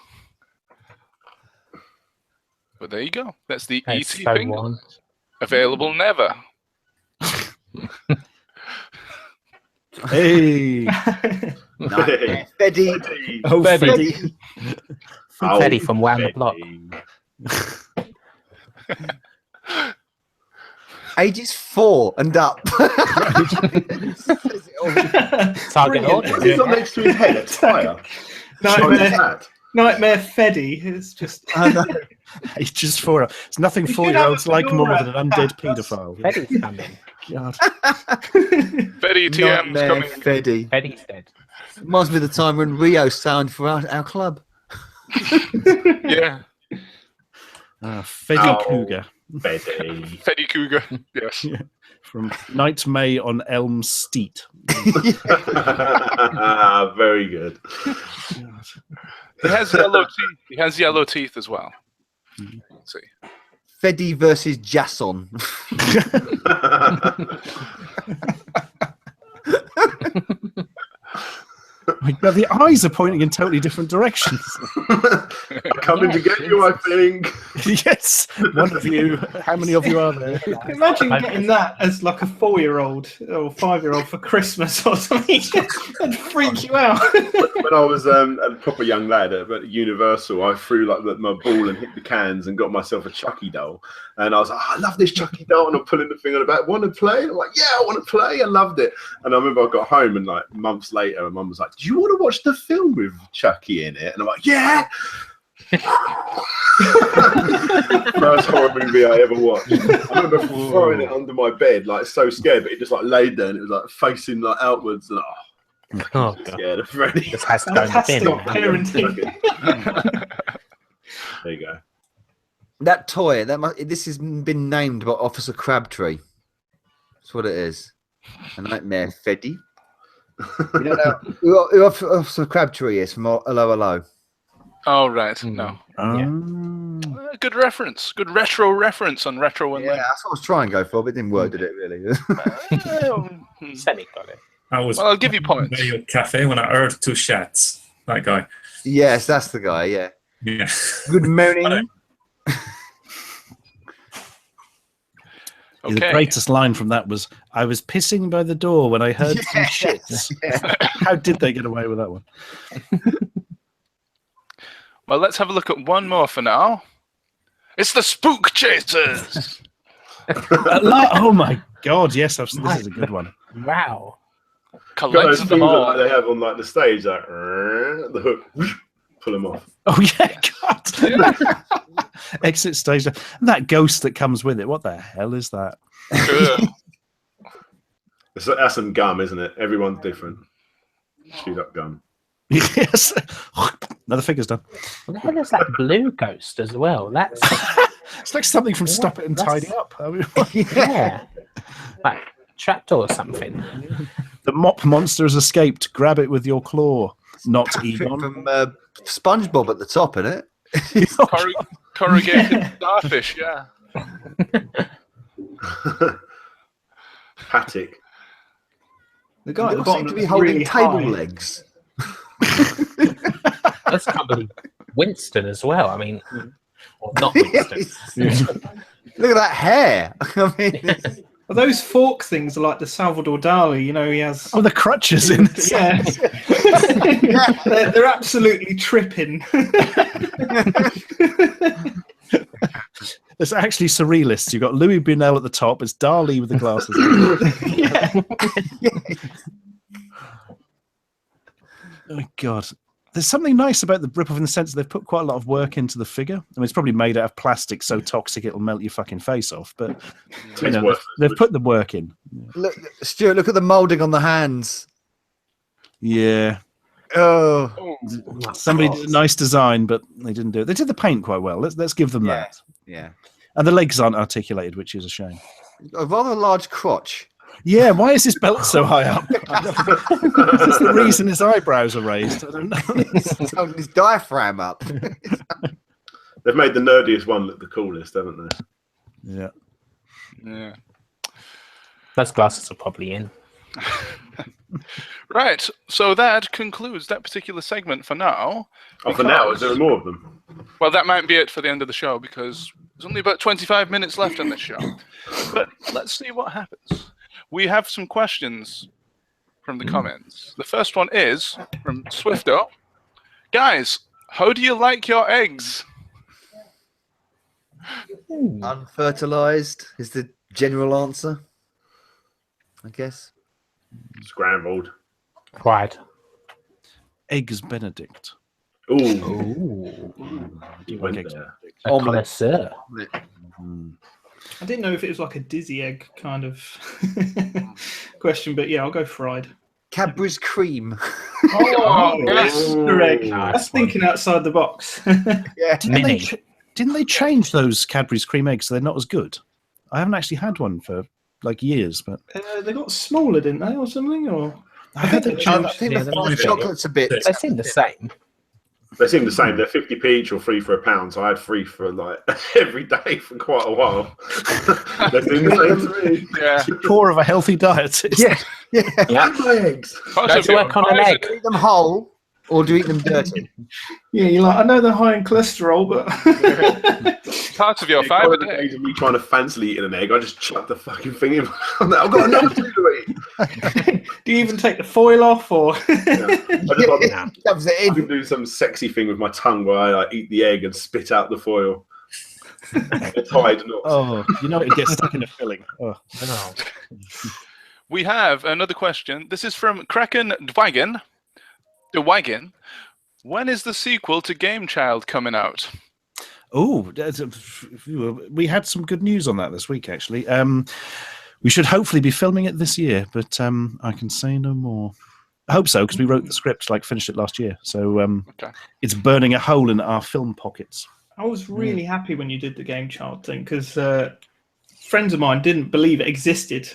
But there you go. That's the ET Pingles. Available never. Hey. Feddy. Oh, Feddy. Feddy from Round the Block. Ages 4 and up. Target audience. He's got next to his head a tyre. Nightmare Feddy is just. Ages 4. It's nothing 4-year-olds like more than an undead paedophile. Feddy's coming. God. Feddy TM's Nightmare coming. Feddy. Feddy's dead. Reminds me of the time when Rio signed for our club. Yeah. Feddy Cougar. Feddy. Feddy Cougar. Yes. Yeah. From Night May on Elm Steet. Very good. He has yellow teeth. He has yellow teeth as well. Let's see. Feddy versus Jason. But the eyes are pointing in totally different directions. Coming to get you, I think. Yes, one of you. How many of you are there? Imagine getting that as like a 4-year-old or 5-year-old for Christmas or something. That'd freak you out. When I was a proper young lad at Universal, I threw like my ball and hit the cans and got myself a Chucky doll. And I was like, I love this Chucky doll. And I'm pulling the thing on the back. Want to play? I'm like, yeah, I want to play. I loved it. And I remember I got home and like months later, my mum was like, do you want to watch the film with Chucky in it? And I'm like, yeah. First horror movie I ever watched. I remember throwing it under my bed, like so scared, but it just like laid there and it was like facing like outwards. And Oh, scared of Freddy. This has to go in the bin. Parenting. There you go. That toy, this has been named by Officer Crabtree. That's what it is. A Nightmare Feddy. You don't know who Officer Crabtree is from Hello Hello? Oh, right. No. Good reference. Good retro reference on RetroUnlim. Yeah, that's what I was trying to go for, but it didn't work, did it, really? Said he got it. Well, I'll give you points. Your cafe when I heard 2 shots. That guy. Yes, that's the guy, yeah. Yeah. Good morning. Okay. The greatest line from that was, I was pissing by the door when I heard some shits. Yeah. How did they get away with that one? Well, let's have a look at one more for now. It's the Spook Chasers. Oh my God! Yes, this is a good one. Wow. Got those Collect things them all. that they have on like the stage, like the hook, pull them off. Oh yeah, God! Exit stage. And that ghost that comes with it. What the hell is that? That's some gum, isn't it? Everyone's different. Shoot up gum. Yes. Another figure's done. What the hell is that blue ghost as well? That's It's like something from Stop It and Tidy Up. I mean, yeah, like trapdoor or something. the mop monster has escaped. Grab it with your claw. Not Egon. From SpongeBob at the top, isn't it? Corrugated starfish, yeah. Hattic. The guy at the They bottom seem to be looks holding really table high. legs. That's probably Winston as well. I mean, or not Winston. Look at that hair. I mean, Well, those fork things are like the Salvador Dali. You know, he has. Oh, the crutches in it. Yeah, they're absolutely tripping. There's actually surrealists. You've got Louis Buñuel at the top. It's Dali with the glasses. Oh, God. There's something nice about the rip-off in the sense that they've put quite a lot of work into the figure. I mean, it's probably made out of plastic so toxic it'll melt your fucking face off. But you know, they've put the work in. look, Stuart, look at the moulding on the hands. Yeah. Oh, Somebody did a nice design, but they didn't do it. They did the paint quite well. Let's give them that. Yeah. And the legs aren't articulated, which is a shame. A rather large crotch. Yeah, why is his belt so high up? Is this the reason his eyebrows are raised? I don't know. He's holding his diaphragm up. They've made the nerdiest one look the coolest, haven't they? Yeah. Yeah. Those glasses are probably in. Right, so that concludes that particular segment for now. Oh, for now, is there more of them? Well, that might be it for the end of the show because there's only about 25 minutes left on this show. But let's see what happens. We have some questions from the comments. The first one is from Swifto. Guys, how do you like your eggs? Unfertilized is the general answer, I guess. Scrambled. Fried. Eggs Benedict. Ooh. You Went like eggs there. Benedict? A connoisseur. I didn't know if it was like a dizzy egg kind of question, but yeah, I'll go fried. Cadbury's cream. Oh, Yes, correct. That's thinking outside the box. Yeah. Didn't they change those Cadbury's cream eggs so they're not as good? I haven't actually had one for like years, but They got smaller, didn't they, or something? Or I heard they I changed. think Yeah, the chocolate's a bit. They seem the same. They seem the same. They're 50p each or 3 for £1. So I had 3 for like every day for quite a while. They seem the same to me. yeah. The core of a healthy diet. Yeah. Yeah. My eggs. Go to work on an egg. Do you eat them whole or do you eat them dirty? yeah, you're like, I know they're high in cholesterol, but Part of your One fiber of the day. days of me trying to fancy eating an egg, I just chuck the fucking thing in. I've got another two to eat. do you even take the foil off? Or I just like, Shoves it I in. can do some sexy thing with my tongue where I like, eat the egg and spit out the foil. It's hide not. Oh, you know it gets stuck in a filling. Oh. Oh. We have another question. This is from Kraken Dwagon. Dwagon. When is the sequel to Game Child coming out? Oh, we had some good news on that this week, actually. We should hopefully be filming it this year, but I can say no more. I hope so, because we wrote the script, finished it last year. So Okay. it's burning a hole in our film pockets. I was really happy when you did the Game Child thing because friends of mine didn't believe it existed.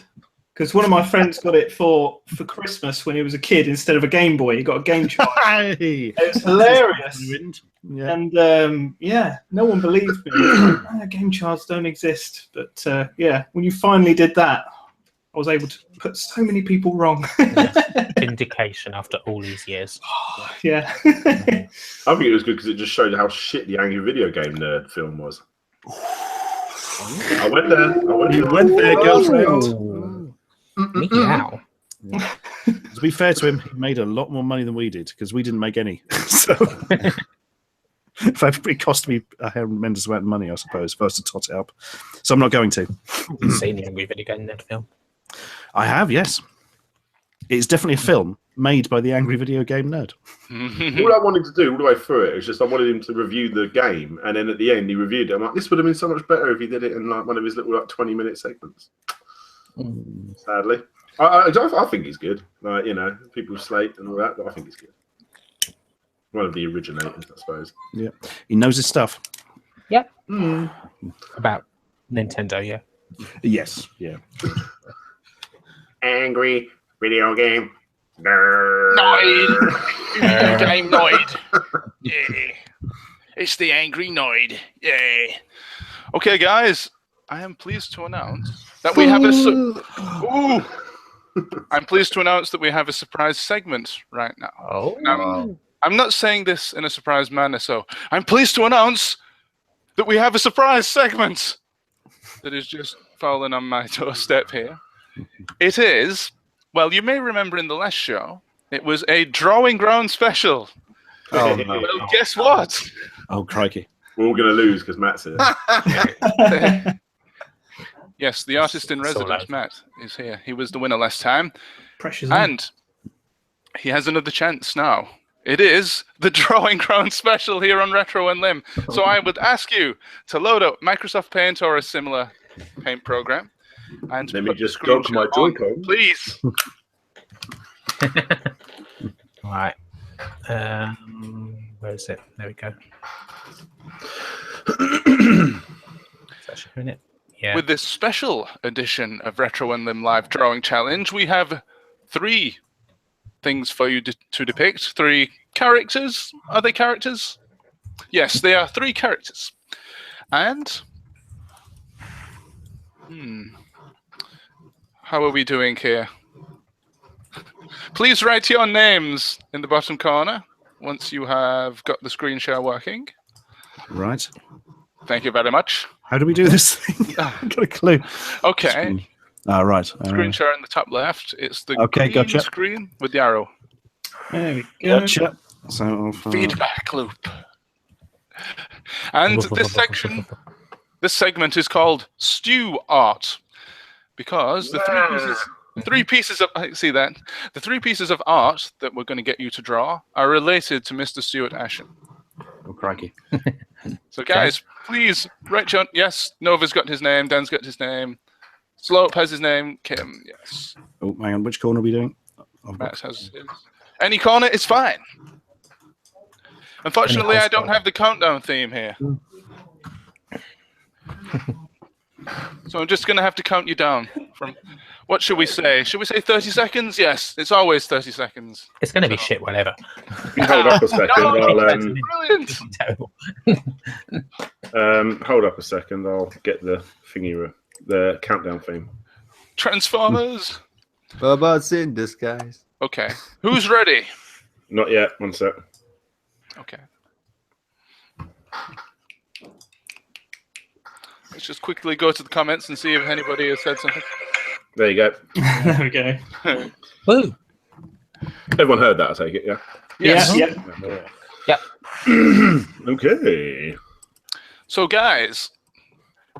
Because one of my friends got it for Christmas when he was a kid instead of a Game Boy. He got a Game Child. Hey! It's hilarious. Yeah. And yeah, no one believed me. Game Childs don't exist. But yeah, when you finally did that, I was able to put so many people wrong. Vindication after all these years. Yeah. I think it was good because it just showed how shit the Angry Video Game Nerd film was. I went there. You went there, girlfriend. Meow. To be fair to him, he made a lot more money than we did because we didn't make any. So in fact, it cost me a tremendous amount of money, I suppose, if I was to tot it up. So I'm not going to. You've seen the Angry Video Game Nerd film. I have, yes. It's definitely a film made by the Angry Video Game Nerd. All I wanted to do all the way through it was just I wanted him to review the game, and then at the end he reviewed it. I'm like, this would have been so much better if he did it in like one of his little 20-minute segments. Sadly, I think he's good. Like, you know, people slate and all that, but I think he's good. One of the originators, I suppose. Yeah, he knows his stuff. Yep. About Nintendo, yeah. Yes, yeah. Angry Video Game Nerd. Noid. Game Noid. Yeah. It's the Angry Noid. Yeah. Okay, guys. I am pleased to announce that we have I'm pleased to announce that we have a surprise segment right now. Oh. Now, I'm not saying this in a surprise manner, so I'm pleased to announce that we have a surprise segment that is just fallen on my doorstep here. It is, well, you may remember in the last show, it was a Drawing Ground special. Oh, no. Well, guess what? Oh, crikey. We're all going to lose because Matt's here. Yes, the artist in residence, Matt, is here. He was the winner last time. Precious. And he has another chance now. It is the Drawing Ground special here on RetroUnlim. So I would ask you to load up Microsoft Paint or a similar paint program. And Let me put the just dodge my screenshot on, Joy-Con. please. Right. Where is it? There we go. Is that showing it? Yeah. With this special edition of RetroUnlim Live Drawing Challenge, we have 3 things for you to depict. 3 characters. Are they characters? Yes, they are 3 characters. And how are we doing here? Please write your names in the bottom corner once you have got the screen share working. Right. Thank you very much. How do we do this thing? I've got a clue. Okay. Right. Screen share in the top left. It's the green gotcha. screen with the arrow. There we go. Gotcha. So Feedback loop. And this segment is called Stew Art, because the three pieces of art that we're going to get you to draw are related to Mr. Stuart Ashen. Oh, crikey. So, guys, please write your... Yes, Nova's got his name. Dan's got his name. Slope has his name. Kim, yes. Oh, hang on. Which corner are we doing? Matt has his. Any corner is fine. Unfortunately, I don't have the countdown theme here. So I'm just going to have to count you down from... What should we say? Should we say 30 seconds? Yes, it's always 30 seconds. It's going to be shit, whatever. Hold up a second. Brilliant. Terrible. Hold up a second. I'll get the thingy, the countdown theme. Transformers. Robots in disguise. Okay. Who's ready? Not yet. One sec. Okay. Let's just quickly go to the comments and see if anybody has said something. There you go. There we go. Woo. Everyone heard that, I take it, yeah? Yes. Yep. Okay. So, guys,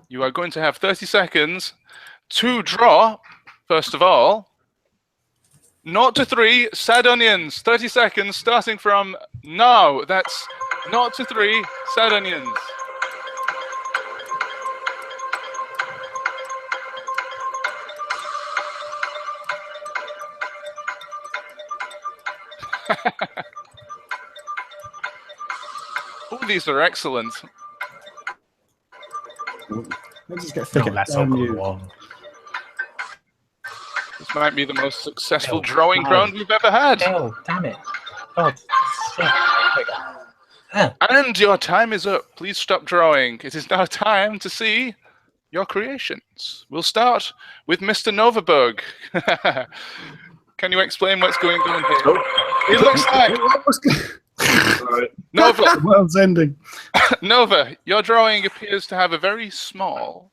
you are going to have 30 seconds to draw, first of all, 0 to 3 sad onions. 30 seconds starting from now. That's 0 to 3 sad onions. Oh, these are excellent. Let's just get thicker. That's all cool. This might be the most successful drawing round we've ever had. Oh, damn it. God, shit. And your time is up. Please stop drawing. It is now time to see your creations. We'll start with Mr. Novabug. Can you explain what's going on here? It looks like Nova. The world's ending. Nova, your drawing appears to have a very small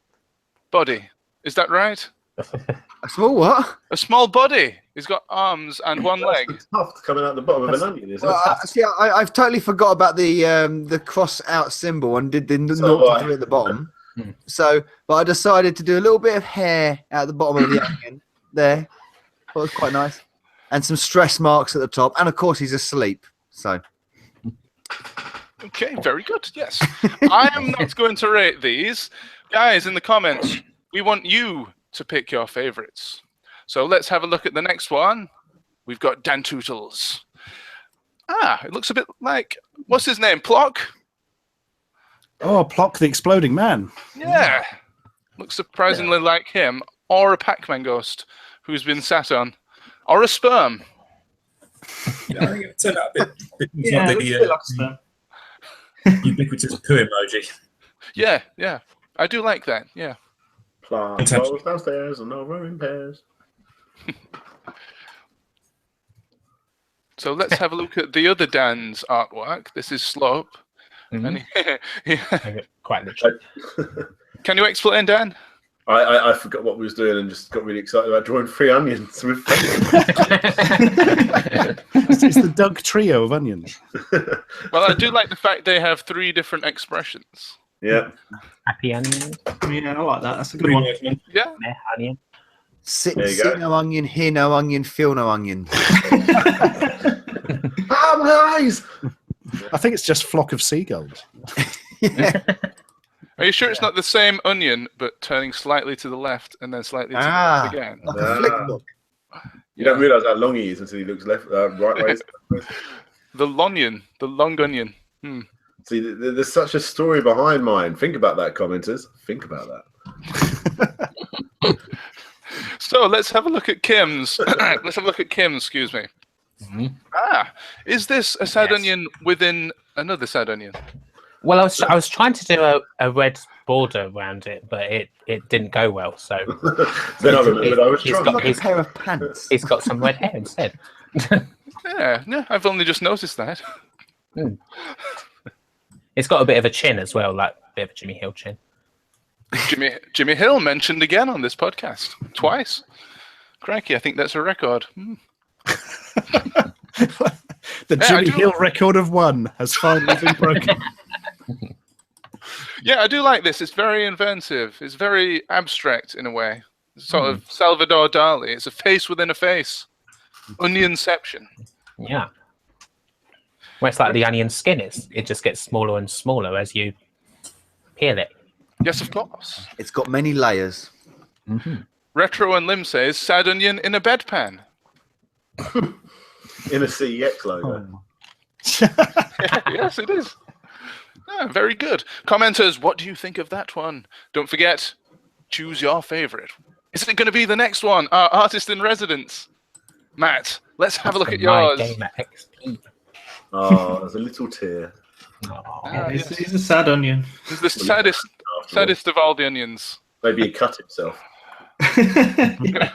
body. Is that right? A small what? A small body. He's got arms and one leg. It's tough coming out the bottom of an onion, isn't Well, it? I've totally forgot about the cross out symbol and did the 0 to 3 at the bottom. So, but I decided to do a little bit of hair at the bottom of the onion there. That was quite nice. And some stress marks at the top. And of course, he's asleep. So. Okay, very good. Yes. I am not going to rate these. Guys, in the comments, we want you to pick your favorites. So let's have a look at the next one. We've got Dan Tootles. It looks a bit like, what's his name? Plock? Oh, Plock the Exploding Man. Yeah. Looks surprisingly like him. Or a Pac-Man ghost who's been sat on. Or a sperm. Yeah, I think it turned out a bit Yeah, like it looks a bit like the ubiquitous poo emoji. Yeah, yeah. I do like that, yeah. Plant rolls downstairs and over in pairs. So let's have a look at the other Dan's artwork. This is Slope. And Quite literally. Can you explain, Dan? I forgot what we was doing and just got really excited about drawing 3 onions with It's the Doug trio of onions. Well, I do like the fact they have 3 different expressions. Yeah. Happy onion. Yeah, I like that. That's a good one. Yeah. Meh onion. See go. no onion, hear no onion, feel no onion. My eyes! I think it's just flock of seagulls. Are you sure it's not the same onion, but turning slightly to the left and then slightly to the left again? Like a flick book. You don't realise how long he is until he looks right ways. The lonion, the long onion. See, there's such a story behind mine. Think about that, commenters. Think about that. So let's have a look at Kim's. Let's have a look at Kim's, excuse me. Is this a sad onion within another sad onion? Well, I was trying to do a red border around it, but it didn't go well. So Then I remembered I was he's trying. got Like a pair of pants. he's got some red hair instead. Yeah, I've only just noticed that. It's got a bit of a chin as well, like a bit of a Jimmy Hill chin. Jimmy Hill mentioned again on this podcast twice. Crikey, I think that's a record. The Jimmy Hill record of 1 has finally been broken. Yeah, I do like this. It's very inventive. It's very abstract in a way. It's sort of Salvador Dali. It's a face within a face. Onionception. Yeah. Well, it's like the onion skin. It just gets smaller and smaller as you peel it. Yes, of course. It's got many layers. RetroUnlim says, sad onion in a bedpan. In a CEX logo. Yes, it is. Yeah, very good. Commenters, what do you think of that one? Don't forget, choose your favorite. Is it going to be the next one? Our artist in residence. Matt, let's have a look at yours. Gamer XP. Oh, there's a little tear. He's a sad onion. He's the saddest of all the onions. Maybe he cut himself.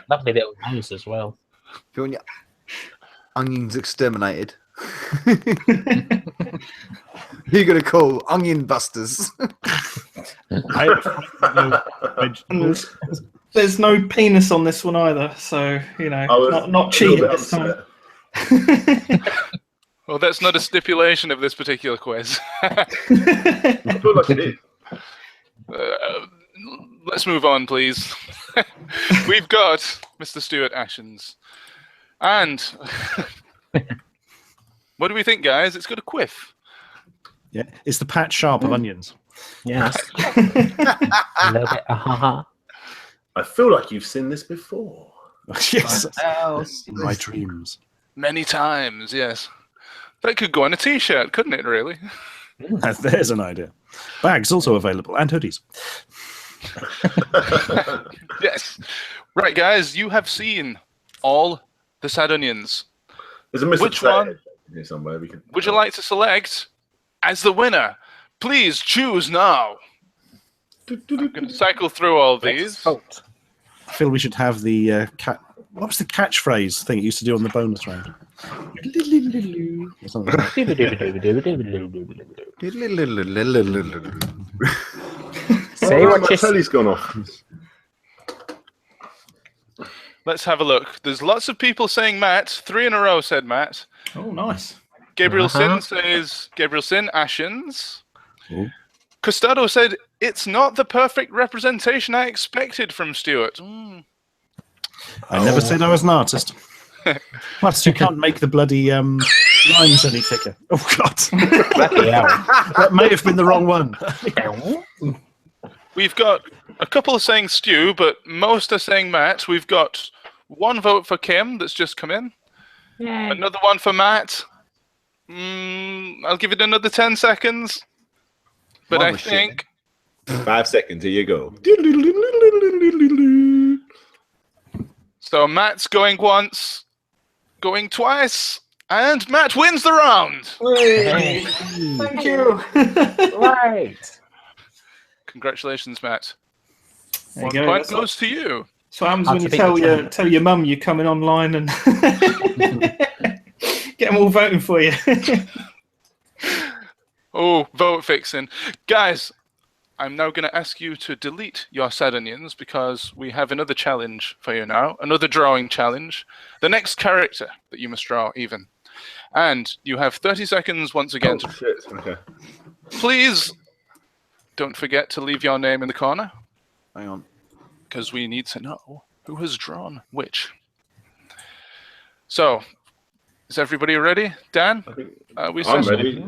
Lovely little nose as well. If you want your onions exterminated, who you going to call Onion Busters? There's no penis on this one either, so not cheating this time. Well, that's not a stipulation of this particular quiz. I feel like it is. Let's move on, please. We've got Mr. Stuart Ashens. And what do we think, guys? It's got a quiff. Yeah, it's the Pat Sharp of onions. Yes. A little bit. I feel like you've seen this before. Yes. In my dreams. Many times, yes. That could go on a T-shirt, couldn't it, really? There's an idea. Bags also available, and hoodies. Yes. Right, guys, you have seen all the sad onions. There's a Mr. Which one here somewhere. would you like to select as the winner? Please choose now. I'm going to cycle through all these. I feel we should have the what was the catchphrase thing it used to do on the bonus round? Say what my you telly's gone off. Let's have a look. There's lots of people saying Matt. 3 in a row said Matt. Oh, nice. Gabriel Sin says Gabriel Sin, Ashens. Costado said, it's not the perfect representation I expected from Stuart. I never said I was an artist. Plus, you can't make the bloody lines any thicker. Oh, God. That may have been the wrong one. We've got a couple saying Stu, but most are saying Matt. We've got 1 vote for Kim that's just come in. Yay. Another one for Matt. I'll give it another 10 seconds. But I think... 5 seconds, here you go. So Matt's going once, going twice, and Matt wins the round. Hey. Thank you. Right. Congratulations, Matt. There you 1 go. point goes to you. So what happens when you tell your mum you're coming online and get them all voting for you. Oh, vote fixing. Guys, I'm now going to ask you to delete your sad onions because we have another challenge for you now, another drawing challenge. The next character that you must draw, even. And you have 30 seconds once again. Okay. Please don't forget to leave your name in the corner. Hang on. Because we need to know who has drawn which. So, is everybody ready? Dan? I'm ready.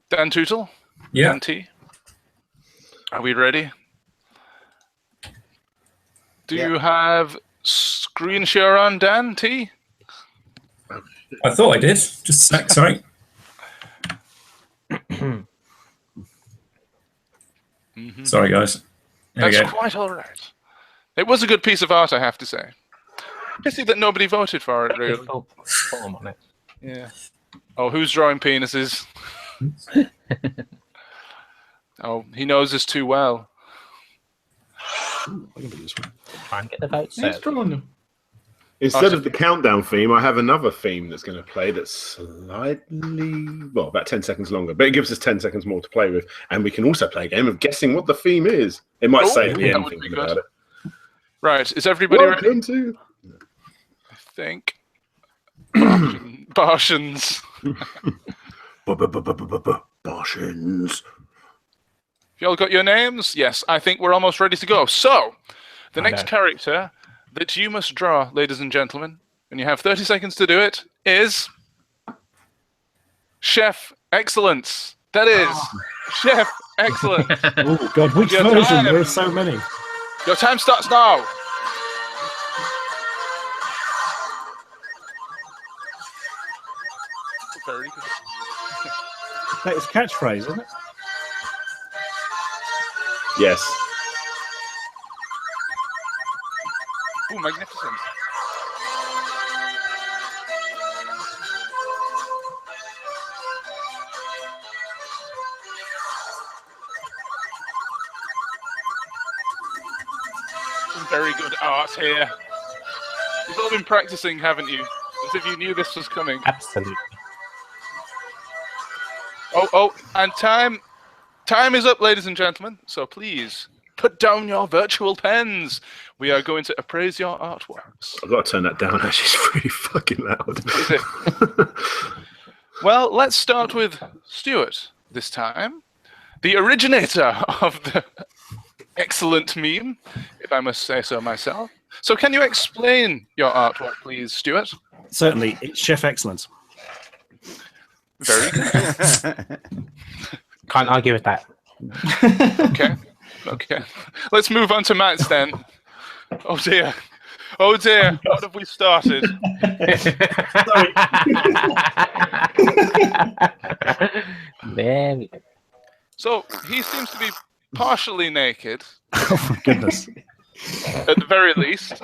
Dan Tootle? Yeah. Dan T? Are we ready? Do you have screen share on, Dan T? I thought I did. Just a sec, sorry. Sorry, guys. There we That's go. quite all right. It was a good piece of art, I have to say. Pity that nobody voted for it, really. Form on it. Yeah. Oh, who's drawing penises? Oh, he knows us too well. Try and get the votes. Who's drawing them? Instead of the countdown theme, I have another theme that's going to play that's slightly, well, about 10 seconds longer, but it gives us 10 seconds more to play with. And we can also play a game of guessing what the theme is. It might say at the end thinking about it. Right, is everybody ready? Welcome to... I think. Bartians. Bartians. You all got your names? Yes, I think we're almost ready to go. So, the next character that you must draw, ladies and gentlemen, and you have 30 seconds to do it, is Chef Excellence. That is Chef Excellence. Oh, God, which Your version? time. There are so many. Your time starts now. Very good. That is catchphrase, isn't it? Yes. Oh, magnificent. Some very good art here. You've all been practicing, haven't you? As if you knew this was coming. Absolutely. Oh, and time is up, ladies and gentlemen. So please put down your virtual pens. We are going to appraise your artworks. I've got to turn that down. Actually, it's really fucking loud. Is it? Well, let's start with Stuart this time, the originator of the excellent meme, if I must say so myself. So can you explain your artwork, please, Stuart? Certainly, it's Chef Excellence. Very good. Can't argue with that. Okay. Let's move on to Matt's then. Oh dear. What have we started? Sorry. There we go. So he seems to be partially naked, Oh, my goodness. at the very least.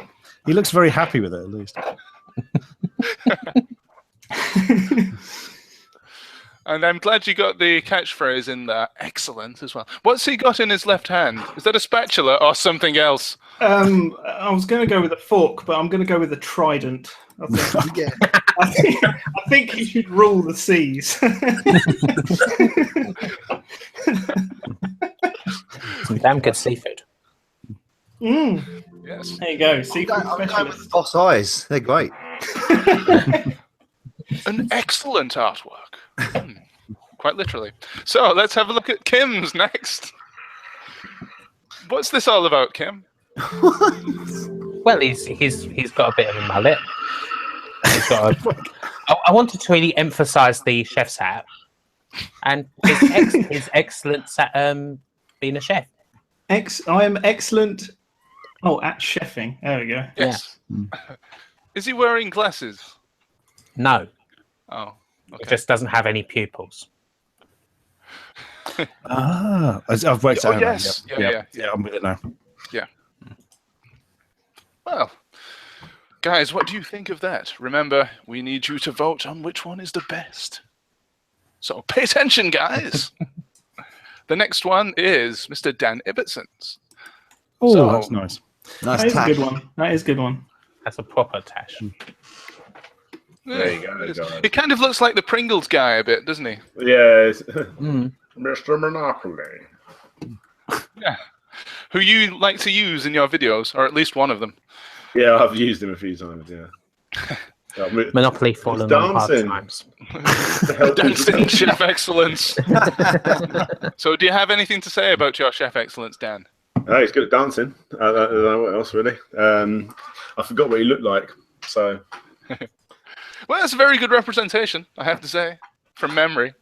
He looks very happy with it, at least. And I'm glad you got the catchphrase in there. Excellent as well. What's he got in his left hand? Is that a spatula or something else? I was going to go with a fork, but I'm going to go with a trident. I think. I think he should rule the seas. Some damn good seafood. Yes. There you go. Seafood I'm going with specialist. the boss eyes. They're great. An excellent artwork. Quite literally. So let's have a look at Kim's next. What's this all about, Kim? Well, he's got a bit of a mullet. He's got I wanted to really emphasise the chef's hat and his excellence at being a chef. I am excellent. Oh, at chefing. There we go. Yes. Is he wearing glasses? No, Oh, it okay. just doesn't have any pupils. I've worked Oh, out. yes. Yeah. I'm with it now. Well, guys, what do you think of that? Remember, we need you to vote on which one is the best. So pay attention, guys. The next one is Mr. Dan Ibbetson's. Oh, So- that's nice. Nice That is a tack. good one. That is a good one. That's a proper tash. There you go, guys. He kind of looks like the Pringles guy a bit, doesn't he? Yes. Mm. Mr. Monopoly. Yeah. Who you like to use in your videos, or at least one of them. Yeah, I've used him a few times, yeah. Monopoly fallen on hard dancing. times. Dancing Chef Excellence. So do you have anything to say about your Chef Excellence, Dan? Oh, he's good at dancing. I don't know what else, really. I forgot what he looked like, so... Well, that's a very good representation, I have to say, from memory.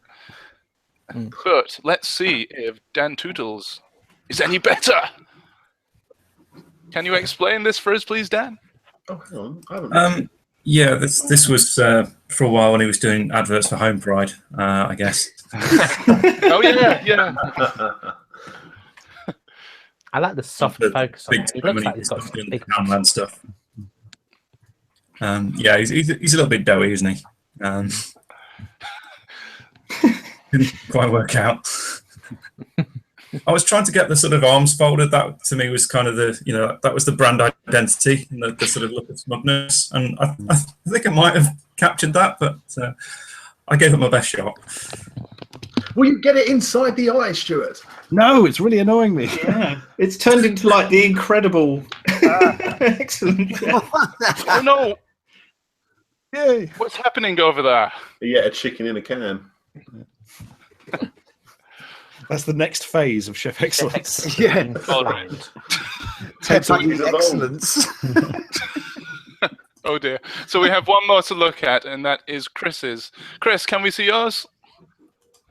But let's see if Dan Tootles is any better. Can you explain this for us, please, Dan? Oh, hang on. I haven't... Yeah, this was for a while when he was doing adverts for Home Pride, I guess. Oh, yeah. I like the soft The focus on big it. He time looks when like he's got some doing big Townland stuff. Yeah, he's a little bit doughy, isn't he? Didn't quite work out. I was trying to get the sort of arms folded. That to me was kind of that was the brand identity identity and the sort of look of smugness. And I think I might have captured that, but I gave it my best shot. Will you get it inside the eye, Stuart? No, it's really annoying me. Yeah, it's turned into like the incredible, excellent. Oh no! Yay! What's happening over there? You get a chicken in a can. That's the next phase of Chef Excellence. Yeah. All right. Takes on He's the excellence. Oh dear. So we have one more to look at, and that is Chris's. Chris, can we see yours?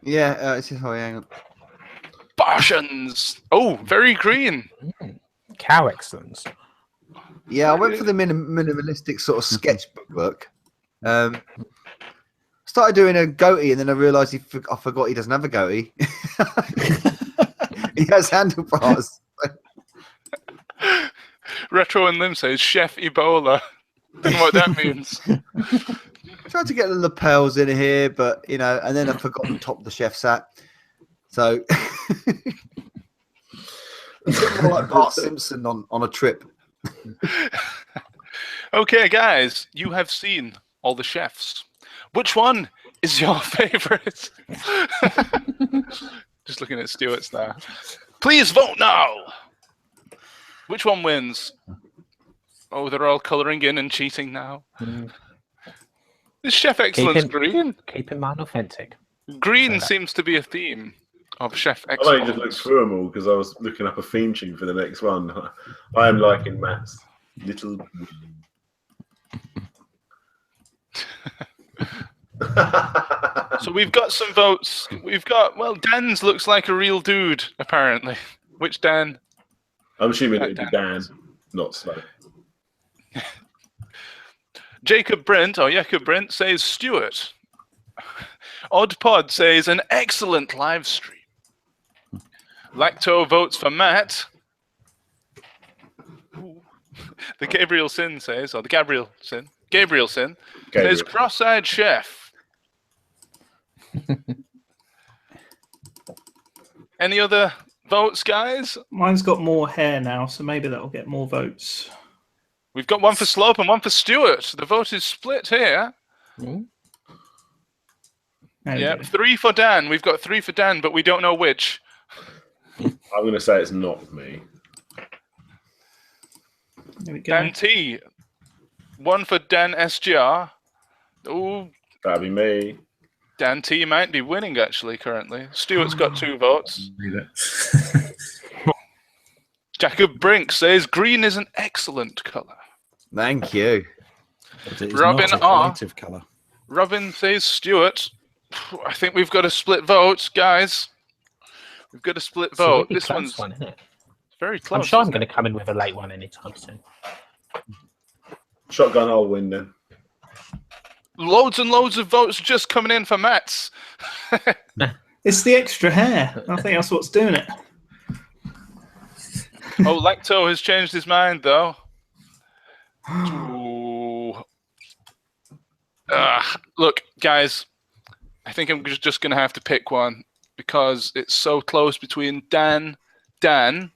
Yeah, it's just, hang on. Bartions! Oh, very green. Cow excellence. Yeah, I went for the minimalistic sort of sketchbook look. Started doing a goatee, and then I realised I forgot he doesn't have a goatee. He has handlebars. RetroUnlim says Chef Ebola. Don't know what that means. Tried to get the lapels in here, but and then I forgot to top the chef's hat. So it's more like Bart Simpson on a trip. Okay, guys, you have seen all the chefs. Which one is your favorite? Just looking at Stuart's there. Please vote now. Which one wins? Oh, they're all colouring in and cheating now. Is Chef Excellence green? Keep in mind authentic. Green seems to be a theme of Chef I Excellence. only just looked through them all because I was looking up a theme tune for the next one. I am liking Matt's Little. So we've got some votes. Well, Dan's looks like a real dude, apparently. Which Dan? I'm assuming it would be Dan, not Slow. Jacob Brent says Stuart. Odd Pod says an excellent live stream. Lacto votes for Matt. Ooh. The Gabriel Sin says cross-eyed chef. Any other votes, guys? Mine's got more hair now, so maybe that'll get more votes. We've got one for Slope and one for Stuart. The vote is split here. Yeah, 3 for Dan. We've got 3 for Dan, but we don't know which. I'm going to say it's not me. There we go. Dan T. 1 for Dan SGR. Oh, That'd be me. Dan T might be winning actually currently. Stuart's got 2 votes. Jacob Brink says green is an excellent colour. Thank you. Robin not a R. creative colour. Robin says Stuart. I think we've got a split vote, guys. We've got a split It's a vote. really This close one's one, isn't it? very close. I'm sure I'm going to come in with a late one anytime soon. Shotgun, I'll win then. Loads and loads of votes just coming in for Matt's. It's the extra hair. I think that's what's doing it. Oh, Lacto has changed his mind, though. Ooh. Look, guys, I think I'm just going to have to pick one because it's so close between Dan, the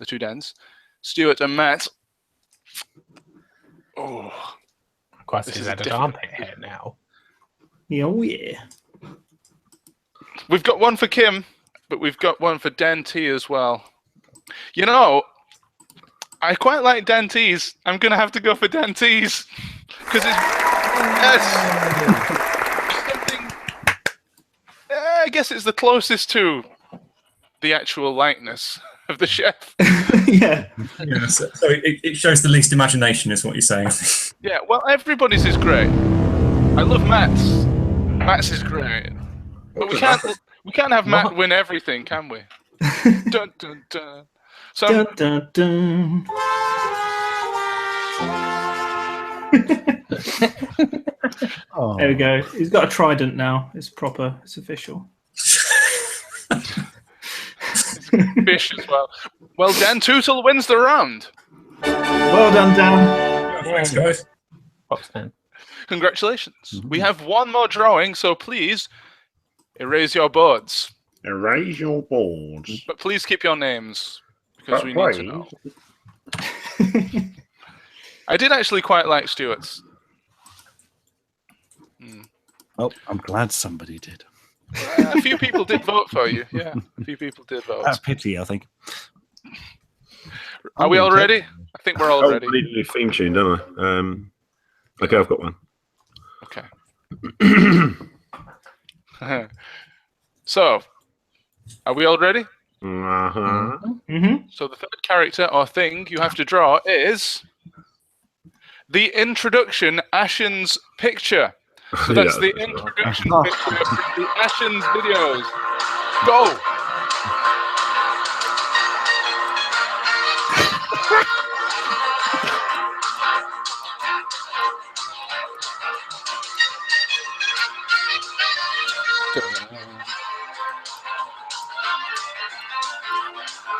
2 Dans, Stuart and Matt. Oh. Quite This see is a that armpit hair now. Oh, yeah. We've got one for Kim, but we've got one for Dan T as well. You know, I quite like Dan T's. I'm going to have to go for Dan T's because it's something. I guess it's the closest to the actual likeness of the chef. Yeah. Yeah, so it shows the least imagination, is what you're saying. Yeah, well, everybody's is great. I love Matt's. Matt's is great, but we can't have Matt win everything, can we? Dun, dun, dun. So Dun, dun, dun. Oh. There we go. He's got a trident now. It's proper. It's official. fish as well. Well, Dan Tootle wins the round. Well done, Dan. Thanks, guys. Box 10. Congratulations. We have one more drawing, so please erase your boards. Erase your boards. But please keep your names because we need to know. I did actually quite like Stuart's. Oh, I'm glad somebody did. A few people did vote for you. Yeah, a few people did vote. That's pity, I think. Are we all ready? I think we're all ready. I need a new theme tune, don't I? Okay, I've got one. Okay. So, are we all ready? So the third character or thing you have to draw is the introduction Ashen's picture. So that's the introduction picture of the Ashen's videos. Go!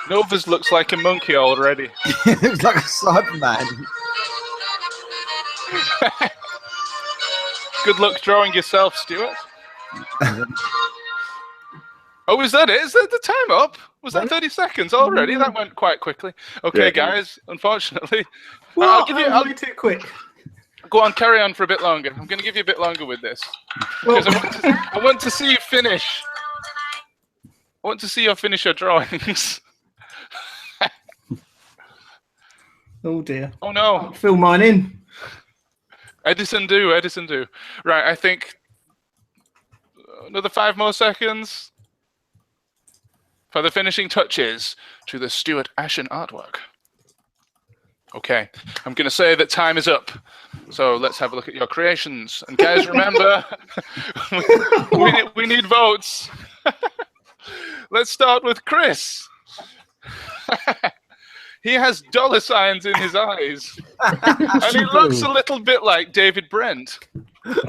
Novus looks like a monkey already. It looks like a Cyberman. Good luck drawing yourself, Stuart. Oh, is that it? Is that the time up? Was that 30 seconds already? That went quite quickly. Okay, guys, unfortunately. Well, I'll be too quick. Go on, carry on for a bit longer. I'm going to give you a bit longer with this. Because I want to see you finish. I want to see you finish your drawings. Oh, dear. Oh, no. I'll fill mine in. Edison do. Right, I think another 5 more seconds for the finishing touches to the Stuart Ashen artwork. Okay, I'm going to say that time is up. So let's have a look at your creations. And guys, remember, we need votes. Let's start with Chris. He has dollar signs in his eyes. And he looks a little bit like David Brent. Ricky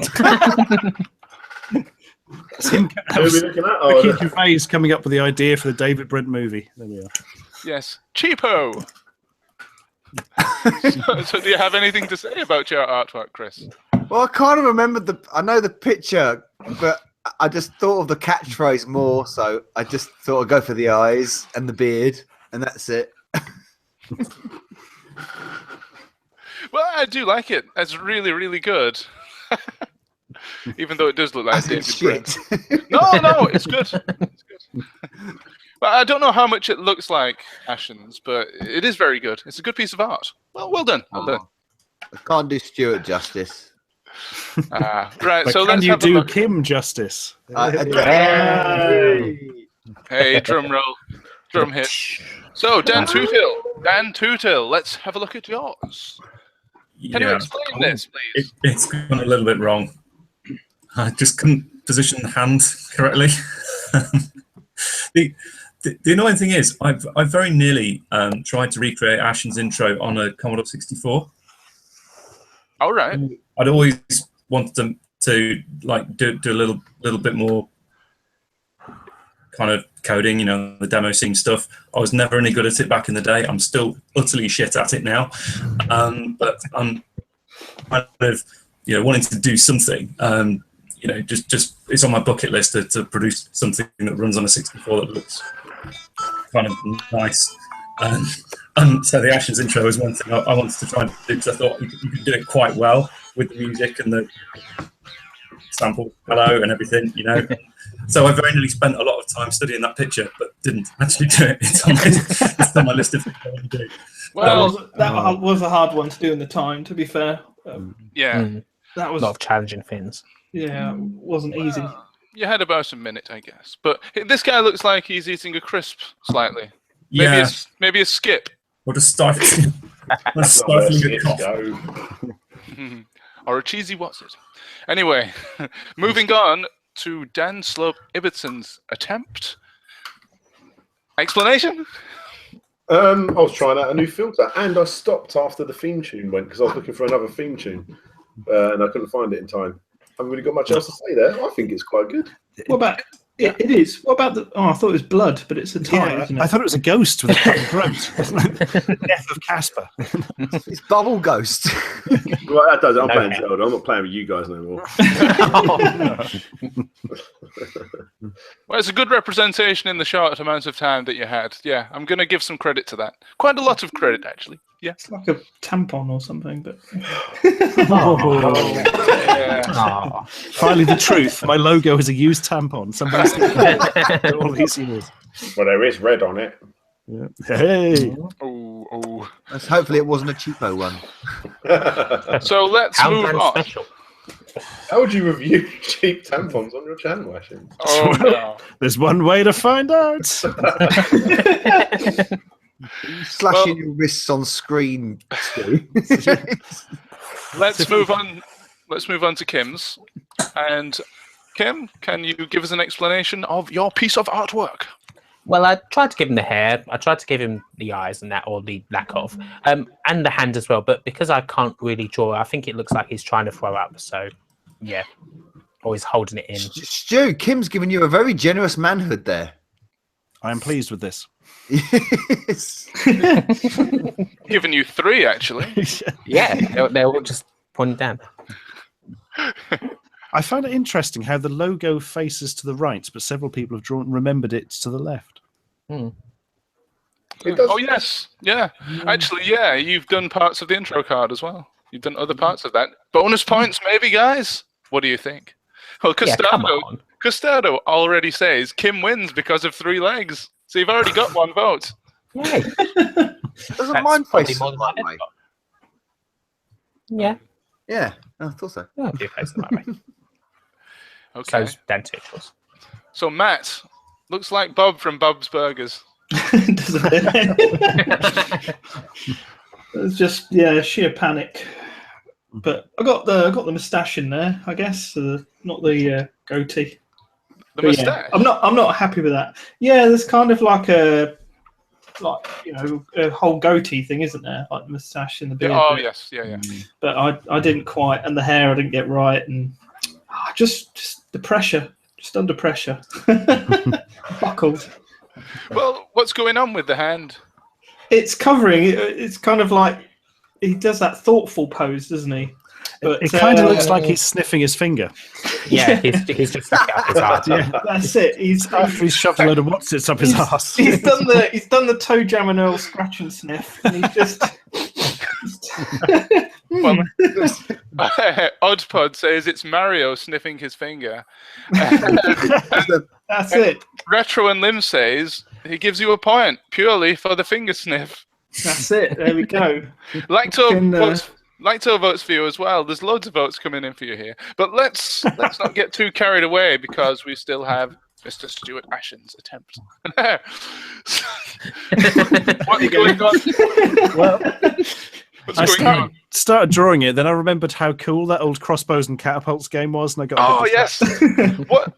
Gervais coming up with the idea for the David Brent movie. There we are. Yes. Cheapo. So do you have anything to say about your artwork, Chris? Well, I kind of remembered I know the picture, but I just thought of the catchphrase more, so I just thought I'd go for the eyes and the beard, and that's it. Well, I do like it. It's really, really good. Even though it does look like David Brent. No, it's good. It's good. But I don't know how much it looks like Ashen's, but it is very good. It's a good piece of art. Well done. Well done. I can't do Stuart justice. Right, but so can let's you have a do look. Kim justice? Hey, drum roll. Drum hit. So, Dan Tootil, let's have a look at yours. Can you explain this, please? It's gone a little bit wrong. I just couldn't position the hand correctly. The annoying thing is, I've very nearly tried to recreate Ashen's intro on a Commodore 64. All right. I'd always wanted them to like do a little bit more kind of coding, the demo scene stuff. I was never any good at it back in the day. I'm still utterly shit at it now. But I'm kind of, wanting to do something. Just it's on my bucket list to produce something that runs on a 64 that looks kind of nice. And so the Ashen's intro was one thing I wanted to try and do, because I thought you could do it quite well with the music and the sample hello and everything, So I very nearly spent a lot of time studying that picture, but didn't actually do it. It's on my list of things I want to do. Well, that was a hard one to do in the time, to be fair. That was a lot of challenging things. Yeah, it wasn't easy. You had about a minute, I guess. But this guy looks like he's eating a crisp slightly. Maybe a skip. Or just stifling a cough. Or a cheesy what's it. Anyway, moving on to Dan Slope Ibbetson's attempt. Explanation? I was trying out a new filter, and I stopped after the theme tune went because I was looking for another theme tune, and I couldn't find it in time. I haven't really got much else to say there. I think it's quite good. What about It is. What about the? Oh, I thought it was blood, but it's a tie, isn't it? I thought it was a ghost with a cut throat. Death of Casper. It's Bubble Ghost. Well, that does it. I'm No playing hair. Zelda. I'm not playing with you guys no more. Well, it's a good representation in the short amount of time that you had. Yeah, I'm going to give some credit to that. Quite a lot of credit, actually. Yeah. It's like a tampon or something, but Yeah. Aw. Finally, the truth. My logo is a used tampon. Somebody's all these years. Well, there is red on it. Yeah. Hey. Oh. Hopefully, it wasn't a cheapo one. So let's move Outland on. special. How would you review cheap tampons on your channel, actually? Oh, no. There's one way to find out. Slashing your wrists on screen. Stu. Let's move on. Let's move on to Kim's. And Kim, can you give us an explanation of your piece of artwork? Well, I tried to give him the hair. I tried to give him the eyes and that, or the lack of, and the hand as well. But because I can't really draw, I think it looks like he's trying to throw up. So, yeah, always holding it in. Stu, Kim's given you a very generous manhood there. I am pleased with this. Yes. Giving you 3, actually. Yeah, they're all just pointing down. I found it interesting how the logo faces to the right, but several people have remembered it to the left. It does. Oh, yes. Yeah. Actually, yeah, you've done parts of the intro card as well. You've done other parts of that. Bonus points, maybe, guys? What do you think? Well, Yeah, come Custado, on. Custado already says Kim wins because of 3 legs. So you've already got 1 vote. Yay. Doesn't mind probably face more than that I way. did. Yeah, Yeah, I thought so. I'll be facing that way. Okay. So's Dan Tuchel's. So Matt looks like Bob from Bob's Burgers. doesn't it? It's just sheer panic. But I got the moustache in there, I guess. Not the goatee. The But moustache. I'm not happy with that. Yeah, there's kind of like a whole goatee thing, isn't there? Like the moustache and the beard. Oh bit. yes, yeah. But I didn't quite, and the hair I didn't get right, and just the pressure, just under pressure, buckled. Well, what's going on with the hand? It's covering. It's kind of like he does that thoughtful pose, doesn't he? But It kind of looks like he's sniffing his finger. Yeah, he's just stuck out his arse. Yeah. That's it. After he's shoved a load of Wotsits up his arse. He's done the toe jam and Earl scratch and sniff, and he's just. Well, Oddpod says it's Mario sniffing his finger. That's it. RetroUnlim says he gives you a point purely for the finger sniff. That's it. There we go. Lacto votes for you as well. There's loads of votes coming in for you here. But let's not get too carried away because we still have Mr. Stuart Ashen's attempt. What's going on? Well, What's going on? started drawing it, then I remembered how cool that old Crossbows and Catapults game was, and I got. Oh yes!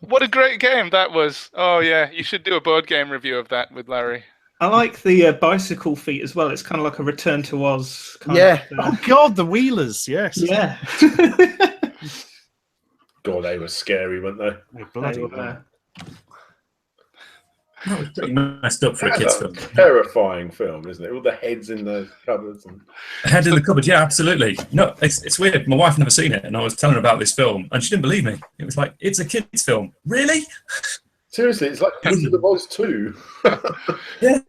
What a great game that was. Oh yeah, you should do a board game review of that with Larry. I like the bicycle feet as well. It's kind of like a Return to Oz. Yeah. Oh God, the Wheelers, yes. Yeah. God, they were scary, weren't they? Bloody They hell. were. That was pretty messed up for a kids' film. Terrifying film, isn't it? All the heads in the cupboards. And... Head in the cupboard, yeah, absolutely. No, it's weird. My wife never seen it, and I was telling her about this film, and she didn't believe me. It was like, it's a kids' film. Really? Seriously, it's like Into the Oz 2. Yeah.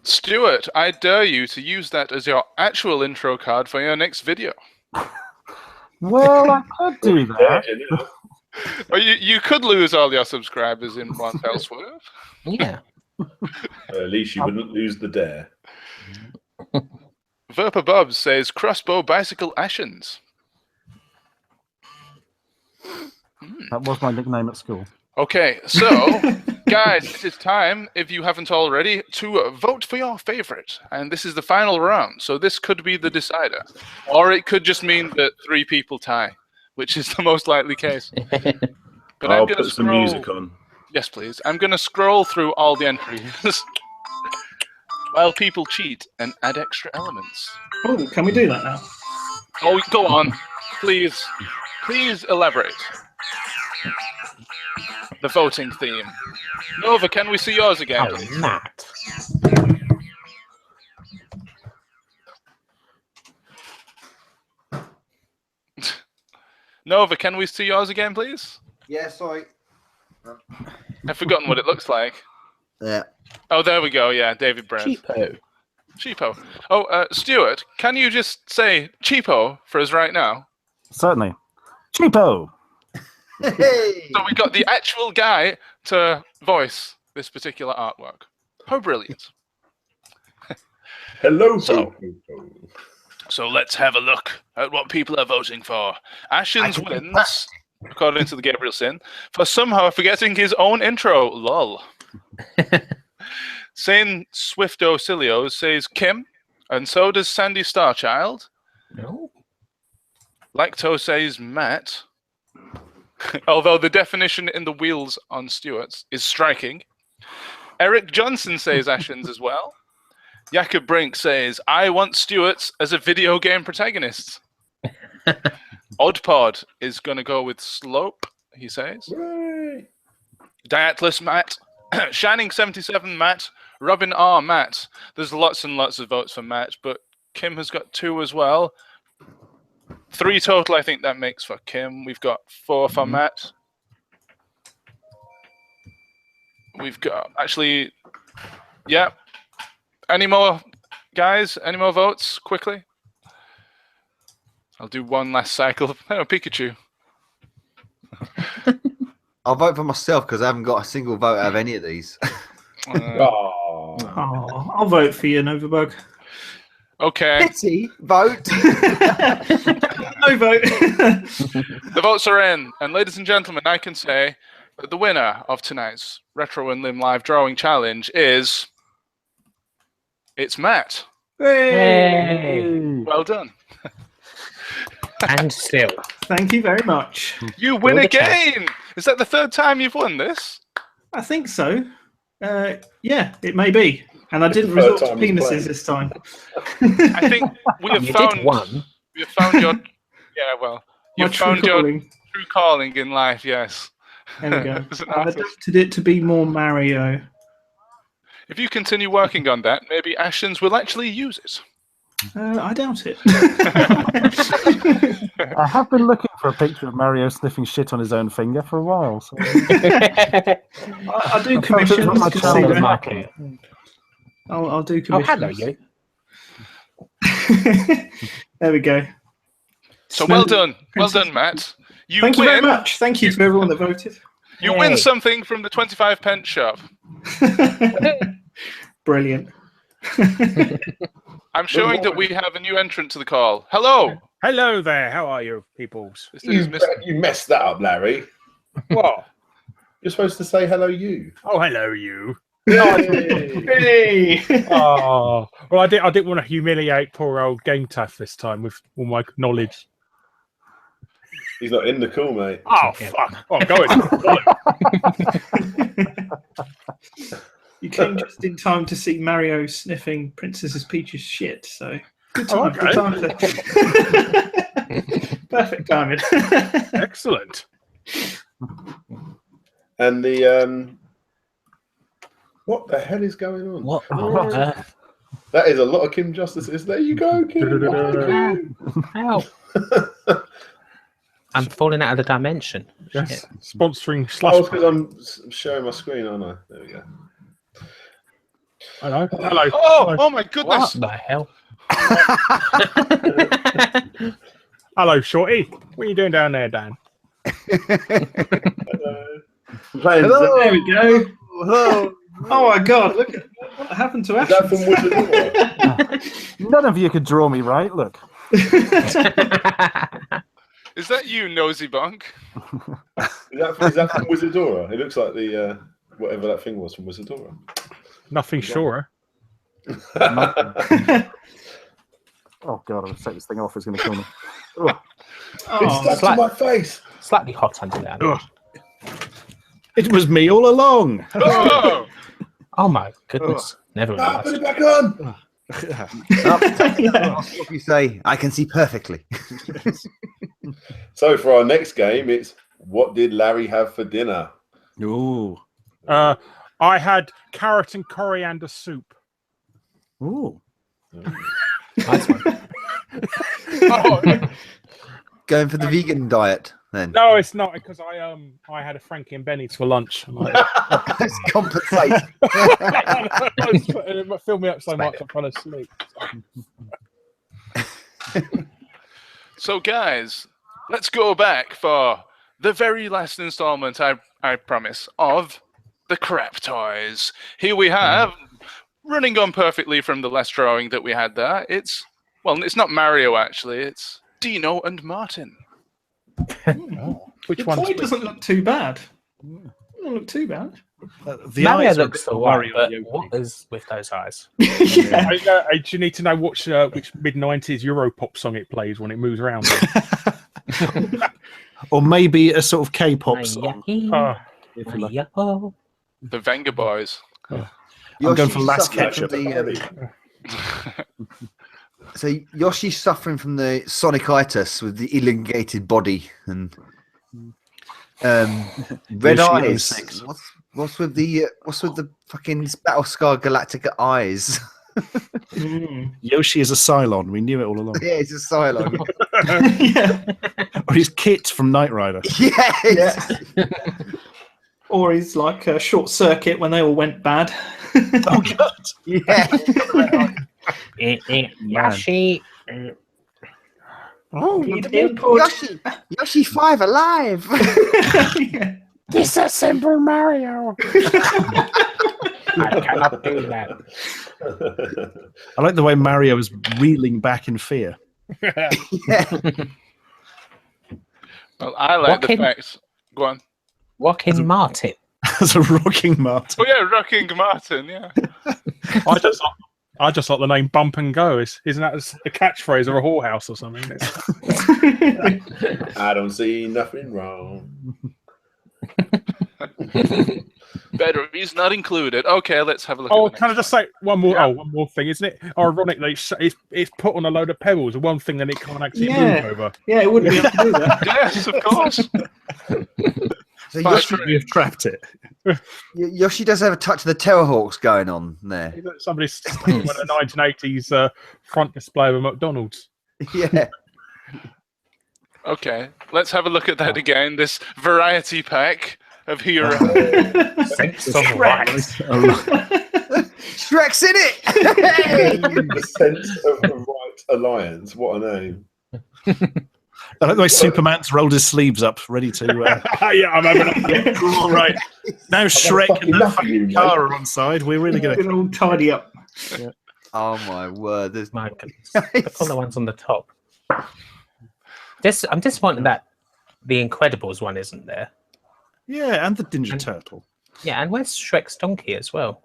Stuart, I dare you to use that as your actual intro card for your next video. Well, I could do that. Or you could lose all your subscribers in one fell swoop. Yeah. At least you wouldn't lose the dare. Verpa Bob says crossbow bicycle Ashens. That was my nickname at school. Okay, so guys, it is time, if you haven't already, to vote for your favorite. And this is the final round, so this could be the decider. Or it could just mean that 3 people tie, which is the most likely case. But I'll I'm gonna put some music on. Yes, please. I'm going to scroll through all the entries while people cheat and add extra elements. Oh, can we do that now? Oh, go on. Please elaborate. the voting theme. Nova, can we see yours again, Oh, please? Matt. Nova, can we see yours again, please? Yeah, sorry. I've forgotten what it looks like. Yeah. Oh, there we go. Yeah, David Brent. Cheapo. Oh, Stuart, can you just say cheapo for us right now? Certainly. Cheapo. Hey. So we got the actual guy to voice this particular artwork. How brilliant. Hello. So let's have a look at what people are voting for. Ashens wins, according to the Gabriel Sin, for somehow forgetting his own intro. Lol. Sane Swifto Cilio says Kim, and so does Sandy Starchild. No. Lacto says Matt. Although the definition in the wheels on Stuart's is striking. Eric Johnson says Ashens as well. Jakob Brink says, I want Stuart's as a video game protagonist. Oddpod is going to go with Slope, he says. Hooray. Diatless Matt. Shining 77 Matt. Robin R. Matt. There's lots and lots of votes for Matt, but Kim has got 2 as well. 3 total, I think that makes for Kim. We've got 4 for Matt. We've got, actually, yeah. Any more, guys? Any more votes, quickly? I'll do one last cycle. Oh, Pikachu. I'll vote for myself because I haven't got a single vote out of any of these. Oh. Oh, I'll vote for you, Novabug. Okay. Pity vote. No vote. The votes are in. And ladies and gentlemen, I can say that the winner of tonight's RetroUnlim Live Drawing Challenge is... It's Matt. Hey. Well done. And still. Thank you very much. You win You're the again! Is that the 3rd time you've won this? I think so. Yeah, it may be. And I It's didn't the third resort to time he's penises played. this time. I think we have You found... did one. We have found your... Yeah, well... My You've true found your calling. true calling in life, yes. There we go. As an I've artist. adapted it to be more Mario. If you continue working on that, maybe Ashens will actually use it. I doubt it. I have been looking for a picture of Mario sniffing shit on his own finger for a while. So. I do commissions. My you can see channel is that. market. I'll do Oh, commissions. hello, you. There we go. So well done. Well done, Matt. You Thank you win. very much. Thank you to everyone that voted. You win Yay. something from the 25p shop. Brilliant. I'm showing that we have a new entrant to the call. Hello. Hello there. How are you, peoples? This is Mr. You messed that up, Larry. What? You're supposed to say hello, you. Oh, hello, you. Hey! Oh, well, I didn't want to humiliate poor old Game Tough this time with all my knowledge. He's not in the call, mate. Oh, fuck. Oh, I'm going. You came just in time to see Mario sniffing Princess Peach's shit, so good time. Okay. Good time Perfect timing. Excellent. And the what the hell is going on? What? That is a lot of Kim Justices. There you go, Kim. How? I'm falling out of the dimension. Yes. Shit. Sponsoring Oh, slush. because I'm sharing my screen, aren't I? There we go. Hello. Hello. Oh my goodness. What the hell? Hello, Shorty. What are you doing down there, Dan? Hello. There we go. Hello. Oh my god, look at what happened to Is that Ash. from Wizard? None of you could draw me right. Look. Is that you, nosy bunk? Is that from Wizardora? It looks like the whatever that thing was from Wizardora. Nothing surer. Oh god, I'm gonna take this thing off. It's gonna kill me. It's Oh, stuck to my face. Slightly hot under there. It was me all along. Oh! Oh my goodness. Never Ah, put realised. it back on. What you say? I can see perfectly. So for our next game, it's what did Larry have for dinner? Ooh. I had carrot and coriander soup. Ooh. Nice one. Going for the vegan diet then. No, it's not because I had a Frankie and Benny's for lunch. And Let's compensate. it filled me up so much I fell asleep. So, guys, let's go back for the very last installment, I promise, of the crap toys. Here we have, running on perfectly from the last drawing that we had there, it's not Mario, actually. It's Dino and Martin. Which The one? toy doesn't look too bad. Doesn't look too bad. The Mario eyes are a looks bit all right, worrying, but Yogi. what is with those eyes? Yeah. Do you need to know which mid-90s Europop song it plays when it moves around? Or maybe a sort of K-pop song. If you like. Yo. The Venga Boys. I'm going for Last Yoshi's Ketchup. suffering from so Yoshi's suffering from the Sonic-itis with the elongated body and red Yoshi eyes. 06. What's with the fucking Battlescar Galactica eyes? Yoshi is a Cylon. We knew it all along. Yeah, it's a Cylon. Yeah. Or he's Kit from Knight Rider. Yes. Or he's like a Short Circuit when they all went bad. Oh, God. Yeah. Yoshi. Oh, you did put... Yoshi 5 alive. Yeah. Disassemble Mario. I cannot do that. I like the way Mario is reeling back in fear. Yeah. Well, I like the Walking- fact. Go on. Walking Martin. As a rocking Martin. Oh yeah, Rocking Martin. Yeah. I just like the name Bump and Go. Isn't that a catchphrase or a whorehouse or something? I don't see nothing wrong. Batteries not included. Okay, let's have a look. Oh, at the can I next just say one more? Yeah. One more thing, isn't it ironic that it's put on a load of pebbles? One thing that it can't actually Yeah. move over. Yeah, it wouldn't be able to do that. one. Yes, of course. So But- We have trapped it. Yoshi does have a touch of the Terrorhawks going on there. Somebody's stuck with a 1980s front display of a McDonald's. Yeah. Okay, let's have a look at that again. This variety pack of hero. Sense of right. Shrek's in it. Hey! The sense of the right alliance. What a name. I like the way Superman's rolled his sleeves up, ready to. Yeah, I'm having a All right. Now Shrek and that enough of you, fucking mate. car are on side. We're really going to. It'll all tidy up. Oh my word! There's My goodness. Look on the ones on the top. I'm disappointed that the Incredibles one isn't there. Yeah, and the Ninja Turtle. Yeah, and where's Shrek's donkey as well?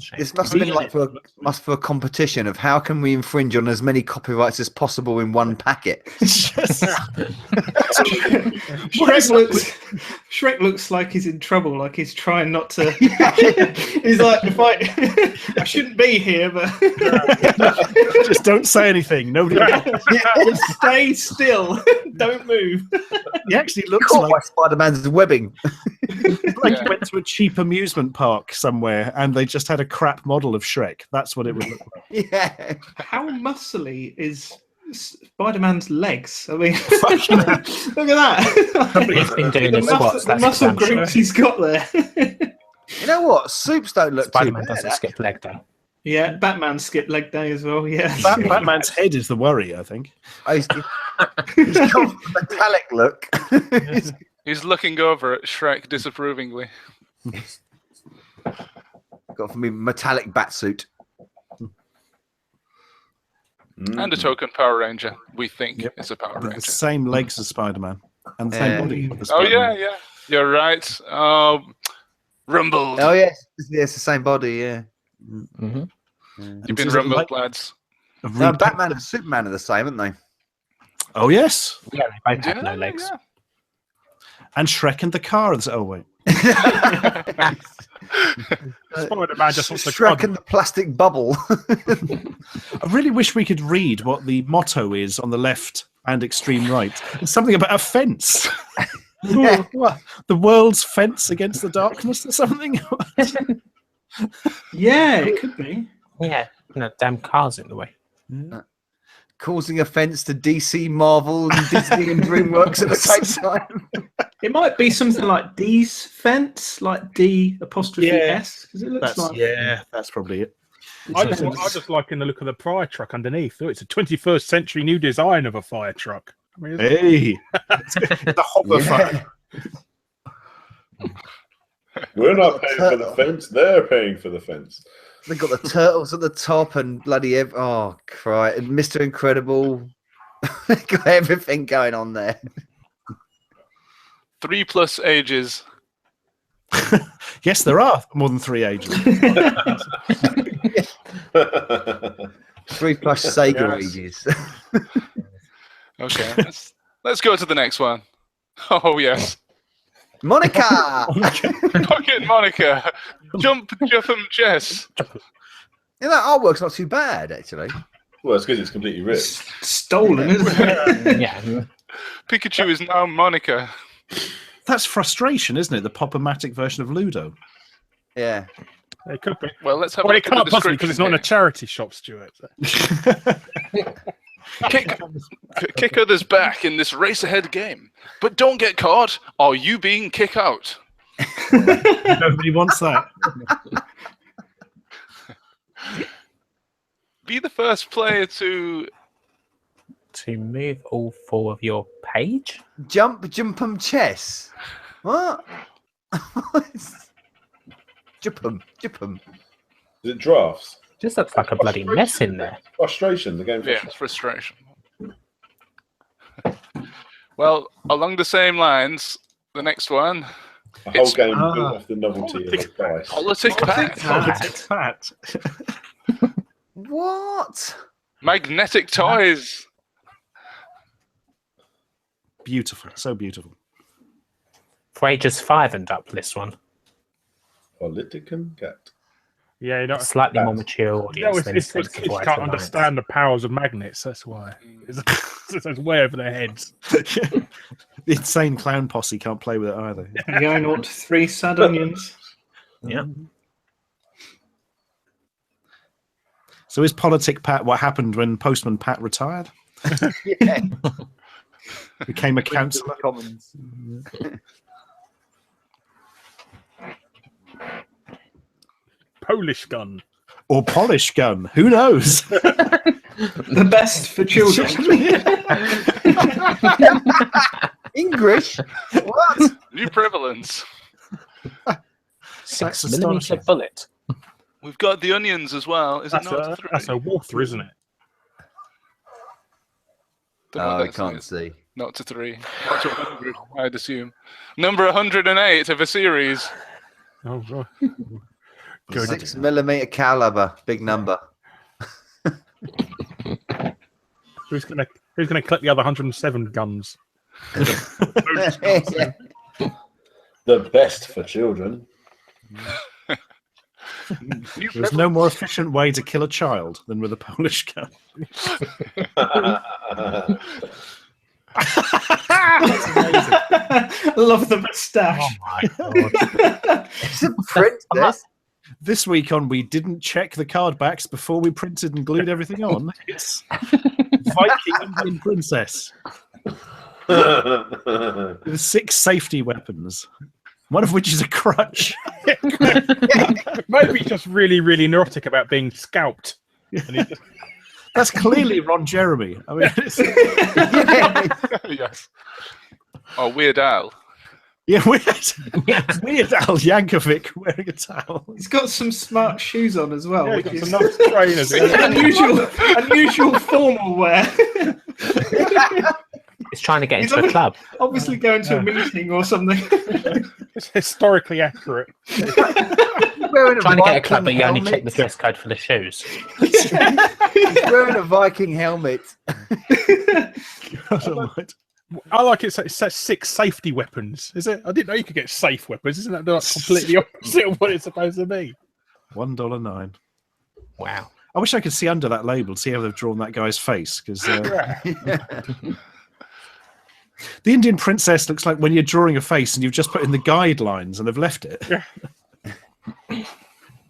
Shame. This must have been like for a competition of how can we infringe on as many copyrights as possible in one packet. Shrek looks like he's in trouble, like he's trying not to. He's like, if I shouldn't be here, but Just don't say anything. Nobody. just stay still, don't move. He actually looks Caught by like Spider-Man's webbing. he went to a cheap amusement park somewhere and they just had a crap model of Shrek. That's what it would look like. Yeah. How muscly is Spider-Man's legs? I mean, look at that. He's been doing The his squats. muscle, the That's muscle damn sure. groups he's got there. You know what? Soups don't look too Spider-Man bad. doesn't skip leg day. Yeah, Batman skipped leg day as well. Yeah, Batman's head is the worry, I think. He's got a metallic look. He's looking over at Shrek disapprovingly. Got for me metallic bat suit. And a token Power Ranger, we think Yep. is a Power With the Ranger. same legs as Spider-Man and the same body. as Oh, Spider-Man. yeah. You're right. Rumbled. Oh yes, it's the same body. Yeah. Mm-hmm. You've been Is it rumbled, like- lads. A No, repack- Batman and Superman are the same, aren't they? Oh, yes. Yeah, they both have no legs. Yeah. And Shrek and the car. Oh, wait. Spider-Man just wants to Shrek and the plastic bubble. I really wish we could read what the motto is on the left and extreme right. It's something about a fence. Yeah. What? The world's fence against the darkness or something? Yeah, it could be. Yeah, no damn cars in the way. Causing offence to DC, Marvel, and Disney and DreamWorks at the same time. It might be something like D's fence, like D''S, because it looks like. Yeah, that's probably it. I just like in the look of the fire truck underneath. Oh, it's a 21st century new design of a fire truck. I mean, Hey, the hopper fire. We're not paying for the fence. They're paying for the fence. They've got the turtles at the top and bloody oh cry and Mr. Incredible. They've got everything going on there. 3+ ages. Yes, there are more than 3 ages. 3+ Sega Yes. ages. Okay, let's go to the next one. Oh yes, Monica. Pocket Monica, jump chess. Yeah, that artwork's not too bad actually. Well, it's because it's completely ripped. Stolen, isn't it? Yeah. Pikachu is now Monica. That's frustration, isn't it? The Pop-O-Matic version of Ludo. Yeah. it could be. Well, let's have. Well, a it look at can't the possibly because it's not in a description charity shop, Stuart. here. Kick others back in this race-ahead game, but don't get caught, or you being kick out. Nobody wants that. Be the first player to move all 4 of your page. Jump chess. What? Jump. Is it drafts? Just looks like a bloody mess in there. Frustration. The game. Yeah, it's frustration. Well, along the same lines, the next one, A whole It's- game built off the novelty of the dice. Politic Pack. Pat. What? Magnetic Toys. Beautiful, so beautiful. For ages 5 and up, this one. Politican cat. Yeah, you know, Slightly more mature audience than kids Sensitive can't White Alliance. understand the powers of magnets. That's why. It's way over their heads. The insane clown posse can't play with it either. You're going on to 3 sad onions. Yeah. So is Politic Pat what happened when Postman Pat retired? Yeah. Became a councillor? Commons. Polish gun. Or Polish Gun? Who knows? The best for children. English? What? New prevalence. 6mm bullet. We've got the onions as well. Is it not? That's a Walther, isn't it? Don't know Oh, what I that can't is. see. Not to 3. Not to 100, I'd assume. Number 108 of a series. Oh, right. Good. 6mm caliber, big number. Who's gonna collect the other 107 guns? Yeah. The best for children. There's no more efficient way to kill a child than with a Polish gun. Love the moustache. Oh my god. It's a print. This. This week on We Didn't Check the Card Backs Before We Printed and Glued Everything On, it's Viking Indian Princess with 6 safety weapons, one of which is a crutch. Maybe he's just really, really neurotic about being scalped. And he just, That's clearly Ron Jeremy. I mean, it's, Yes. Oh, Weird Al. yeah, Weird Al Yankovic wearing a towel. He's got some smart shoes on as well, yeah, which he's is got some nice trainers. unusual formal wear. He's trying to get into a club. Obviously going to a meeting or something. It's historically accurate. Wearing Trying to get a club, but Viking you only check the helmet. dress code for the shoes. He's wearing a Viking helmet. God almighty. I like it. It says 6 safety weapons. Is it? I didn't know you could get safe weapons. Isn't that like completely opposite of what it's supposed to be? $1.09. Wow. I wish I could see under that label, see how they've drawn that guy's face. Because the The Indian princess looks like when you're drawing a face and you've just put in the guidelines and they've left it. Yeah.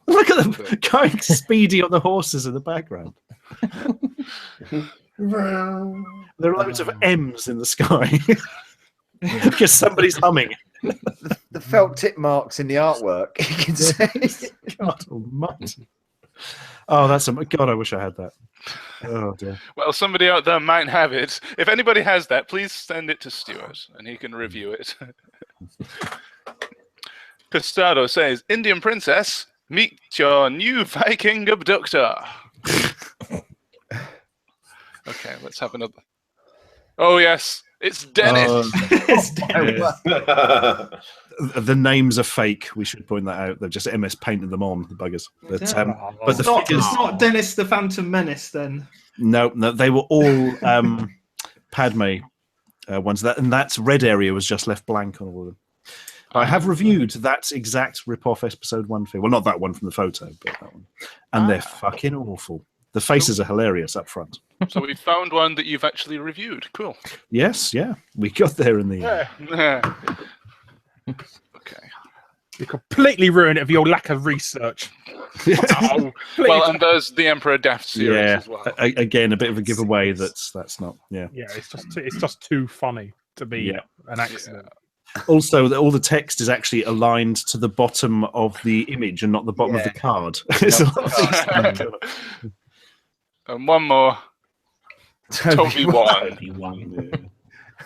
Look at them going speedy on the horses in the background. There are loads of M's in the sky because somebody's humming. The felt tip marks in the artwork. You can say. God almighty. Oh, that's God, I wish I had that. Oh dear. Well, somebody out there might have it. If anybody has that, please send it to Stuart and he can review it. Costado says, Indian princess, meet your new Viking abductor. Okay, let's have another. Oh, yes, it's Dennis. It's Dennis. The names are fake. We should point that out. They've just MS painted them on, the buggers. But the figures... It's not Dennis the Phantom Menace, then. No, they were all Padme ones. And that's red area was just left blank on all of them. I have reviewed that exact rip-off episode 1 figure. Well, not that one from the photo, but that one. And they're fucking awful. The faces are hilarious up front. So we found one that you've actually reviewed. Cool. Yes, yeah. We got there in the end. Yeah. Okay. You completely ruined it with your lack of research. Oh, well, and there's the Emperor Daft series as well. Again, a bit of a giveaway that's not. Yeah, it's just too funny to be an accident. Yeah. Also, all the text is actually aligned to the bottom of the image and not the bottom of the card. And one more. Toby won.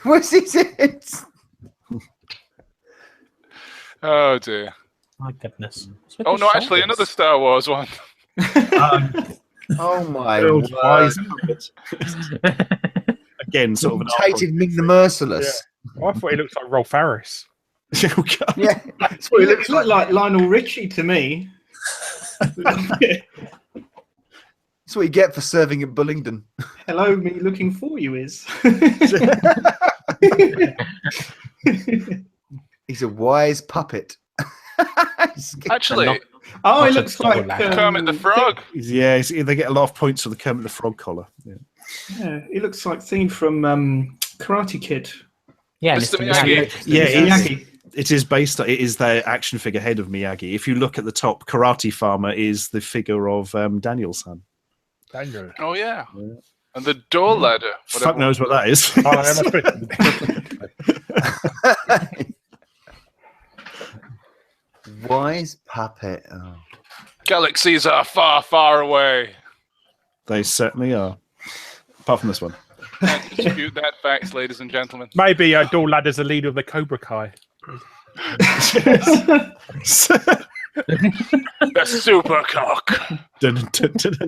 What's it? Oh dear. My goodness. Oh no, actually another Star Wars one. Oh my wise Again, sort of an hated Ming the Merciless. Yeah. I thought he looked like Rolf Harris. Yeah, that's what he looks like Lionel Richie to me. That's what you get for serving at Bullingdon. Hello, me looking for you is. He's a wise puppet. Actually, he looks like Kermit the Frog. Yeah, they get a lot of points for the Kermit the Frog collar. Yeah, he looks like Thing from Karate Kid. Yeah, Mr. Miyagi. Yeah, Miyagi. It is based on, it is the action figure head of Miyagi. If you look at the top, Karate Farmer is the figure of Daniel-san. Daniel. Oh yeah. And the door ladder. Fuck knows what that is. Wise puppet. Oh. Galaxies are far, far away. They certainly are. Apart from this one. Can't dispute that fact, ladies and gentlemen. Maybe Door Ladder's the leader of the Cobra Kai. The super cock.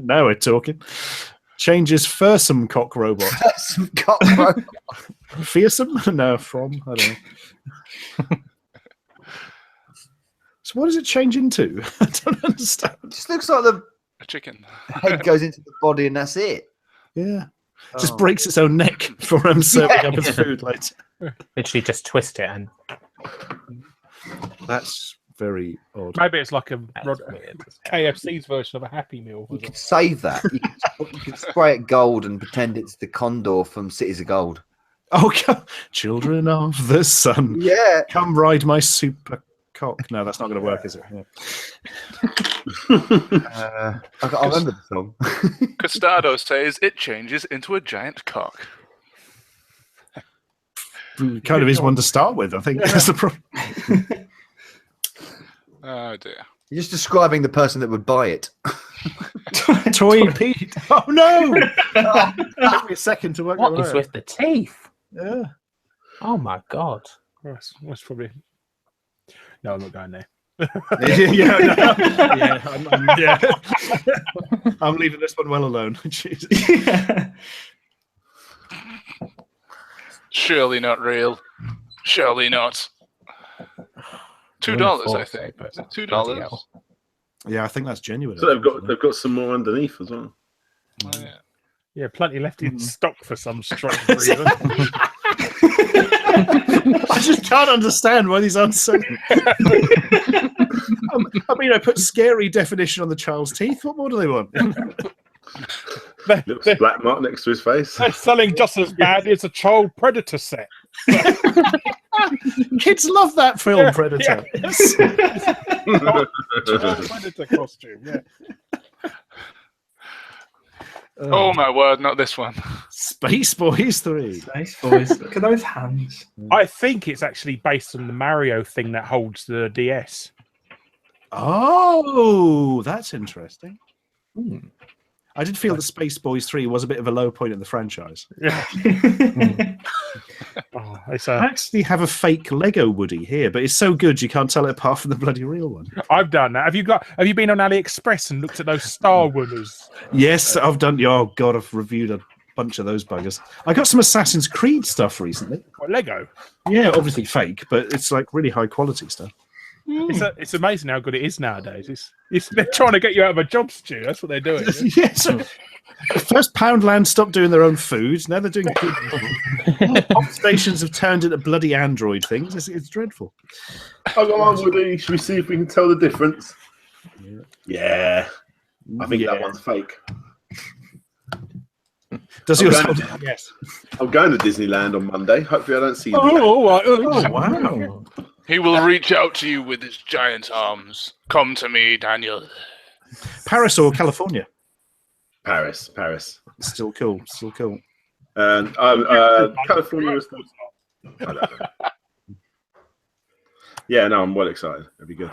Now we're talking. Changes fearsome cock robot. Fearsome cock robot. Fearsome? No, from. I don't know. So what does it change into? I don't understand. It just looks like a chicken. Head goes into the body and that's it. Yeah. Just breaks its own neck for serving up its food later. Literally just twist it and... That's very odd. Maybe it's like a KFC's version of a Happy Meal. You could save that. You could spray it gold and pretend it's the Condor from Cities of Gold. Oh, children of the sun. Yeah. Come ride my super cock. No, that's not going to work, is it? Yeah. I remember the song. Costado says it changes into a giant cock. Kind of is one to start with, I think. That's the problem. Oh dear. You're just describing the person that would buy it. Toy Pete. Oh no! Took me a second to work What that is out. with the teeth? Yeah. Oh my god. That's probably... No, I'm not going there. I'm leaving this one well alone. Jesus. Surely not real. Surely not. $2, I think. Is it $2? Yeah, I think that's genuine. So they've got some more underneath as well. Oh, yeah. Yeah, plenty left in stock for some strange reason. I just can't understand why these aren't so. I mean, I put scary definition on the child's teeth. What more do they want? Little black mark next to his face. They're selling just as bad as a child predator set. Kids love that film, Predator. Predator costume, yeah. Oh my word, not this one. Space Boys 3. Space Boys. Look at those hands. I think it's actually based on the Mario thing that holds the DS. Oh, that's interesting. I did feel that Space Boys 3 was a bit of a low point in the franchise. Yeah. I actually have a fake Lego Woody here, but it's so good you can't tell it apart from the bloody real one. I've done that. Have you been on AliExpress and looked at those Star Wars? Yes, I've done. Oh god, I've reviewed a bunch of those buggers. I got some Assassin's Creed stuff recently. What, Lego? Yeah, obviously fake, but it's like really high quality stuff. It's amazing how good it is nowadays. They're trying to get you out of a job, Stu. That's what they're doing. Yeah, so first Poundland stopped doing their own foods. Now they're doing good. Pop stations have turned into bloody Android things. It's dreadful. I'll go on, Woody. Should we see if we can tell the difference? Yeah. I think that one's fake. Does yours? Yes. I'm going to Disneyland on Monday. Hopefully I don't see you. Oh, wow. He will reach out to you with his giant arms. Come to me, Daniel. Paris or California? Paris. Still cool. And California was Yeah, no, I'm well excited. It'll be good.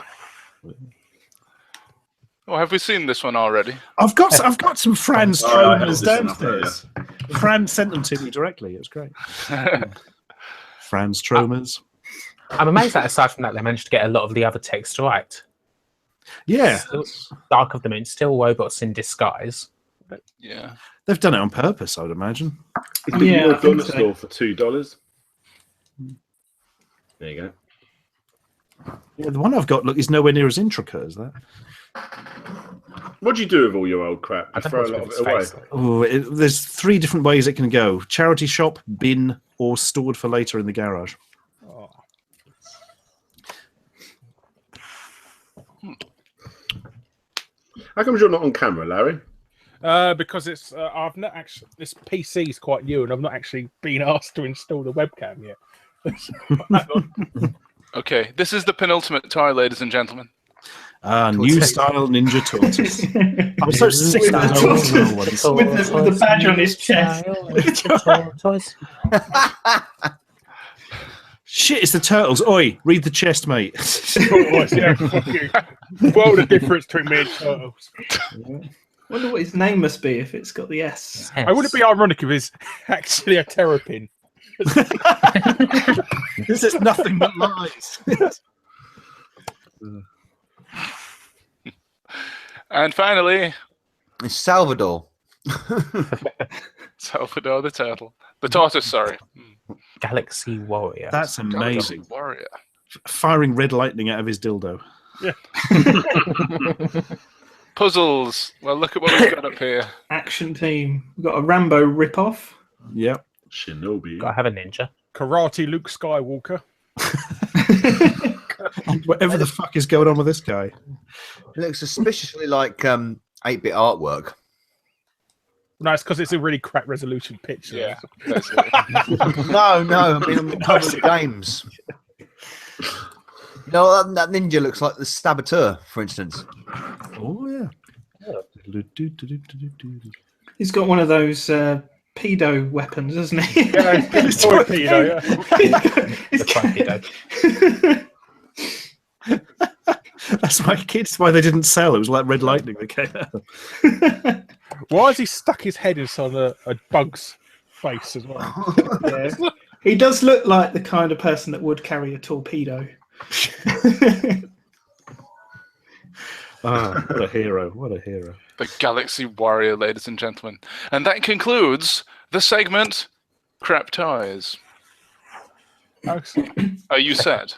Oh, have we seen this one already? I've got some Franz Tromers yeah. downstairs. Franz sent them to me directly. It was great. Franz Tromers. I'm amazed that aside from that, they managed to get a lot of the other text right. Yeah. Still Dark of the Moon, still robots in disguise. Yeah. They've done it on purpose, I would imagine. It's the US dollar store for $2. There you go. Yeah, the one I've got is nowhere near as intricate as that. What do you do with all your old crap? I You don't throw a know lot of what's it away. Oh, there's 3 different ways it can go: charity shop, bin, or stored for later in the garage. How come you're not on camera, Larry? Because it's I've not actually. This PC is quite new, and I've not actually been asked to install the webcam yet. Okay, this is the penultimate toy, ladies and gentlemen. New style Ninja Tortoise. I'm so sick of those old ones. With the badge on his chest. Shit, it's the turtles. Oi, read the chest, mate. Yeah, fuck you. World of difference between me and turtles. Wonder what his name must be if it's got the S. I wouldn't be ironic if it's actually a terrapin. This is nothing but lies. And finally, It's Salvador. Salvador the turtle. The tortoise, sorry. Galaxy Warrior. That's amazing. Galaxy Warrior. Firing red lightning out of his dildo. Yeah. Puzzles. Well, look at what we've got up here. Action team. We've got a Rambo ripoff. Yep. Shinobi. Gotta have a ninja. Karate Luke Skywalker. Whatever the fuck is going on with this guy? It looks suspiciously like 8-bit artwork. No, it's because it's a really crap resolution picture. Yeah. That's it. No, I mean, on the cover of the games. You know, that ninja looks like the Saboteur, for instance. Oh, yeah. He's got one of those pedo weapons, hasn't he? Yeah, it's toy pedo, yeah. That's my kids. Why they didn't sell. It was like red lightning that came out. Why has he stuck his head inside a bug's face as well? Yeah. He does look like the kind of person that would carry a torpedo. What a hero. What a hero. The Galaxy Warrior, ladies and gentlemen. And that concludes the segment Crap Toys. Are you set?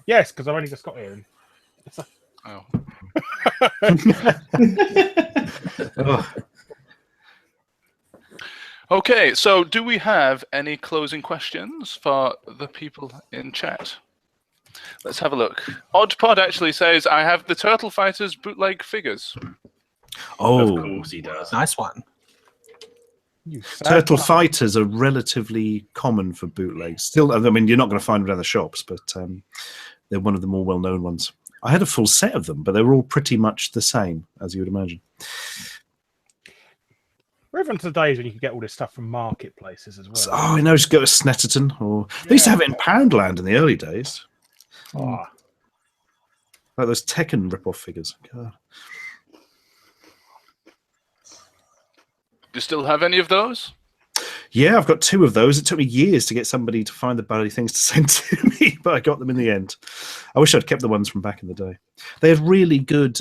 Yes, because I've only just got here. Oh. Oh. Okay, so do we have any closing questions for the people in chat? Let's have a look. Odd Pod actually says, I have the Turtle Fighters bootleg figures. Oh, Of course he does. Nice one. Turtle Fighters are relatively common for bootlegs. Still, I mean, you're not going to find them in other shops, but they're one of the more well-known ones. I had a full set of them, but they were all pretty much the same, as you would imagine. We're even to the days when you can get all this stuff from marketplaces as well. Oh, I know, just go to Snetterton. Or they used to have it in Poundland in the early days. Oh. Like those Tekken rip-off figures. God. Do you still have any of those? Yeah, I've got 2 of those. It took me years to get somebody to find the bloody things to send to me, but I got them in the end. I wish I'd kept the ones from back in the day. They had really good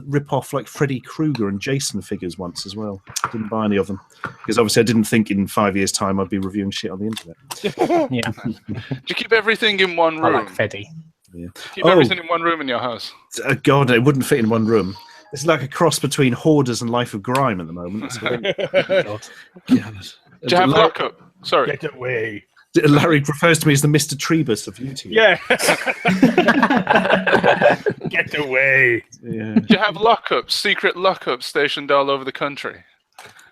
rip-off like Freddy Krueger and Jason figures once as well. I didn't buy any of them because obviously I didn't think in 5 years' time I'd be reviewing shit on the internet. Yeah. Do you keep everything in one room? I like Freddy. Yeah. Keep everything in one room in your house? God, it wouldn't fit in one room. It's like a cross between Hoarders and Life of Grime at the moment. God. Do you have lockup? Sorry. Get away. Larry refers to me as the Mr. Trebus of YouTube. Yeah. Get away. Yeah. Do you have lockups, secret lockups stationed all over the country?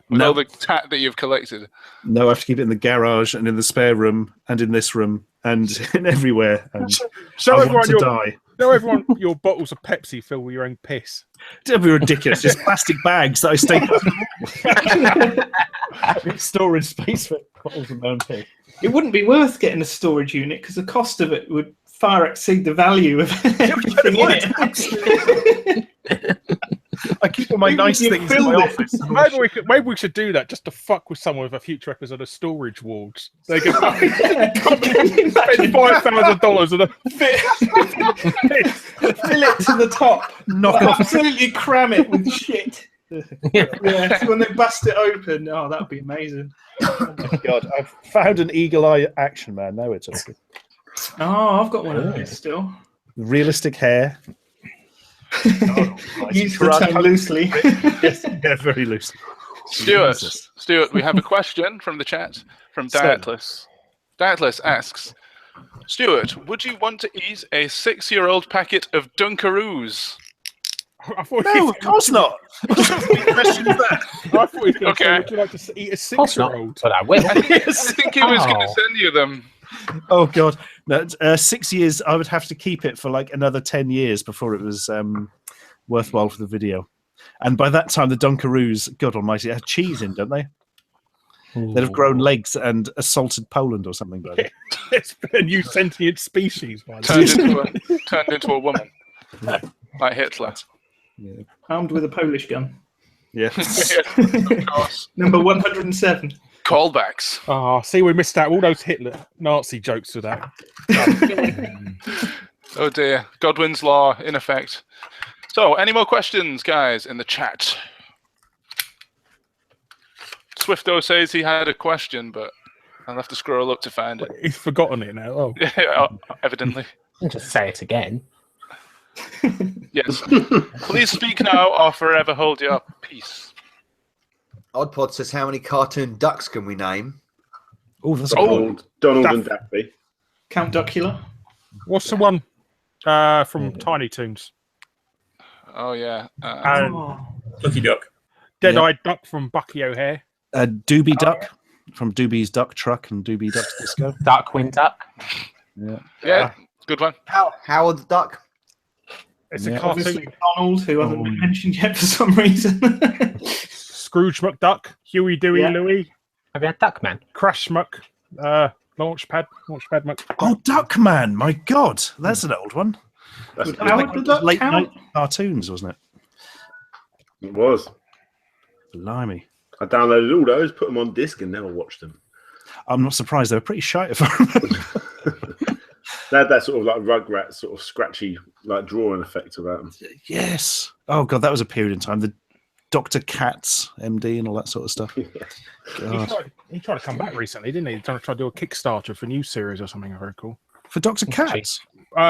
With all the tat that you've collected? No, I have to keep it in the garage and in the spare room and in this room and in everywhere. And Show I want to die. Show everyone your bottles of Pepsi filled with your own piss. That'd be ridiculous. Just plastic bags that I stake storage space for bottles of my own piss. It wouldn't be worth getting a storage unit because the cost of it would far exceed the value of everything in it. I keep all my nice things in my office. Maybe we should do that just to fuck with someone with a future episode of Storage Wars. They can come and spend $5,000 on a fill it to the top, absolutely cram it with shit. Yeah, so when they bust it open, oh, that would be amazing. Oh my God, I've found an Eagle Eye Action Man. Now it's okay. Oh, I've got one of those still. Realistic hair. Use the term loosely. Yes, yeah, very loosely. Stuart, we have a question from the chat from Dietless. Dietless asks, Stuart, would you want to eat a 6-year-old packet of Dunkaroos? No, of course not. I thought he was going to say, would you like to eat a 6-year-old? But I will. I think he was going to send you them. Oh God, no, 6 years. I would have to keep it for like another 10 years before it was worthwhile for the video. And by that time, the Dunkaroos, God Almighty, have cheese in, don't they? They'd have grown legs and assaulted Poland or something. By It's a new sentient species. Turned into a woman, like Hitler. Yeah. Armed with a Polish gun. Yeah. Of course. Number 107. Callbacks. Oh, see, we missed out all those Hitler Nazi jokes with that. Oh dear. Godwin's Law in effect. So, any more questions, guys, in the chat? Swifto says he had a question, but I'll have to scroll up to find it. He's forgotten it now. Oh. Yeah, evidently. Just say it again. Yes. Please speak now or forever hold your peace. Oddpod says, how many cartoon ducks can we name? Oh, that's Donald and Daffy. Count Duckula. What's the one from Tiny Toons? Oh, yeah. Lucky Duck. Dead-Eyed Duck from Bucky O'Hare. Doobie Duck from Doobie's Duck Truck and Doobie Duck's Disco. Darkwing Duck. Yeah, good one. Howard the Duck. It's a Obviously cartoon. Donald, who hasn't been mentioned yet for some reason. Scrooge McDuck, Huey, Dewey, Louie. Have you had Duckman? Crash Muck, Launchpad Muck. Oh, Duckman! My God, that's an old one. That's Howard the Duck Late count? night cartoons, wasn't it? It was. Blimey. I downloaded all those, put them on disc, and never watched them. I'm not surprised. They were pretty shite if I remember. They had that sort of like Rugrats, sort of scratchy, like drawing effect about them. Yes. Oh God, that was a period in time. The Dr. Katz, MD, and all that sort of stuff. God. He tried to come back recently, didn't he? He tried to do a Kickstarter for a new series or something very cool. For Dr. Katz?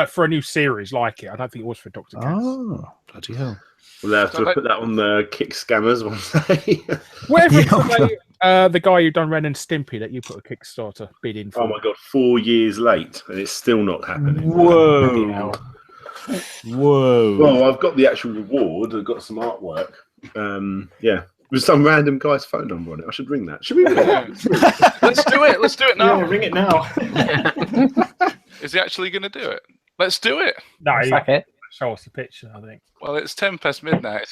For a new series like it. I don't think it was for Dr. Katz. Oh, bloody hell. Well, they have to put that on the Kick Scammers one day. Whatever the guy who done Ren and Stimpy that you put a Kickstarter bid in for. Oh my God, 4 years late, and it's still not happening. Whoa. Whoa. Well, I've got the actual reward. I've got some artwork. Yeah, with some random guy's phone number on it. I should ring that. Should we ring it? Let's do it. Let's do it now. Yeah, ring it now. Is he actually going to do it? Let's do it. No, Fuck it. show us the picture, I think. Well, it's 10 past midnight.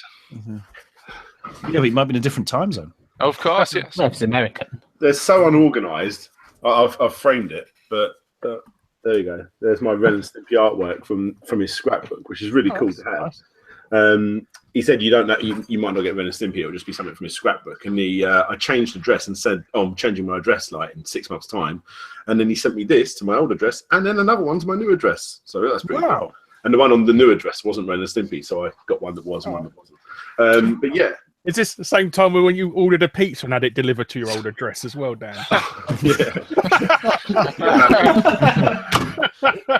Yeah, but he might be in a different time zone. Of course, yes. Well, it's American. They're so unorganised. I've framed it, but there you go. There's my Ren and Stimpy artwork from his scrapbook, which is really cool to have. Nice. He said, "You don't know, you might not get Ren and Stimpy. It'll just be something from his scrapbook." And I changed the address and said, "Oh, I'm changing my address like in 6 months' time." And then he sent me this to my old address, and then another one to my new address. So that's pretty cool. And the one on the new address wasn't Ren and Stimpy, so I got one that was and one that wasn't. But yeah. Is this the same time when you ordered a pizza and had it delivered to your old address as well, Dan?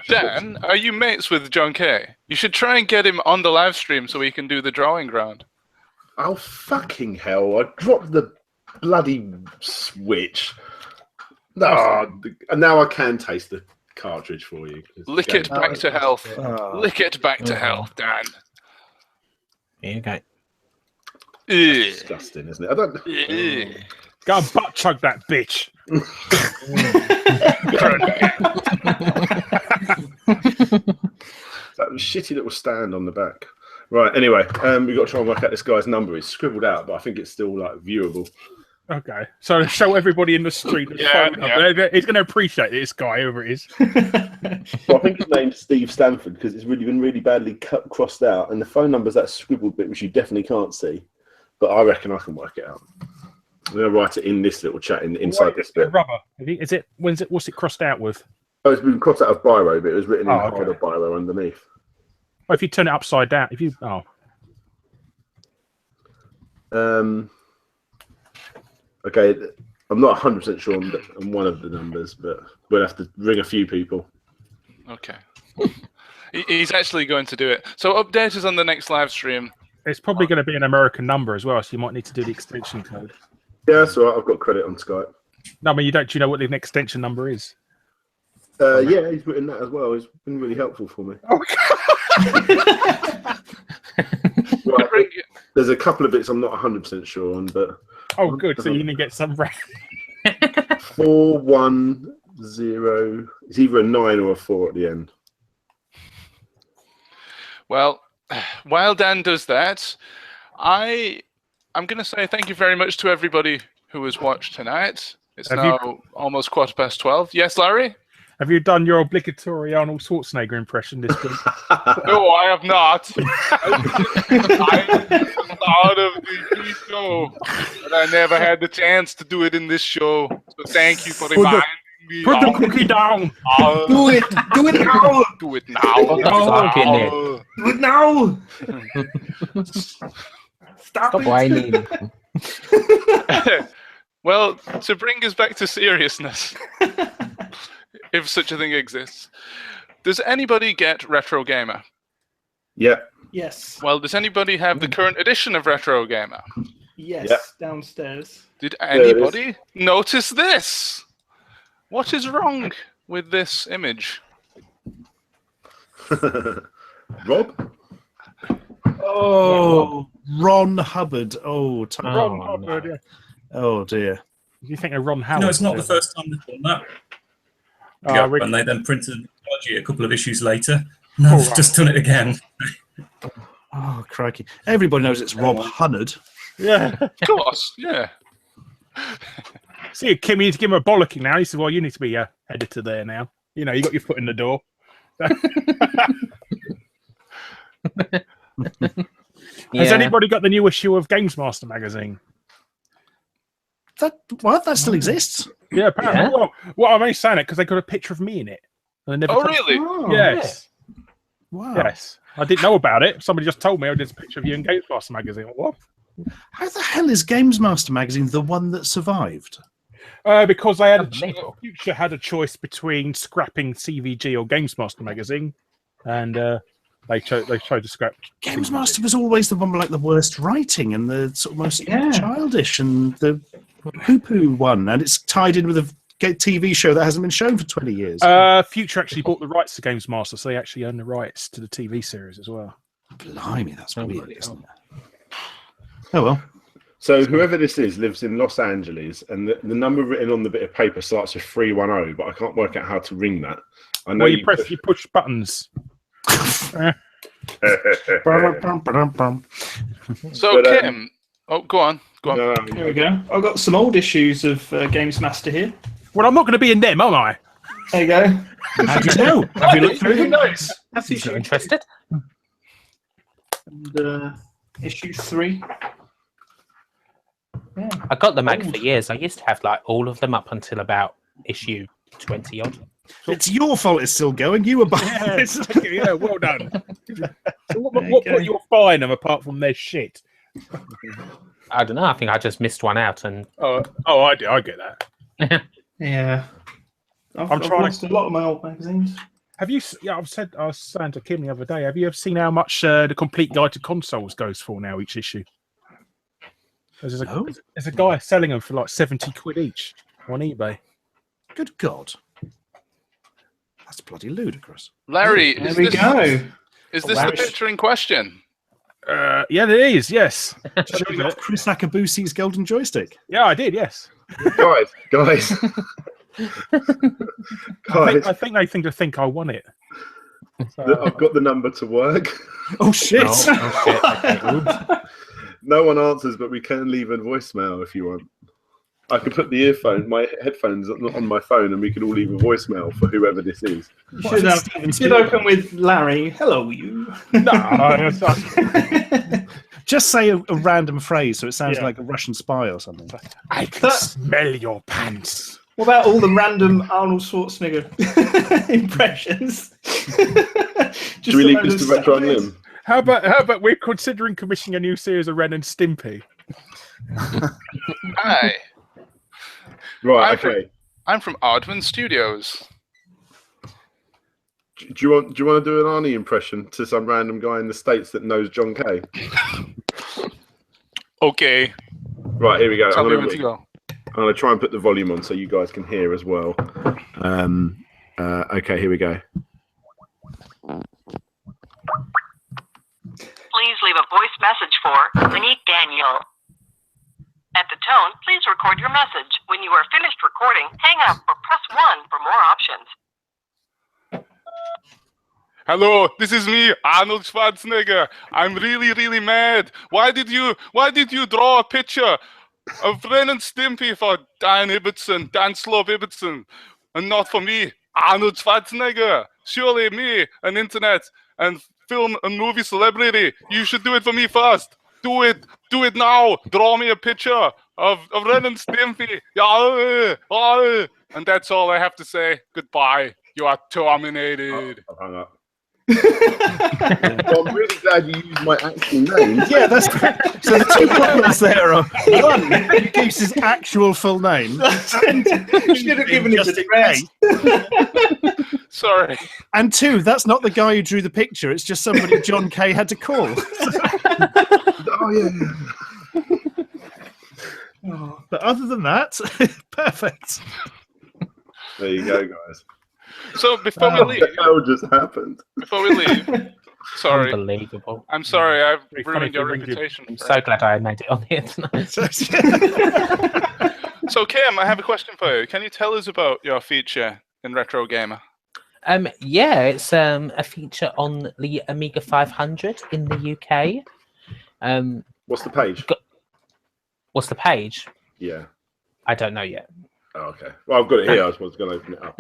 Dan, are you mates with John Kay? You should try and get him on the live stream so he can do the drawing ground. Oh, fucking hell. I dropped the bloody switch. No, and now I can taste the cartridge for you. Lick it back to health. Lick it back to health, Dan. Here you go. Disgusting, isn't it? I don't. Go and butt chug that bitch. That shitty little stand on the back. Right. Anyway, we've got to try and work out this guy's number. It's scribbled out, but I think it's still like viewable. Okay, so show everybody in the street. He's going to appreciate this guy, whoever it is. Well, I think his name's Steve Stanford because it's really been really badly crossed out, and the phone number's that scribbled bit which you definitely can't see. But I reckon I can work it out. I'm going to write it in this little chat inside this bit. Rubber. Is it? What's it crossed out with? Oh, it's been crossed out of biro, but it was written in harder biro underneath. Oh, if you turn it upside down, Okay, I'm not 100% sure on one of the numbers, but we'll have to ring a few people. Okay. He's actually going to do it. So update us on the next live stream. It's probably going to be an American number as well, so you might need to do the extension code. Yeah, that's all right. I've got credit on Skype. No, I mean, do you know what the extension number is? Yeah, he's written that as well. It's been really helpful for me. Right, there's a couple of bits I'm not 100% sure on, but... Oh, good. So you need to get some... 410. It's either a 9 or a 4 at the end. Well, while Dan does that, I'm going to say thank you very much to everybody who has watched tonight. It's now almost 12:15. Yes, Larry? Have you done your obligatory Arnold Schwarzenegger impression this week? No, I have not. I'm out of the show, but I never had the chance to do it in this show. So thank you for reminding me. Put the cookie down. Do it. Do it now. Do it now. Do it now. Stop whining. Well, to bring us back to seriousness, if such a thing exists, does anybody get Retro Gamer? Yeah. Yes. Well, does anybody have the current edition of Retro Gamer? Yes, yeah. Downstairs. Did anybody notice this? What is wrong with this image? Rob? Oh, Ron Hubbard. Oh, Ron Hubbard, yeah. Oh, dear. You think of Ron Howard? No, it's not the first time they've done that. And they then printed an apology a couple of issues later. No, they've just done it again. Oh, crikey. Everybody knows it's Rob Hunnard. Yeah. Of course, yeah. See, Kim, you need to give him a bollocking now. He said, well, you need to be editor there now. You know, you got your foot in the door. Has anybody got the new issue of Games Master magazine? That still exists? Yeah, apparently. Yeah. Well, I'm only saying it because they got a picture of me in it. And oh, really? Yes. Wow. Yes. I didn't know about it. Somebody just told me, oh, there's a picture of you in Games Master magazine. What? How the hell is Games Master magazine the one that survived? Because they had Future had a choice between scrapping CVG or Games Master magazine, and they chose to scrap. Games Master was always the one with like the worst writing and the sort of most childish and the poo-poo one, and it's tied in with a TV show that hasn't been shown for 20 years. Future actually bought the rights to Games Master, so they actually own the rights to the TV series as well. Blimey, that's weird, isn't it? Oh well. So whoever this is lives in Los Angeles, and the number written on the bit of paper starts with 310, but I can't work out how to ring that. I know Well, you push buttons. So, Kim, go on. No, Here we go. I've got some old issues of Games Master here. Well, I'm not going to be in them, am I? There you go. How do you know? Have you looked through them? Nice. That's You're issue interested? and, issue 3. Yeah. I got the mag for years. I used to have like all of them up until about issue 20 odd. It's your fault it's still going. You were buying this. Yeah, well done. So what point you're buying them apart from their shit? I don't know. I think I just missed one out, and I do. I get that. Yeah. I've trying lost a lot of my old magazines. Have you? Yeah, I was saying to Kim the other day. Have you ever seen how much the complete guide to consoles goes for now each issue? There's a guy selling them for like 70 quid each on eBay. Good God. That's bloody ludicrous. Larry, There we go. Is this the picture in question? Yeah, it is. Yes. Showing off Chris Akabusi's golden joystick. Yeah, I did. Yes. guys. I think they think I won it. I've got the number to work. Oh shit! Okay. No one answers, but we can leave a voicemail if you want. I could put my headphones on my phone, and we could all leave a voicemail for whoever this is. You should open with Larry. Hello, you. No, Just say a random phrase so it sounds like a Russian spy or something. I can smell your pants. What about all the random Arnold Schwarzenegger impressions? Should we leave this to RetroUnlim? How about we're considering commissioning a new series of Ren and Stimpy? Hi. Right. Okay. I'm from Aardman Studios. Do you want to do an Arnie impression to some random guy in the States that knows John Kay? Okay. Right, here we go. Tell me when to go. I'm going to try and put the volume on so you guys can hear as well. Okay, here we go. Please leave a voice message for Winnie Daniel. At the tone, please record your message. When you are finished recording, hang up or press 1 for more options. Hello, this is me, Arnold Schwarzenegger. I'm really, really mad. Why did you draw a picture of Ren and Stimpy for Dan Slope Ibbotson, and not for me, Arnold Schwarzenegger? Surely me, an internet and film and movie celebrity. You should do it for me first. Do it now. Draw me a picture of Ren and Stimpy. Yeah, and that's all I have to say. Goodbye. You are terminated. I've hung up. Well, I'm really glad you used my actual name. Yeah, that's so the 2 problems there are one, you use his actual full name. Should have given his address. Sorry. And 2, that's not the guy who drew the picture. It's just somebody John Kay had to call. Oh yeah. But other than that, perfect. There you go, guys. So before we leave, What the hell just happened? before we leave, sorry. Unbelievable. I'm sorry, I've Very ruined funny your if you reputation. I'm so glad I made it on the internet. So Kim, I have a question for you. Can you tell us about your feature in Retro Gamer? Yeah, it's a feature on the Amiga 500 in the UK. What's the page? What's the page? Yeah. I don't know yet. Oh, okay. Well, I've got it here. I was going to open it up.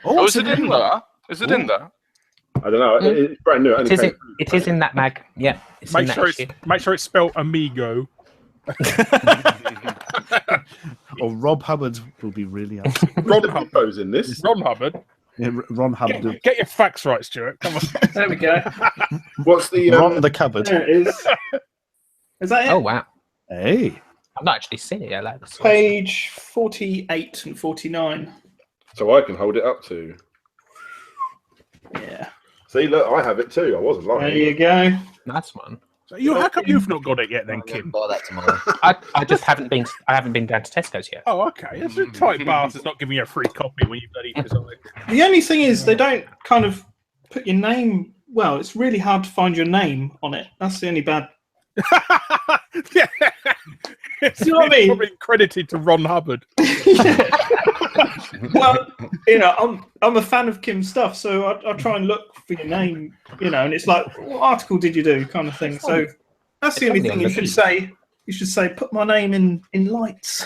Oh, is it in there? Is it in there? I don't know. It's brand new. It is in that mag. Yeah. It's in Make that sure issue. it's spelled Amigo. Or Rob Hubbard will be really upset. Ron Hubbard's in this. Ron Hubbard. Yeah, Ron Hubbard. Get your facts right, Stuart. Come on. There we go. What's the Ron the cupboard. There it is. Is that it? Oh, wow. Hey. I've not actually seen it yet. Like, Page 48 and 49. So I can hold it up to. Yeah. See, look, I have it too. I wasn't lying. There you go. nice one. So how come you've not got it yet, then, Kim? Buy that tomorrow. I just haven't been. I haven't been down to Tesco's yet. Oh, okay. That's a tight bastard's not giving you a free copy when you bloody preside. The only thing is they don't kind of put your name. Well, it's really hard to find your name on it. That's the only bad. Yeah. You know what I mean? Probably credited to Ron Hubbard. Well, you know, I'm a fan of Kim's stuff, so I try and look for your name, you know, and it's like, what article did you do, kind of thing. So that's the only thing you should say. You should say, put my name in lights.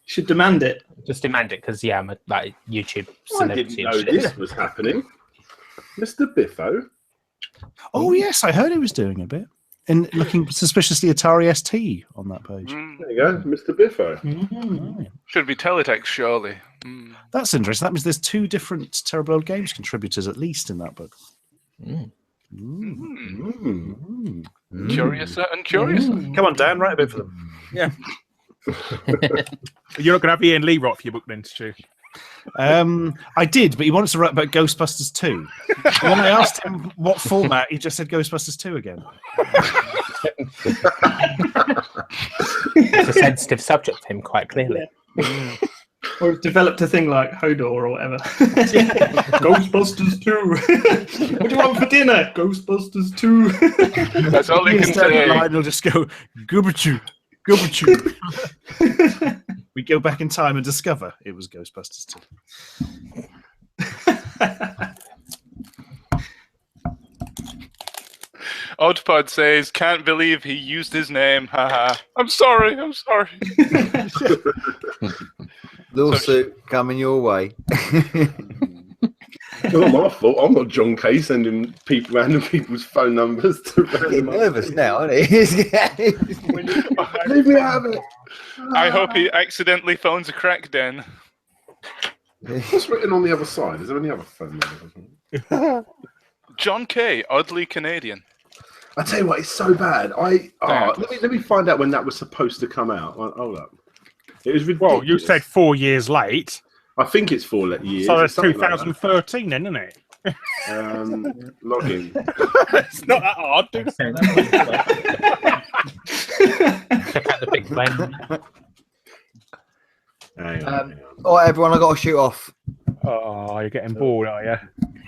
Should demand it. Just demand it because I'm a like YouTube I didn't celebrity. know this was happening. Mr. Biffo. Oh yes, I heard he was doing a bit. And looking suspiciously Atari ST on that page. There you go, Mr. Biffo. Should be Teletext, surely. That's interesting. That means there's 2 different Terrible Old Games contributors at least in that book. Curiouser and curiouser. Come on, Dan, write a bit for them. Yeah. You're not going to have Ian Lee write for your book then, Stu? I did, but he wanted to write about Ghostbusters 2. And when I asked him what format, he just said Ghostbusters 2 again. It's a sensitive subject for him, quite clearly. Yeah. Or developed a thing like Hodor or whatever. Ghostbusters 2. What do you want for dinner? Ghostbusters 2. That's all he can say. He'll just go, Gooberchoo, Gooberchoo. We go back in time and discover it was Ghostbusters 2. Oddpod says, can't believe he used his name. Haha. I'm sorry. Lawsuit coming your way. It's not my fault. I'm not John Kay sending random people's phone numbers to He's nervous now, isn't he? Leave me out of it. I hope he accidentally phones a crack den. What's written on the other side? Is there any other phone numbers? John Kay, oddly Canadian. I tell you what, it's so bad. Let me find out when that was supposed to come out. Hold up. It was ridiculous. Well, you said 4 years late. I think it's 4 years. So that's something 2013 then, isn't it? Log in. It's not that hard. Check out the big flame. Hang on. All right, everyone, I got to shoot off. Oh, you're getting bored, are you?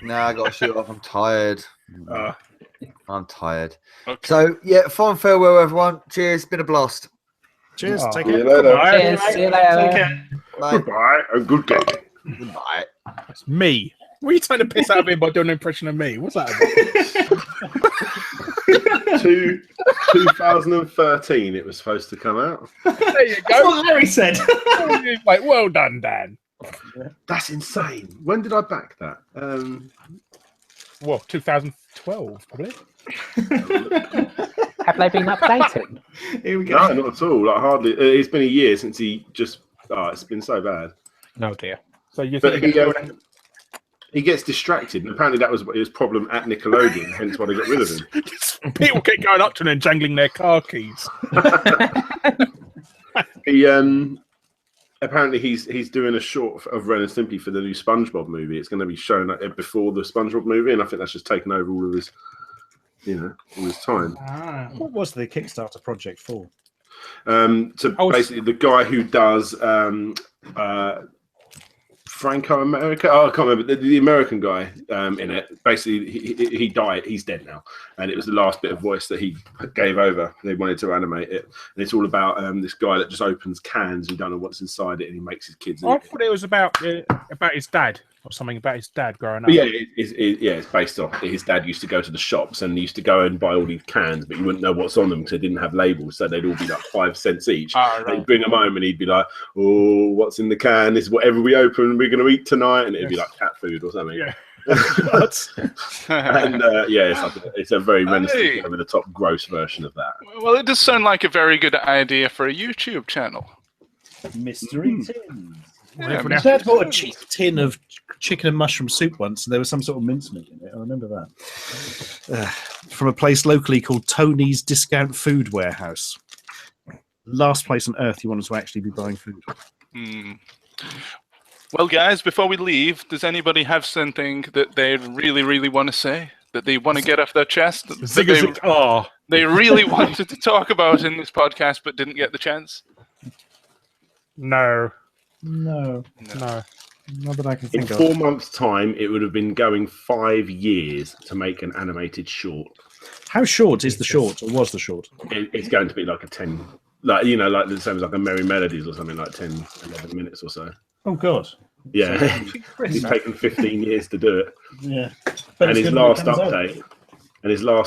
No, I got to shoot off. I'm tired. I'm tired. Okay. So, yeah, fine farewell, everyone. Cheers. Been a blast. Cheers. Take See you care. later. Cheers, see you later. Take care. Bye. Goodbye. And good game. Goodbye. It's me. What are you trying to piss out of him by doing an impression of me? What's that about? 2013 it was supposed to come out. There you That's go. what Larry said. Like, well done, Dan. That's insane. When did I back that? Well, 2012, probably. Have they been updated? Here we go. No, not at all. Like hardly. It's been a year since he just. It's been so bad. No dear. So you But think he gets distracted, and apparently that was his problem at Nickelodeon. Hence why they got rid of him. people keep going up to him and jangling their car keys? He apparently he's doing a short of Ren and Stimpy for the new SpongeBob movie. It's going to be shown before the SpongeBob movie, and I think that's just taken over all of his, all his time. What was the Kickstarter project for? Basically, the guy who does Franco America. Oh, I can't remember the American guy in it. Basically, he died. He's dead now, and it was the last bit of voice that he gave over. They wanted to animate it, and it's all about this guy that just opens cans. You don't know what's inside it, and he makes his kids. I thought it was about his dad or something about his dad growing up. But yeah, it's based off. His dad used to go to the shops and he used to go and buy all these cans, but you wouldn't know what's on them because they didn't have labels, so they'd all be like 5 cents each. Right. He'd bring them home and he'd be like, "Oh, what's in the can? This is whatever we open, we're going to eat tonight," and it'd be like cat food or something. Yeah. And it's a very menacing, over the top, gross version of that. Well, it does sound like a very good idea for a YouTube channel. Mystery Tin. Yeah, My dad bought a cheap tin of chicken and mushroom soup once, and there was some sort of mincemeat in it. I remember that. From a place locally called Tony's Discount Food Warehouse. Last place on earth you wanted to actually be buying food. Well, guys, before we leave, does anybody have something that they really, really want to say? That they want to get off their chest? That they really wanted to talk about in this podcast but didn't get the chance? No. No. Not that I can In think of. 4 months' time, it would have been going 5 years to make an animated short. How short is the short, or was the short? It's going to be like a 10, like like the same as like a Merry Melodies or something, like 10, 11 minutes or so. Oh God! Yeah, it's taken 15 years to do it. Yeah, and his last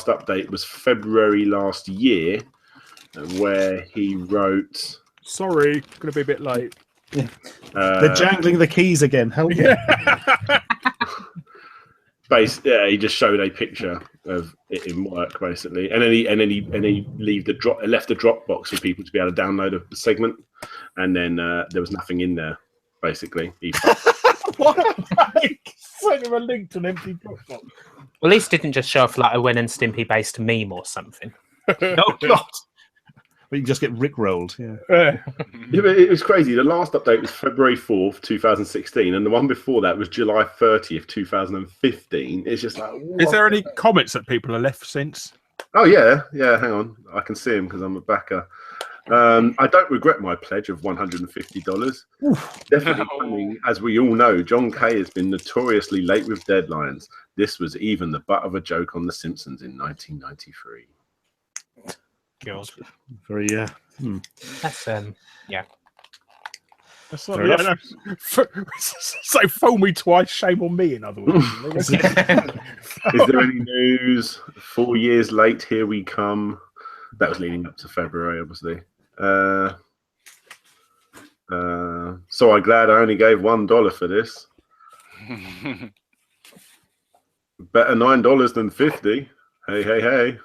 update was February last year, where he wrote. Sorry, going to be a bit late. Yeah. They're jangling the keys again. Help me. He just showed a picture of it in work, basically, and then he left a Dropbox for people to be able to download a segment, and then there was nothing in there, basically. What? Send him a link to an empty Dropbox. Well, at least it didn't just show off like a Wen and Stimpy based meme or something. Oh God! But you can just get rickrolled. Yeah. Yeah, but it was crazy. The last update was February 4th, 2016, and the one before that was July 30th, 2015. It's just like, what? Is there any comments that people have left since? Oh yeah. Hang on, I can see him because I'm a backer. I don't regret my pledge of $150. Definitely coming, as we all know. John Kay has been notoriously late with deadlines. This was even the butt of a joke on The Simpsons in 1993. God, very That's yeah. That's not, yeah, no. So fool me twice, shame on me. In other words, is there any news? 4 years late, here we come. That was leading up to February, obviously. So I'm glad I only gave $1 for this. Better $9 than $50. Hey.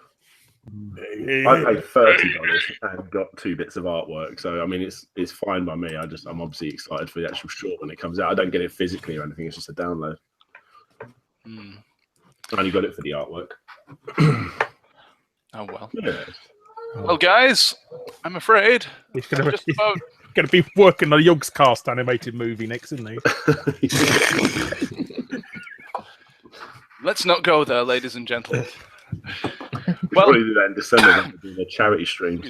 I paid $30 and got 2 bits of artwork, so I mean it's fine by me. I'm obviously excited for the actual short when it comes out. I don't get it physically or anything; it's just a download. I only got it for the artwork. Oh well. Yeah. Well, guys, I'm afraid he's going to be working on a Yogscast animated movie next, isn't he? Let's not go there, ladies and gentlemen. We'll probably do that in December. Doing a charity stream.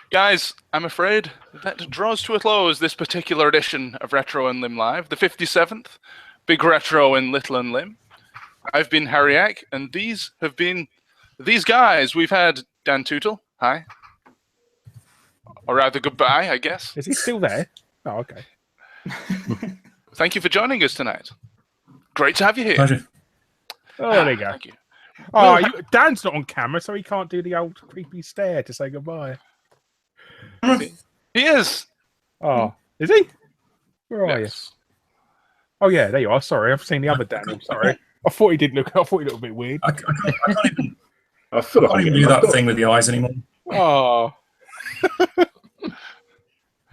Guys, I'm afraid that draws to a close this particular edition of Retro Unlim Live, the 57th Big Retro in Little Unlim. I've been Harryak, and these have been these guys. We've had Dan Tootle. Hi. Or rather, goodbye, I guess. Is he still there? Oh, okay. Thank you for joining us tonight. Great to have you here. Pleasure. Oh, there you go. Thank you. Oh, Dan's not on camera, so he can't do the old creepy stare to say goodbye. He is. Oh, is he? Where are Yes. you? Oh, yeah, there you are. Sorry, I've seen the other Dan. I'm sorry. I thought he did look. I thought he looked a bit weird. I can't even, I feel like I can't even do that thing with the eyes anymore. Oh.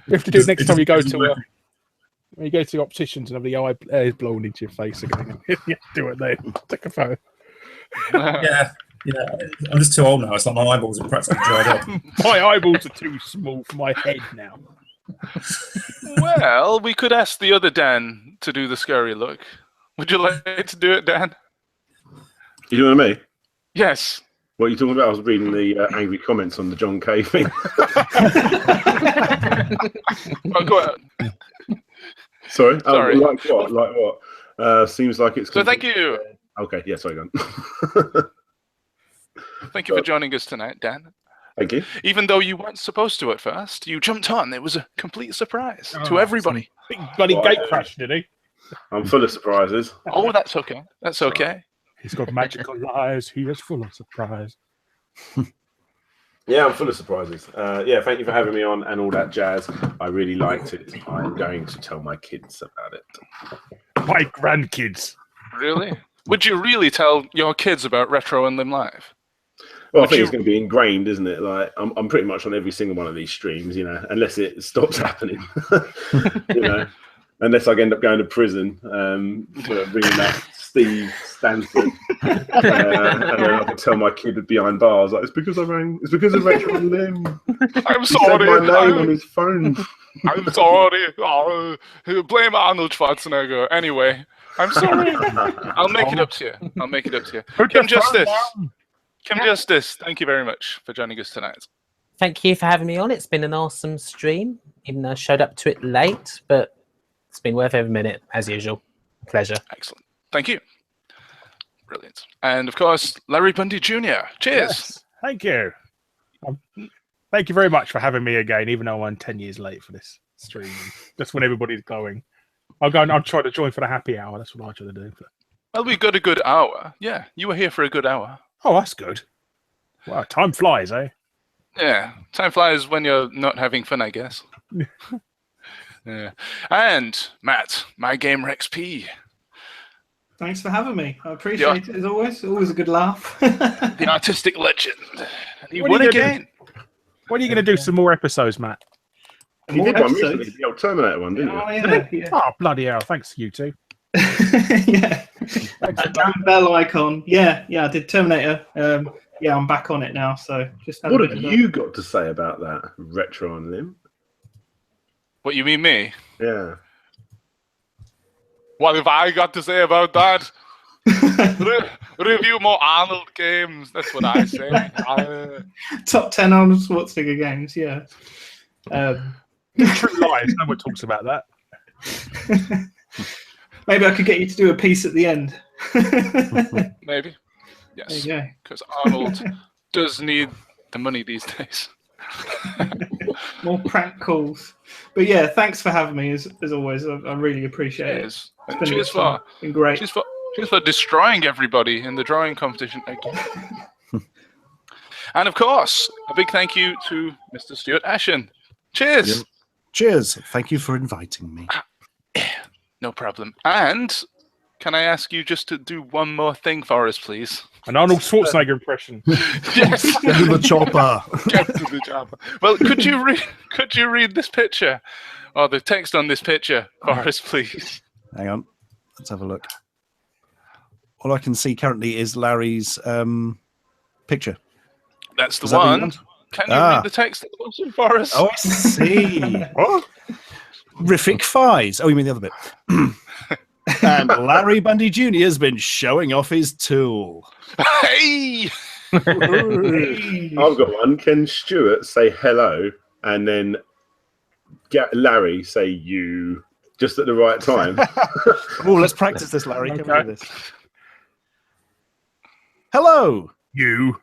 You have to do it next time you go to when you go to the opticians and have the eye hairs blown into your face again. Yeah, do it then. Take a photo. Yeah. I'm just too old now. It's like my eyeballs are practically dried up. My eyeballs are too small for my head now. Well, we could ask the other Dan to do the scary look. Would you like to do it, Dan? You doing me? Yes. What are you talking about? I was reading the angry comments on the John Kay thing. Oh, go ahead. Sorry. Sorry. Like what? Like what? Seems like it's. So thank you. Okay. Yeah. Sorry. Go on. Thank you for joining us tonight, Dan. Thank you. Even though you weren't supposed to at first, you jumped on. It was a complete surprise to everybody. Big bloody gate crash, did he? I'm full of surprises. Oh, that's okay. That's okay. He's got magical eyes. He is full of surprise. Yeah, I'm full of surprises. Yeah, thank you for having me on and all that jazz. I really liked it. I'm going to tell my kids about it. My grandkids. Really? Would you really tell your kids about Retro Unlim Live? Well, I think it's going to be ingrained, isn't it? Like I'm pretty much on every single one of these streams, unless it stops happening. Unless I end up going to prison for bringing that Steve Stanford, and then I can tell my kid behind bars like it's because of Retro Unlim. I'm He sorry. said my name on his phone. I'm sorry. Oh, blame Arnold Schwarzenegger. Anyway, I'm sorry. I'll make it up to you. Kim Justice, thank you very much for joining us tonight. Thank you for having me on. It's been an awesome stream, even though I showed up to it late, but it's been worth every minute, as usual. Pleasure. Excellent. Thank you. Brilliant. And of course, Larry Bundy Jr. Cheers. Yes, thank you. Thank you very much for having me again, even though I'm 10 years late for this stream. Just when everybody's going. I'll try to join for the happy hour. That's what I try to do. But... Well, we got a good hour. Yeah, you were here for a good hour. Oh, that's good. Wow, time flies, eh? Yeah, time flies when you're not having fun, I guess. Yeah. And Matt, My Gamer XP. Thanks for having me. I appreciate it as always. Always a good laugh. The artistic legend. And he What won are you gonna again. When are you going to do some more episodes, Matt? He did one recently, the old Terminator one, didn't Oh, you? yeah. Oh, bloody hell. Thanks, you two. Yeah. That damn bell icon. Yeah, I did Terminator. Yeah, I'm back on it now. So just had What a have bit of you got to say about that, RetroUnlim? What, you mean me? Yeah. What have I got to say about that? Review more Arnold games. That's what I say. top 10 Arnold Schwarzenegger games. Yeah. True Lies. No one talks about that. Maybe I could get you to do a piece at the end. Maybe. Yes. There you go. Because Arnold does need the money these days. More prank calls. But yeah, thanks for having me as always. I really appreciate it. Cheers. It's been, Cheers fun. Been great. Cheers for destroying everybody in the drawing competition again. And of course, a big thank you to Mr. Stuart Ashen. Cheers. Yep. Cheers. Thank you for inviting me. No problem. And can I ask you just to do one more thing for us, please? An Arnold Schwarzenegger impression. Yes. Get to the chopper. Get to the chopper. Well, could you read this picture, or the text on this picture for us, please? Hang on. Let's have a look. All I can see currently is Larry's picture. That's the Is that what you one. want? Can you read the text at the bottom for us? Oh, I see. What? Rific Fies. Oh, you mean the other bit. And Larry Bundy Jr. has been showing off his tool. Hey! I've got one. Can Stuart say hello and then get Larry say you just at the right time? Oh, let's practice this, Larry. Okay. Can we do this? Hello. You.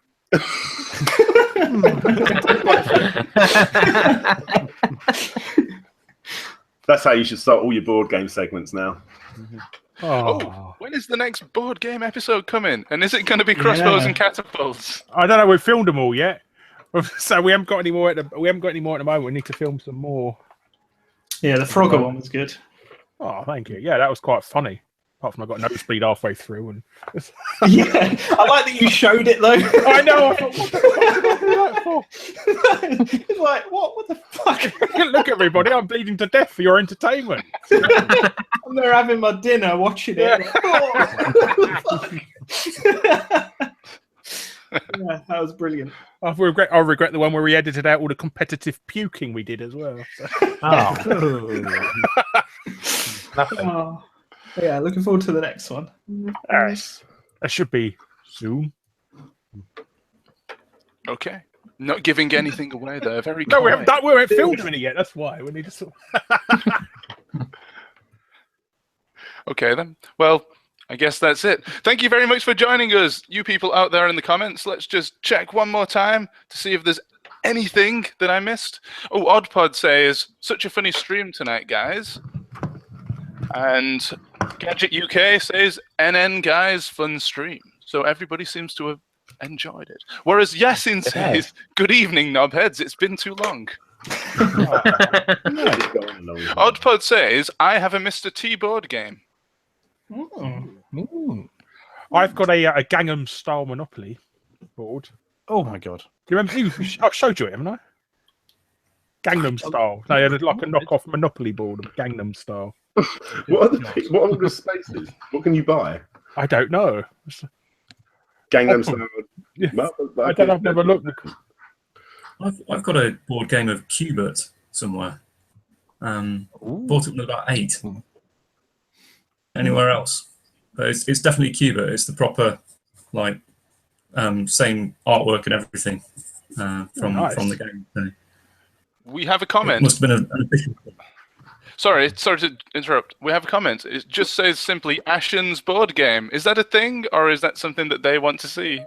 That's how you should start all your board game segments now. Oh, when is the next board game episode coming? And is it going to be crossbows and catapults? I don't know. We've filmed them all yet, so we haven't got any more. At the moment. We need to film some more. Yeah, the Frogger one was good. Oh, thank you. Yeah, that was quite funny. Apart from I got nosebleed halfway through, and yeah, I like that you showed it though. I know. I thought, what the fuck did I do that for? It's like, what the fuck? Look, everybody, I'm bleeding to death for your entertainment. I'm there having my dinner, watching it. Yeah. Yeah, that was brilliant. I regret the one where we edited out all the competitive puking we did as well. So. Oh. Yeah, looking forward to the next one. Yes. That should be soon. Okay. Not giving anything away there. Very No, we quiet. haven't filmed it yet. That's why we need to. Okay, then. Well, I guess that's it. Thank you very much for joining us, you people out there in the comments. Let's just check one more time to see if there's anything that I missed. Oh, Oddpod says, such a funny stream tonight, guys. And Gadget UK says, NN guys, fun stream. So everybody seems to have enjoyed it. Whereas Yasin says, good evening, knobheads. It's been too long. Oddpod says, I have a Mr. T board game. I've got a Gangnam style Monopoly board. Oh my god! Do you remember? I showed you it, haven't I? Gangnam style. They had like a knockoff Monopoly board of Gangnam style. What are the spaces? What can you buy? I don't know. Gangnam style. Yeah. I don't know. I've never looked. I've got a board game of Qbert somewhere. Bought it with about 8. Anywhere else? But it's definitely Qbert. It's the proper, like, same artwork and everything from the game. We have a comment. It must have been an official. Sorry to interrupt. We have a comment. It just says simply Ashen's board game. Is that a thing, or is that something that they want to see?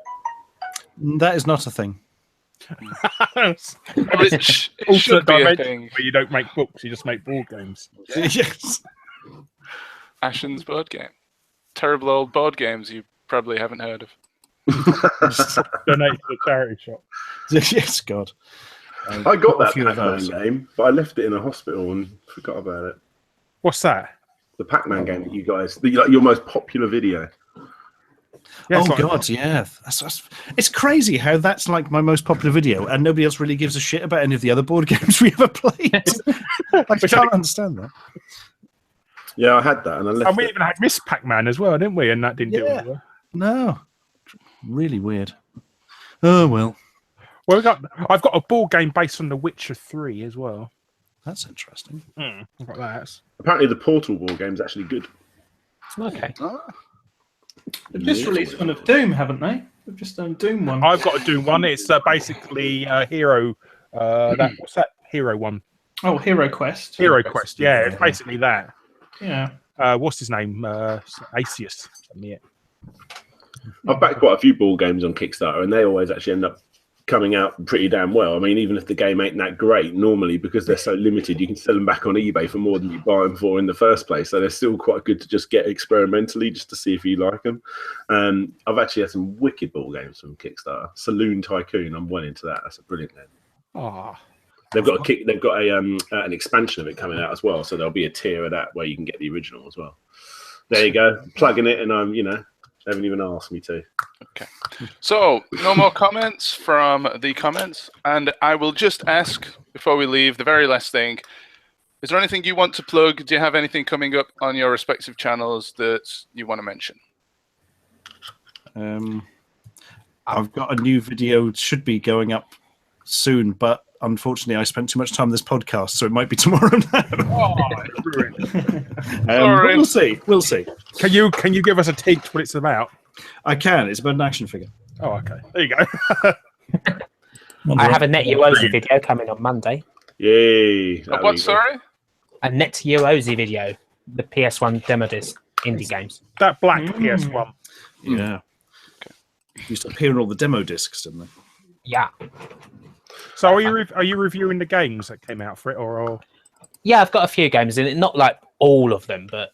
That is not a thing. It should be a thing. Where you don't make books, you just make board games. Yes. Ashen's board game. Terrible old board games you probably haven't heard of. Donate to the charity shop. Yes, God. I got that few of Pac-Man those. game, but I left it in a hospital and forgot about it. What's that? The Pac-Man game that you guys, your most popular video. Yeah, Oh God, yeah. It's crazy how that's like my most popular video, and nobody else really gives a shit about any of the other board games we ever played. I can't understand that. Yeah, I had that, and I left. And we it. even had Miss Pac-Man as well, didn't we? And that didn't do it. Well. No, really weird. Oh well. Well, I've got a board game based on The Witcher 3 as well. That's interesting. I've got that. Apparently, the Portal board game is actually good. Okay. They've just released one of Doom, haven't they? They've just done Doom one. I've got a Doom one. It's basically Hero. What's that Hero one? Oh, Hero Quest. Hero Quest. Yeah, it's basically that. Yeah. What's his name? Asius. Yeah. I've backed quite a few board games on Kickstarter, and they always actually end up coming out pretty damn well. I mean, even if the game ain't that great, normally because they're so limited, you can sell them back on eBay for more than you buy them for in the first place. So they're still quite good to just get experimentally, just to see if you like them. I've actually had some wicked board games from Kickstarter. Saloon Tycoon, I'm well into that. That's a brilliant game. Oh. They've got an expansion of it coming out as well, so there'll be a tier of that where you can get the original as well. There you go, plugging it, and I'm haven't even asked me to. Okay. So, no more comments from the comments. And I will just ask, before we leave, the very last thing. Is there anything you want to plug? Do you have anything coming up on your respective channels that you want to mention? I've got a new video, should be going up soon, but unfortunately I spent too much time on this podcast, so it might be tomorrow now. Sorry. We'll see. Can you give us a take to what it's about? I can. It's about an action figure. Oh, okay. There you go. I have a Net Uozi video coming on Monday. Yay! What? Sorry? A Net Uozi video, the PS1 demo disc indie games. That black PS1. Yeah. Used to appear in all the demo discs, didn't they? Yeah. So are you reviewing the games that came out for it, or? Yeah, I've got a few games in it. Not like all of them, but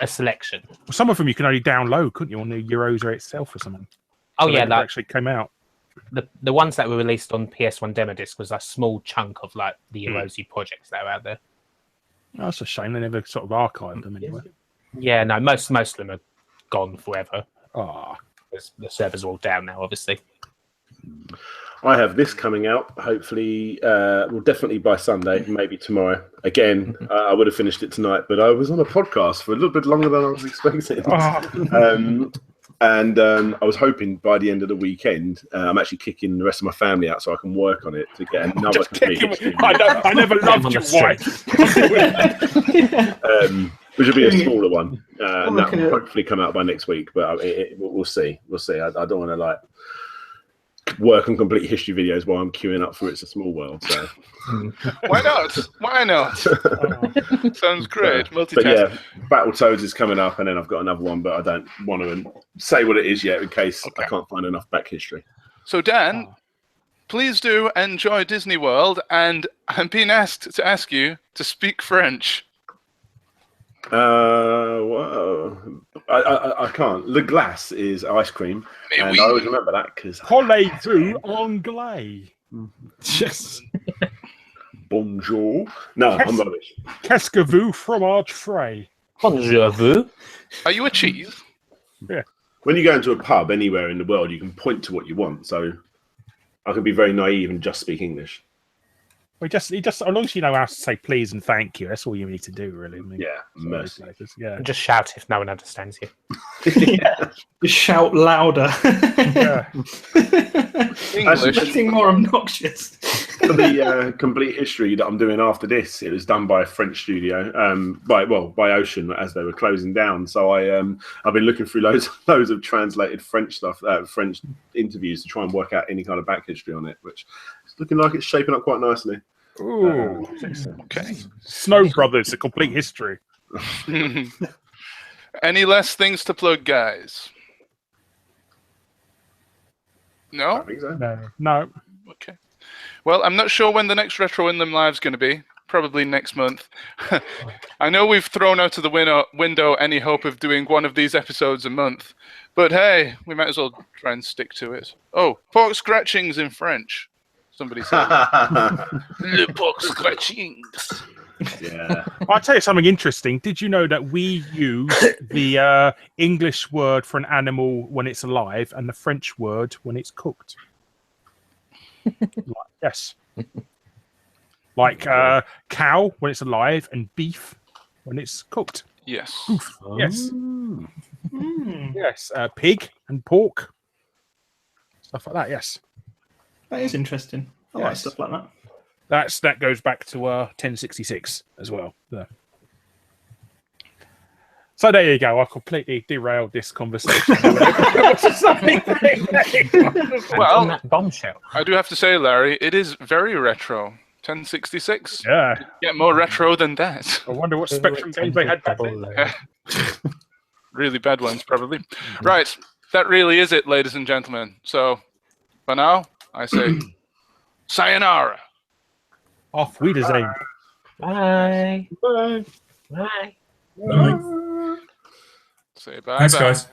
a selection. Well, some of them you can only download, couldn't you, on the Euroza itself or something? Oh so yeah, that actually came out. The ones that were released on PS1 demo disc was a small chunk of like the Eurozi projects that are out there. Oh, that's a shame. They never sort of archived them anyway. Yeah, no, most of them are gone forever. Oh. The servers are all down now, obviously. I have this coming out, hopefully, well, definitely by Sunday, maybe tomorrow. Again, I would have finished it tonight, but I was on a podcast for a little bit longer than I was expecting. And I was hoping by the end of the weekend, I'm actually kicking the rest of my family out so I can work on it to get another complete history. I never loved your wife. Which will be a smaller one. And that will hopefully come out by next week, but we'll see. We'll see. I don't want to like work on complete history videos while I'm queuing up for It's a Small World. So why not? Why not? Sounds great. Multitasking. But yeah, Battletoads is coming up, and then I've got another one, but I don't want to say what it is yet in case I can't find enough back history. So Dan, please do enjoy Disney World, and I'm being asked to ask you to speak French. Well, I can't. Le glace is ice cream, and I always remember that because Parlez-vous anglais? Yes. Bonjour. No, I'm rubbish. Qu'est-ce que vous fromage frais? Bonjour vous. Are you a cheese? Yeah. When you go into a pub anywhere in the world, you can point to what you want. So I can be very naive and just speak English. Well, just as long as you know how to say please and thank you, that's all you need to do, really. I mean, yeah, mercy. Yeah. Just shout if no one understands you. Yeah. Just shout louder. Yeah. English. Something more obnoxious. For the complete history that I'm doing after this, it was done by a French studio, by Ocean as they were closing down. So I've been looking through loads of translated French stuff, French interviews to try and work out any kind of back history on it, which is looking like it's shaping up quite nicely. Ooh. Okay. Snow Brothers, a complete history. Any less things to plug, guys? No? I think so. No. Okay. Well, I'm not sure when the next Retro Unlim Live is going to be. Probably next month. I know we've thrown out of the window any hope of doing one of these episodes a month, but hey, we might as well try and stick to it. Oh, pork scratchings in French. Somebody said. Le pork scratchings. Yeah. I'll tell you something interesting. Did you know that we use the English word for an animal when it's alive and the French word when it's cooked? Yes. Like cow when it's alive and beef when it's cooked. Yes. Yes. Yes. Pig and pork. Stuff like that, yes. That is interesting. I like Yes. stuff like that. That goes back to 1066 as well. Yeah. So there you go. I completely derailed this conversation. Well, that bombshell. I do have to say, Larry, it is very retro. 1066. Yeah. Get more retro than that. I wonder what Spectrum games they had back then. Really bad ones, probably. Right. That really is it, ladies and gentlemen. So, for now, I say sayonara. Auf Wiedersehen. Bye. Bye. Bye. Say bye. Thanks, guys.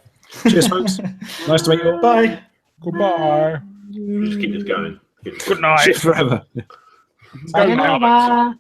Cheers, folks. Nice to meet you all. Bye. Goodbye. Just keep this going. Good night. Shit forever. Go now. Sayonara.